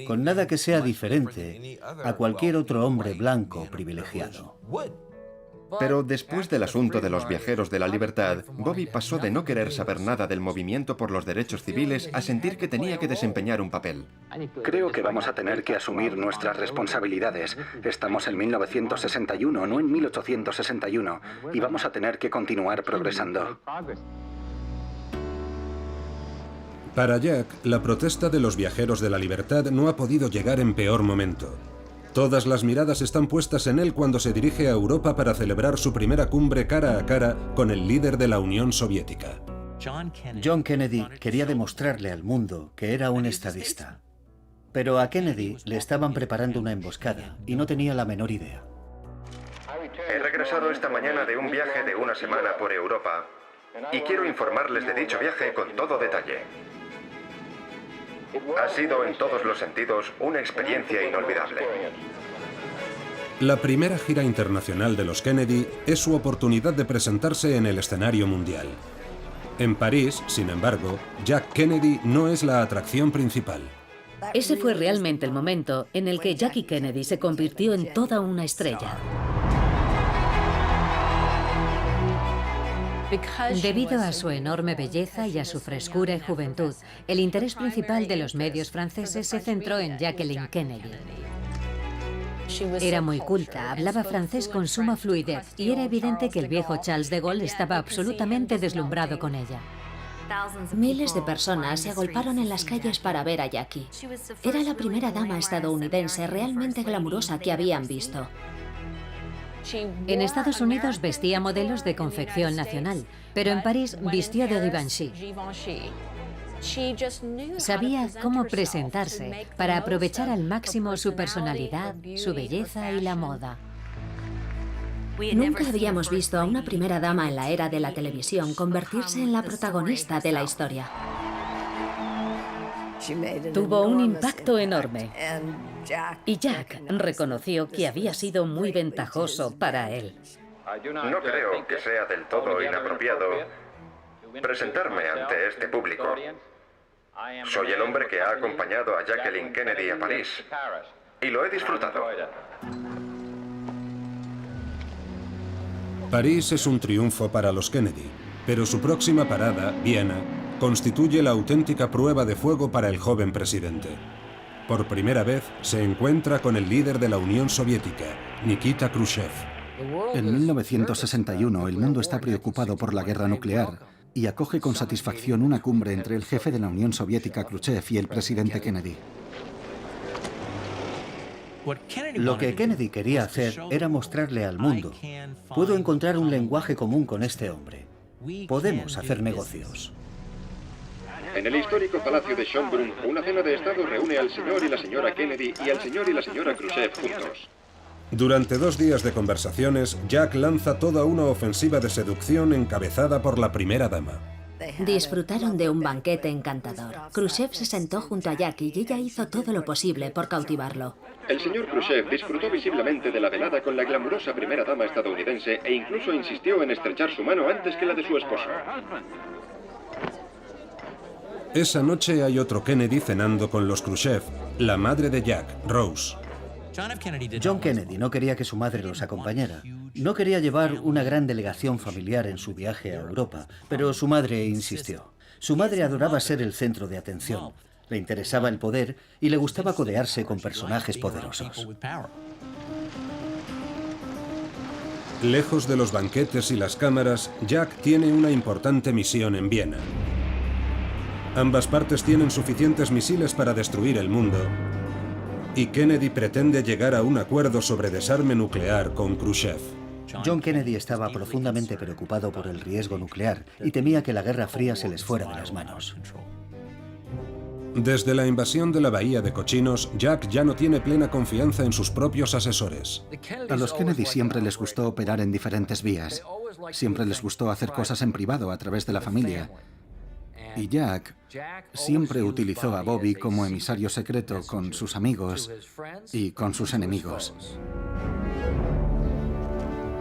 con nada que sea diferente a cualquier otro hombre blanco privilegiado. Pero después del asunto de los viajeros de la libertad, Bobby pasó de no querer saber nada del movimiento por los derechos civiles a sentir que tenía que desempeñar un papel. Creo que vamos a tener que asumir nuestras responsabilidades. Estamos en 1961, no en 1861, y vamos a tener que continuar progresando. Para Jack, la protesta de los viajeros de la libertad no ha podido llegar en peor momento. Todas las miradas están puestas en él cuando se dirige a Europa para celebrar su primera cumbre cara a cara con el líder de la Unión Soviética. John Kennedy quería demostrarle al mundo que era un estadista. Pero a Kennedy le estaban preparando una emboscada y no tenía la menor idea. He regresado esta mañana de un viaje de una semana por Europa y quiero informarles de dicho viaje con todo detalle. Ha sido en todos los sentidos una experiencia inolvidable. La primera gira internacional de los Kennedy es su oportunidad de presentarse en el escenario mundial. En París, sin embargo, Jack Kennedy no es la atracción principal. Ese fue realmente el momento en el que Jackie Kennedy se convirtió en toda una estrella. Debido a su enorme belleza y a su frescura y juventud, el interés principal de los medios franceses se centró en Jacqueline Kennedy. Era muy culta, hablaba francés con suma fluidez y era evidente que el viejo Charles de Gaulle estaba absolutamente deslumbrado con ella. Miles de personas se agolparon en las calles para ver a Jackie. Era la primera dama estadounidense realmente glamurosa que habían visto. En Estados Unidos vestía modelos de confección nacional, pero en París vistió de Givenchy. Sabía cómo presentarse para aprovechar al máximo su personalidad, su belleza y la moda. Nunca habíamos visto a una primera dama en la era de la televisión convertirse en la protagonista de la historia. Tuvo un impacto enorme. Y Jack reconoció que había sido muy ventajoso para él. No creo que sea del todo inapropiado presentarme ante este público. Soy el hombre que ha acompañado a Jacqueline Kennedy a París y lo he disfrutado. París es un triunfo para los Kennedy, pero su próxima parada, Viena, constituye la auténtica prueba de fuego para el joven presidente. Por primera vez se encuentra con el líder de la Unión Soviética, Nikita Khrushchev. En 1961 el mundo está preocupado por la guerra nuclear y acoge con satisfacción una cumbre entre el jefe de la Unión Soviética, Khrushchev, y el presidente Kennedy. Lo que Kennedy quería hacer era mostrarle al mundo: puedo encontrar un lenguaje común con este hombre. Podemos hacer negocios. En el histórico Palacio de Schönbrunn, una cena de Estado reúne al señor y la señora Kennedy y al señor y la señora Khrushchev juntos. Durante 2 días de conversaciones, Jack lanza toda una ofensiva de seducción encabezada por la primera dama. Disfrutaron de un banquete encantador. Khrushchev se sentó junto a Jackie y ella hizo todo lo posible por cautivarlo. El señor Khrushchev disfrutó visiblemente de la velada con la glamurosa primera dama estadounidense e incluso insistió en estrechar su mano antes que la de su esposo. Esa noche hay otro Kennedy cenando con los Khrushchev, la madre de Jack, Rose. John Kennedy no quería que su madre los acompañara. No quería llevar una gran delegación familiar en su viaje a Europa, pero su madre insistió. Su madre adoraba ser el centro de atención. Le interesaba el poder y le gustaba codearse con personajes poderosos. Lejos de los banquetes y las cámaras, Jack tiene una importante misión en Viena. Ambas partes tienen suficientes misiles para destruir el mundo, y Kennedy pretende llegar a un acuerdo sobre desarme nuclear con Khrushchev. John Kennedy estaba profundamente preocupado por el riesgo nuclear y temía que la Guerra Fría se les fuera de las manos. Desde la invasión de la Bahía de Cochinos, Jack ya no tiene plena confianza en sus propios asesores. A los Kennedy siempre les gustó operar en diferentes vías. Siempre les gustó hacer cosas en privado a través de la familia. Y Jack siempre utilizó a Bobby como emisario secreto con sus amigos y con sus enemigos.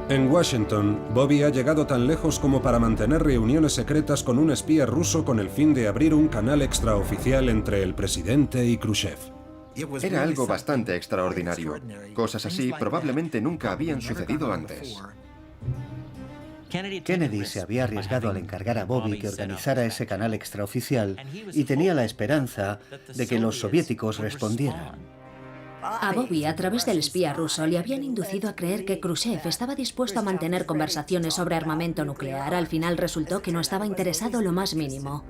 En Washington, Bobby ha llegado tan lejos como para mantener reuniones secretas con un espía ruso con el fin de abrir un canal extraoficial entre el presidente y Khrushchev. Era algo bastante extraordinario. Cosas así probablemente nunca habían sucedido antes. Kennedy se había arriesgado al encargar a Bobby que organizara ese canal extraoficial y tenía la esperanza de que los soviéticos respondieran. A Bobby, a través del espía ruso, le habían inducido a creer que Khrushchev estaba dispuesto a mantener conversaciones sobre armamento nuclear. Al final resultó que no estaba interesado lo más mínimo.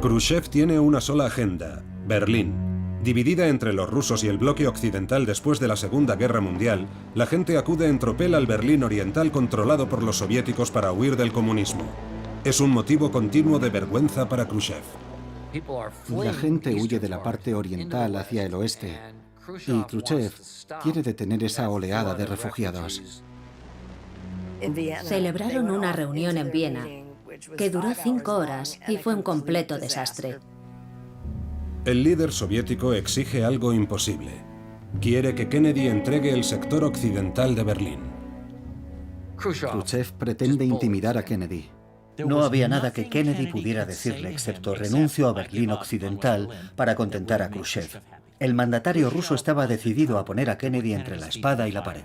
Khrushchev tiene una sola agenda, Berlín. Dividida entre los rusos y el bloque occidental después de la Segunda Guerra Mundial, la gente acude en tropel al Berlín oriental controlado por los soviéticos para huir del comunismo. Es un motivo continuo de vergüenza para Khrushchev. La gente huye de la parte oriental hacia el oeste y Khrushchev quiere detener esa oleada de refugiados. Celebraron una reunión en Viena que duró 5 horas y fue un completo desastre. El líder soviético exige algo imposible. Quiere que Kennedy entregue el sector occidental de Berlín. Khrushchev pretende intimidar a Kennedy. No había nada que Kennedy pudiera decirle excepto renuncio a Berlín Occidental para contentar a Khrushchev. El mandatario ruso estaba decidido a poner a Kennedy entre la espada y la pared.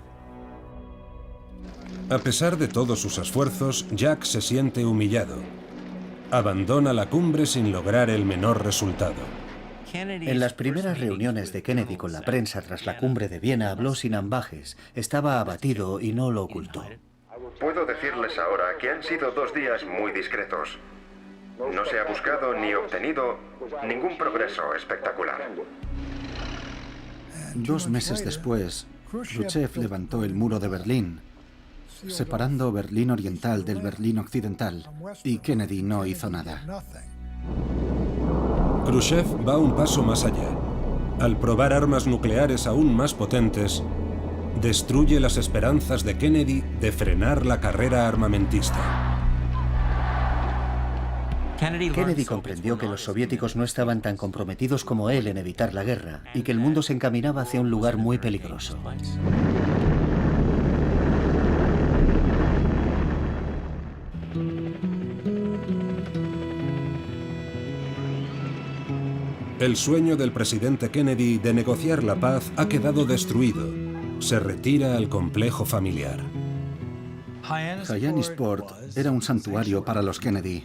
A pesar de todos sus esfuerzos, Jack se siente humillado. Abandona la cumbre sin lograr el menor resultado. En las primeras reuniones de Kennedy con la prensa tras la cumbre de Viena habló sin ambajes. Estaba abatido y no lo ocultó. Puedo decirles ahora que han sido 2 días muy discretos. No se ha buscado ni obtenido ningún progreso espectacular. 2 meses después, Khrushchev levantó el muro de Berlín, separando Berlín Oriental del Berlín Occidental, y Kennedy no hizo nada. Khrushchev va un paso más allá. Al probar armas nucleares aún más potentes, destruye las esperanzas de Kennedy de frenar la carrera armamentista. Kennedy comprendió que los soviéticos no estaban tan comprometidos como él en evitar la guerra y que el mundo se encaminaba hacia un lugar muy peligroso. El sueño del presidente Kennedy de negociar la paz ha quedado destruido. Se retira al complejo familiar. Hyannisport era un santuario para los Kennedy.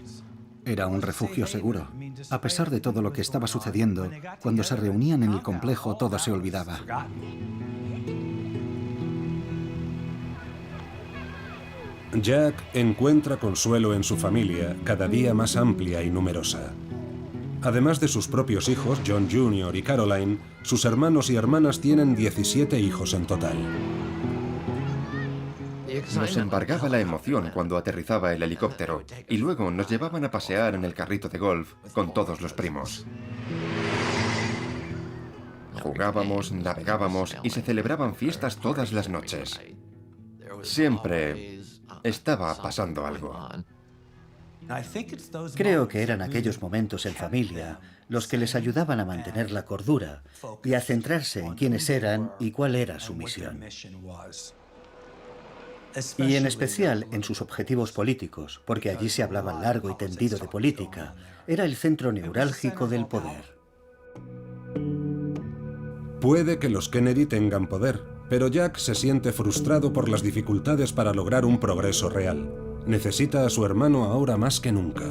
Era un refugio seguro. A pesar de todo lo que estaba sucediendo, cuando se reunían en el complejo todo se olvidaba. Jack encuentra consuelo en su familia, cada día más amplia y numerosa. Además de sus propios hijos, John Jr. y Caroline, sus hermanos y hermanas tienen 17 hijos en total. Nos embargaba la emoción cuando aterrizaba el helicóptero y luego nos llevaban a pasear en el carrito de golf con todos los primos. Jugábamos, navegábamos y se celebraban fiestas todas las noches. Siempre estaba pasando algo. Creo que eran aquellos momentos en familia los que les ayudaban a mantener la cordura y a centrarse en quiénes eran y cuál era su misión. Y en especial en sus objetivos políticos, porque allí se hablaba largo y tendido de política. Era el centro neurálgico del poder. Puede que los Kennedy tengan poder, pero Jack se siente frustrado por las dificultades para lograr un progreso real. Necesita a su hermano ahora más que nunca.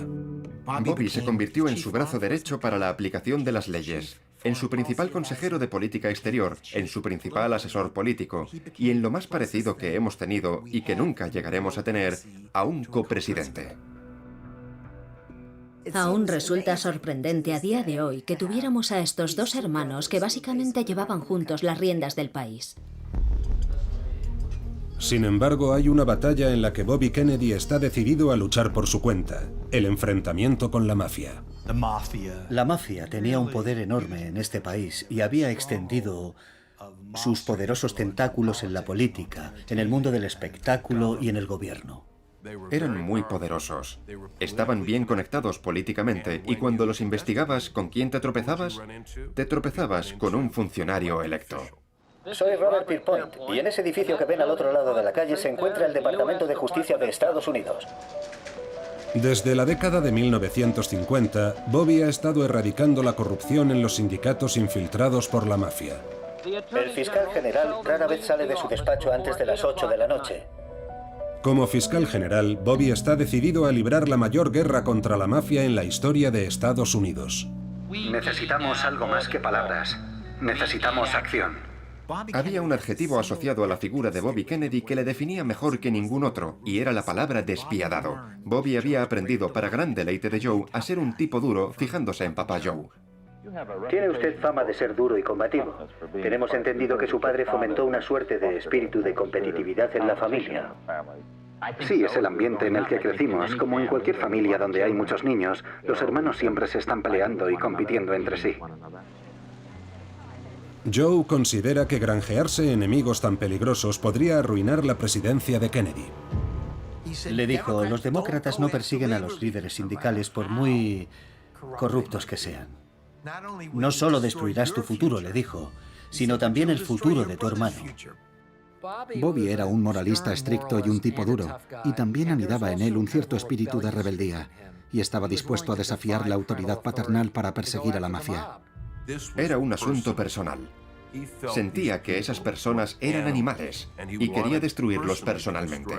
Bobby se convirtió en su brazo derecho para la aplicación de las leyes, en su principal consejero de política exterior, en su principal asesor político y en lo más parecido que hemos tenido y que nunca llegaremos a tener, a un copresidente. Aún resulta sorprendente a día de hoy que tuviéramos a estos dos hermanos que básicamente llevaban juntos las riendas del país. Sin embargo, hay una batalla en la que Bobby Kennedy está decidido a luchar por su cuenta: el enfrentamiento con la mafia. La mafia tenía un poder enorme en este país y había extendido sus poderosos tentáculos en la política, en el mundo del espectáculo y en el gobierno. Eran muy poderosos. Estaban bien conectados políticamente y cuando los investigabas, ¿con quién te tropezabas? Te tropezabas con un funcionario electo. Soy Robert Pierpoint, y en ese edificio que ven al otro lado de la calle se encuentra el Departamento de Justicia de Estados Unidos. Desde la década de 1950, Bobby ha estado erradicando la corrupción en los sindicatos infiltrados por la mafia. El fiscal general rara vez sale de su despacho antes de las 8 de la noche. Como fiscal general, Bobby está decidido a librar la mayor guerra contra la mafia en la historia de Estados Unidos. Necesitamos algo más que palabras. Necesitamos acción. Había un adjetivo asociado a la figura de Bobby Kennedy que le definía mejor que ningún otro, y era la palabra despiadado. Bobby había aprendido, para gran deleite de Joe, a ser un tipo duro, fijándose en papá Joe. Tiene usted fama de ser duro y combativo. Tenemos entendido que su padre fomentó una suerte de espíritu de competitividad en la familia. Sí, es el ambiente en el que crecimos. Como en cualquier familia donde hay muchos niños, los hermanos siempre se están peleando y compitiendo entre sí. Joe considera que granjearse enemigos tan peligrosos podría arruinar la presidencia de Kennedy. Le dijo, los demócratas no persiguen a los líderes sindicales por muy corruptos que sean. No solo destruirás tu futuro, le dijo, sino también el futuro de tu hermano. Bobby era un moralista estricto y un tipo duro, y también anidaba en él un cierto espíritu de rebeldía, y estaba dispuesto a desafiar la autoridad paternal para perseguir a la mafia. Era un asunto personal. Sentía que esas personas eran animales y quería destruirlos personalmente.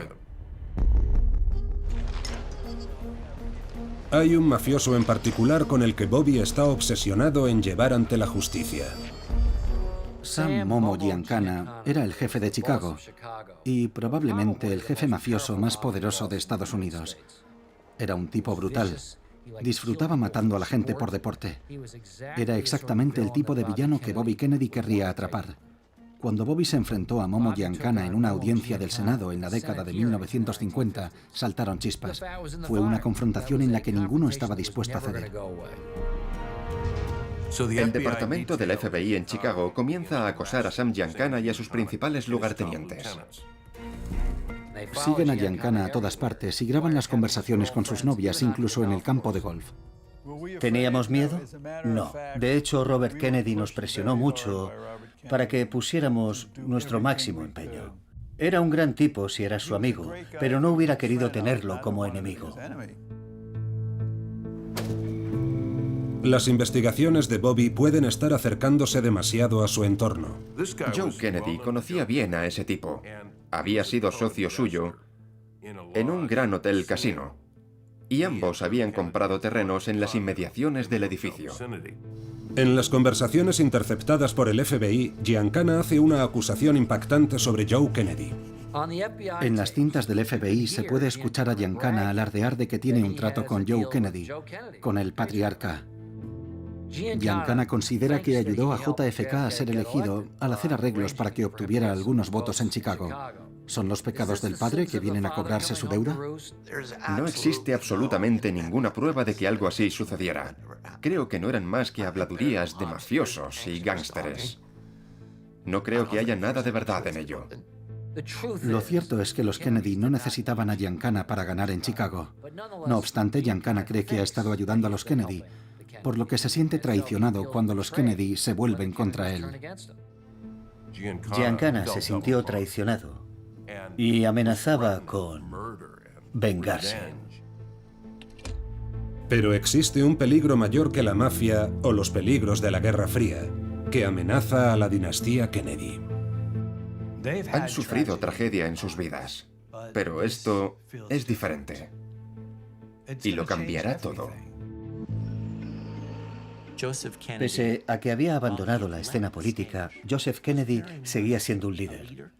Hay un mafioso en particular con el que Bobby está obsesionado en llevar ante la justicia. Sam Momo Giancana era el jefe de Chicago y probablemente el jefe mafioso más poderoso de Estados Unidos. Era un tipo brutal. Disfrutaba matando a la gente por deporte. Era exactamente el tipo de villano que Bobby Kennedy querría atrapar. Cuando Bobby se enfrentó a Momo Giancana en una audiencia del Senado en la década de 1950, saltaron chispas. Fue una confrontación en la que ninguno estaba dispuesto a ceder. El departamento del FBI en Chicago comienza a acosar a Sam Giancana y a sus principales lugartenientes. Siguen a Giancana a todas partes y graban las conversaciones con sus novias, incluso en el campo de golf. ¿Teníamos miedo? No. De hecho, Robert Kennedy nos presionó mucho para que pusiéramos nuestro máximo empeño. Era un gran tipo si eras su amigo, pero no hubiera querido tenerlo como enemigo. Las investigaciones de Bobby pueden estar acercándose demasiado a su entorno. Joe Kennedy conocía bien a ese tipo. Había sido socio suyo en un gran hotel casino. Y ambos habían comprado terrenos en las inmediaciones del edificio. En las conversaciones interceptadas por el FBI, Giancana hace una acusación impactante sobre Joe Kennedy. En las cintas del FBI se puede escuchar a Giancana alardear de que tiene un trato con Joe Kennedy, con el patriarca. Giancana considera que ayudó a JFK a ser elegido al hacer arreglos para que obtuviera algunos votos en Chicago. ¿Son los pecados del padre que vienen a cobrarse su deuda? No existe absolutamente ninguna prueba de que algo así sucediera. Creo que no eran más que habladurías de mafiosos y gángsteres. No creo que haya nada de verdad en ello. Lo cierto es que los Kennedy no necesitaban a Giancana para ganar en Chicago. No obstante, Giancana cree que ha estado ayudando a los Kennedy, por lo que se siente traicionado cuando los Kennedy se vuelven contra él. Giancana se sintió traicionado y amenazaba con vengarse. Pero existe un peligro mayor que la mafia o los peligros de la Guerra Fría, que amenaza a la dinastía Kennedy. Han sufrido tragedia en sus vidas, pero esto es diferente. Y lo cambiará todo. Pese a que había abandonado la escena política, Joseph Kennedy seguía siendo un líder.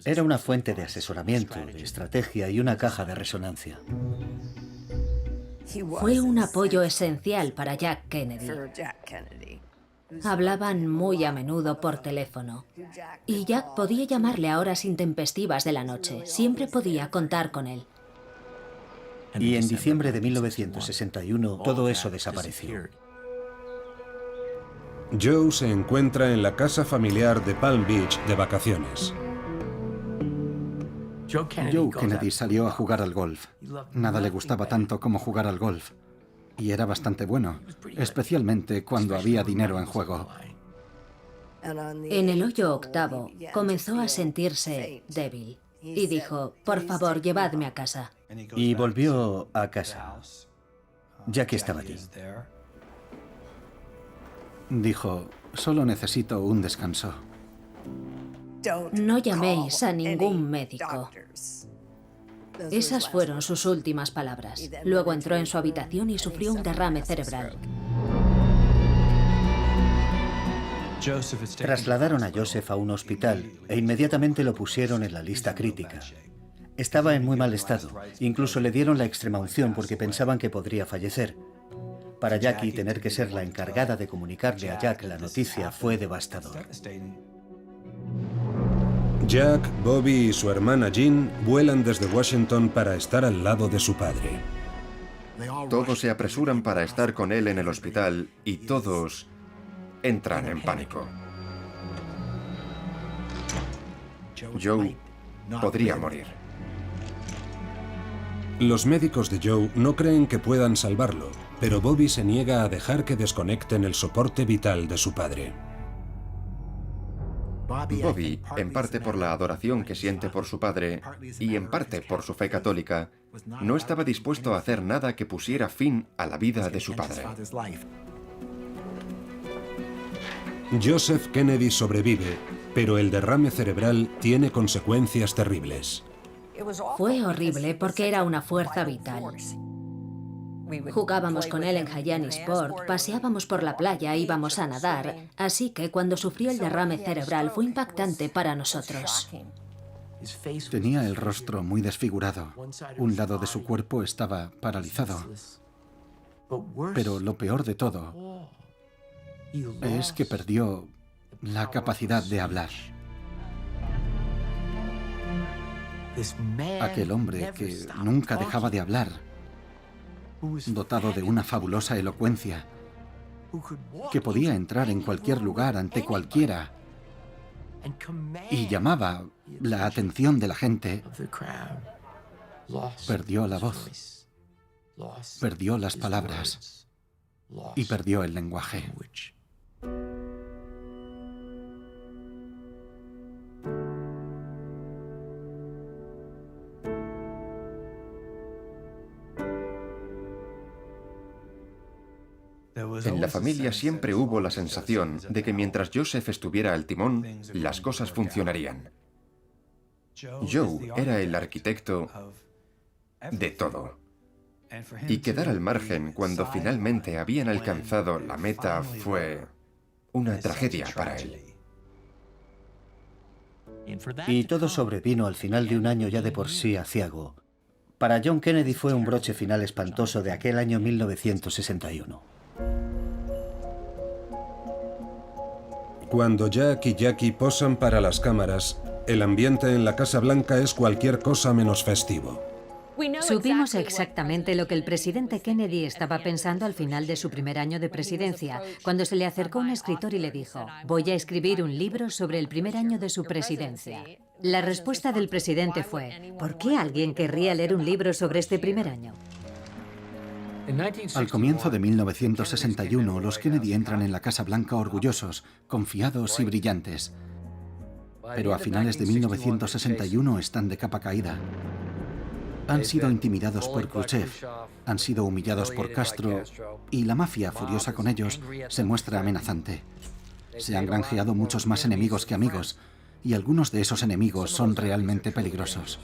Era una fuente de asesoramiento, de estrategia y una caja de resonancia. Fue un apoyo esencial para Jack Kennedy. Hablaban muy a menudo por teléfono. Y Jack podía llamarle a horas intempestivas de la noche. Siempre podía contar con él. Y en diciembre de 1961 todo eso desapareció. Joe se encuentra en la casa familiar de Palm Beach de vacaciones. Joe Kennedy salió a jugar al golf. Nada le gustaba tanto como jugar al golf. Y era bastante bueno, especialmente cuando había dinero en juego. En el hoyo octavo comenzó a sentirse débil y dijo, por favor, llevadme a casa. Y volvió a casa, ya que estaba allí. Dijo, solo necesito un descanso. No llaméis a ningún médico. Esas fueron sus últimas palabras. Luego entró en su habitación y sufrió un derrame cerebral. Trasladaron a Joseph a un hospital e inmediatamente lo pusieron en la lista crítica. Estaba en muy mal estado. Incluso le dieron la extremaunción porque pensaban que podría fallecer. Para Jackie, tener que ser la encargada de comunicarle a Jack la noticia fue devastador. Jack, Bobby y su hermana Jean vuelan desde Washington para estar al lado de su padre. Todos se apresuran para estar con él en el hospital y todos entran en pánico. Joe podría morir. Los médicos de Joe no creen que puedan salvarlo, pero Bobby se niega a dejar que desconecten el soporte vital de su padre. Bobby, en parte por la adoración que siente por su padre y en parte por su fe católica, no estaba dispuesto a hacer nada que pusiera fin a la vida de su padre. Joseph Kennedy sobrevive, pero el derrame cerebral tiene consecuencias terribles. Fue horrible porque era una fuerza vital. Jugábamos con él en Hyannisport, paseábamos por la playa, íbamos a nadar, así que cuando sufrió el derrame cerebral fue impactante para nosotros. Tenía el rostro muy desfigurado. Un lado de su cuerpo estaba paralizado. Pero lo peor de todo es que perdió la capacidad de hablar. Aquel hombre que nunca dejaba de hablar, dotado de una fabulosa elocuencia, que podía entrar en cualquier lugar ante cualquiera y llamaba la atención de la gente, perdió la voz, perdió las palabras y perdió el lenguaje. En la familia siempre hubo la sensación de que mientras Joseph estuviera al timón, las cosas funcionarían. Joe era el arquitecto de todo. Y quedar al margen cuando finalmente habían alcanzado la meta fue una tragedia para él. Y todo sobrevino al final de un año ya de por sí aciago. Para John Kennedy fue un broche final espantoso de aquel año 1961. Cuando Jack y Jackie posan para las cámaras, El ambiente en la Casa Blanca es cualquier cosa menos festivo. Supimos exactamente lo que el presidente Kennedy estaba pensando al final de su primer año de presidencia, cuando se le acercó un escritor y le dijo: voy a escribir un libro sobre el primer año de su presidencia. La respuesta del presidente fue: ¿por qué alguien querría leer un libro sobre este primer año? Al comienzo de 1961, los Kennedy entran en la Casa Blanca orgullosos, confiados y brillantes. Pero a finales de 1961 están de capa caída. Han sido intimidados por Khrushchev, han sido humillados por Castro y la mafia, furiosa con ellos, se muestra amenazante. Se han granjeado muchos más enemigos que amigos y algunos de esos enemigos son realmente peligrosos.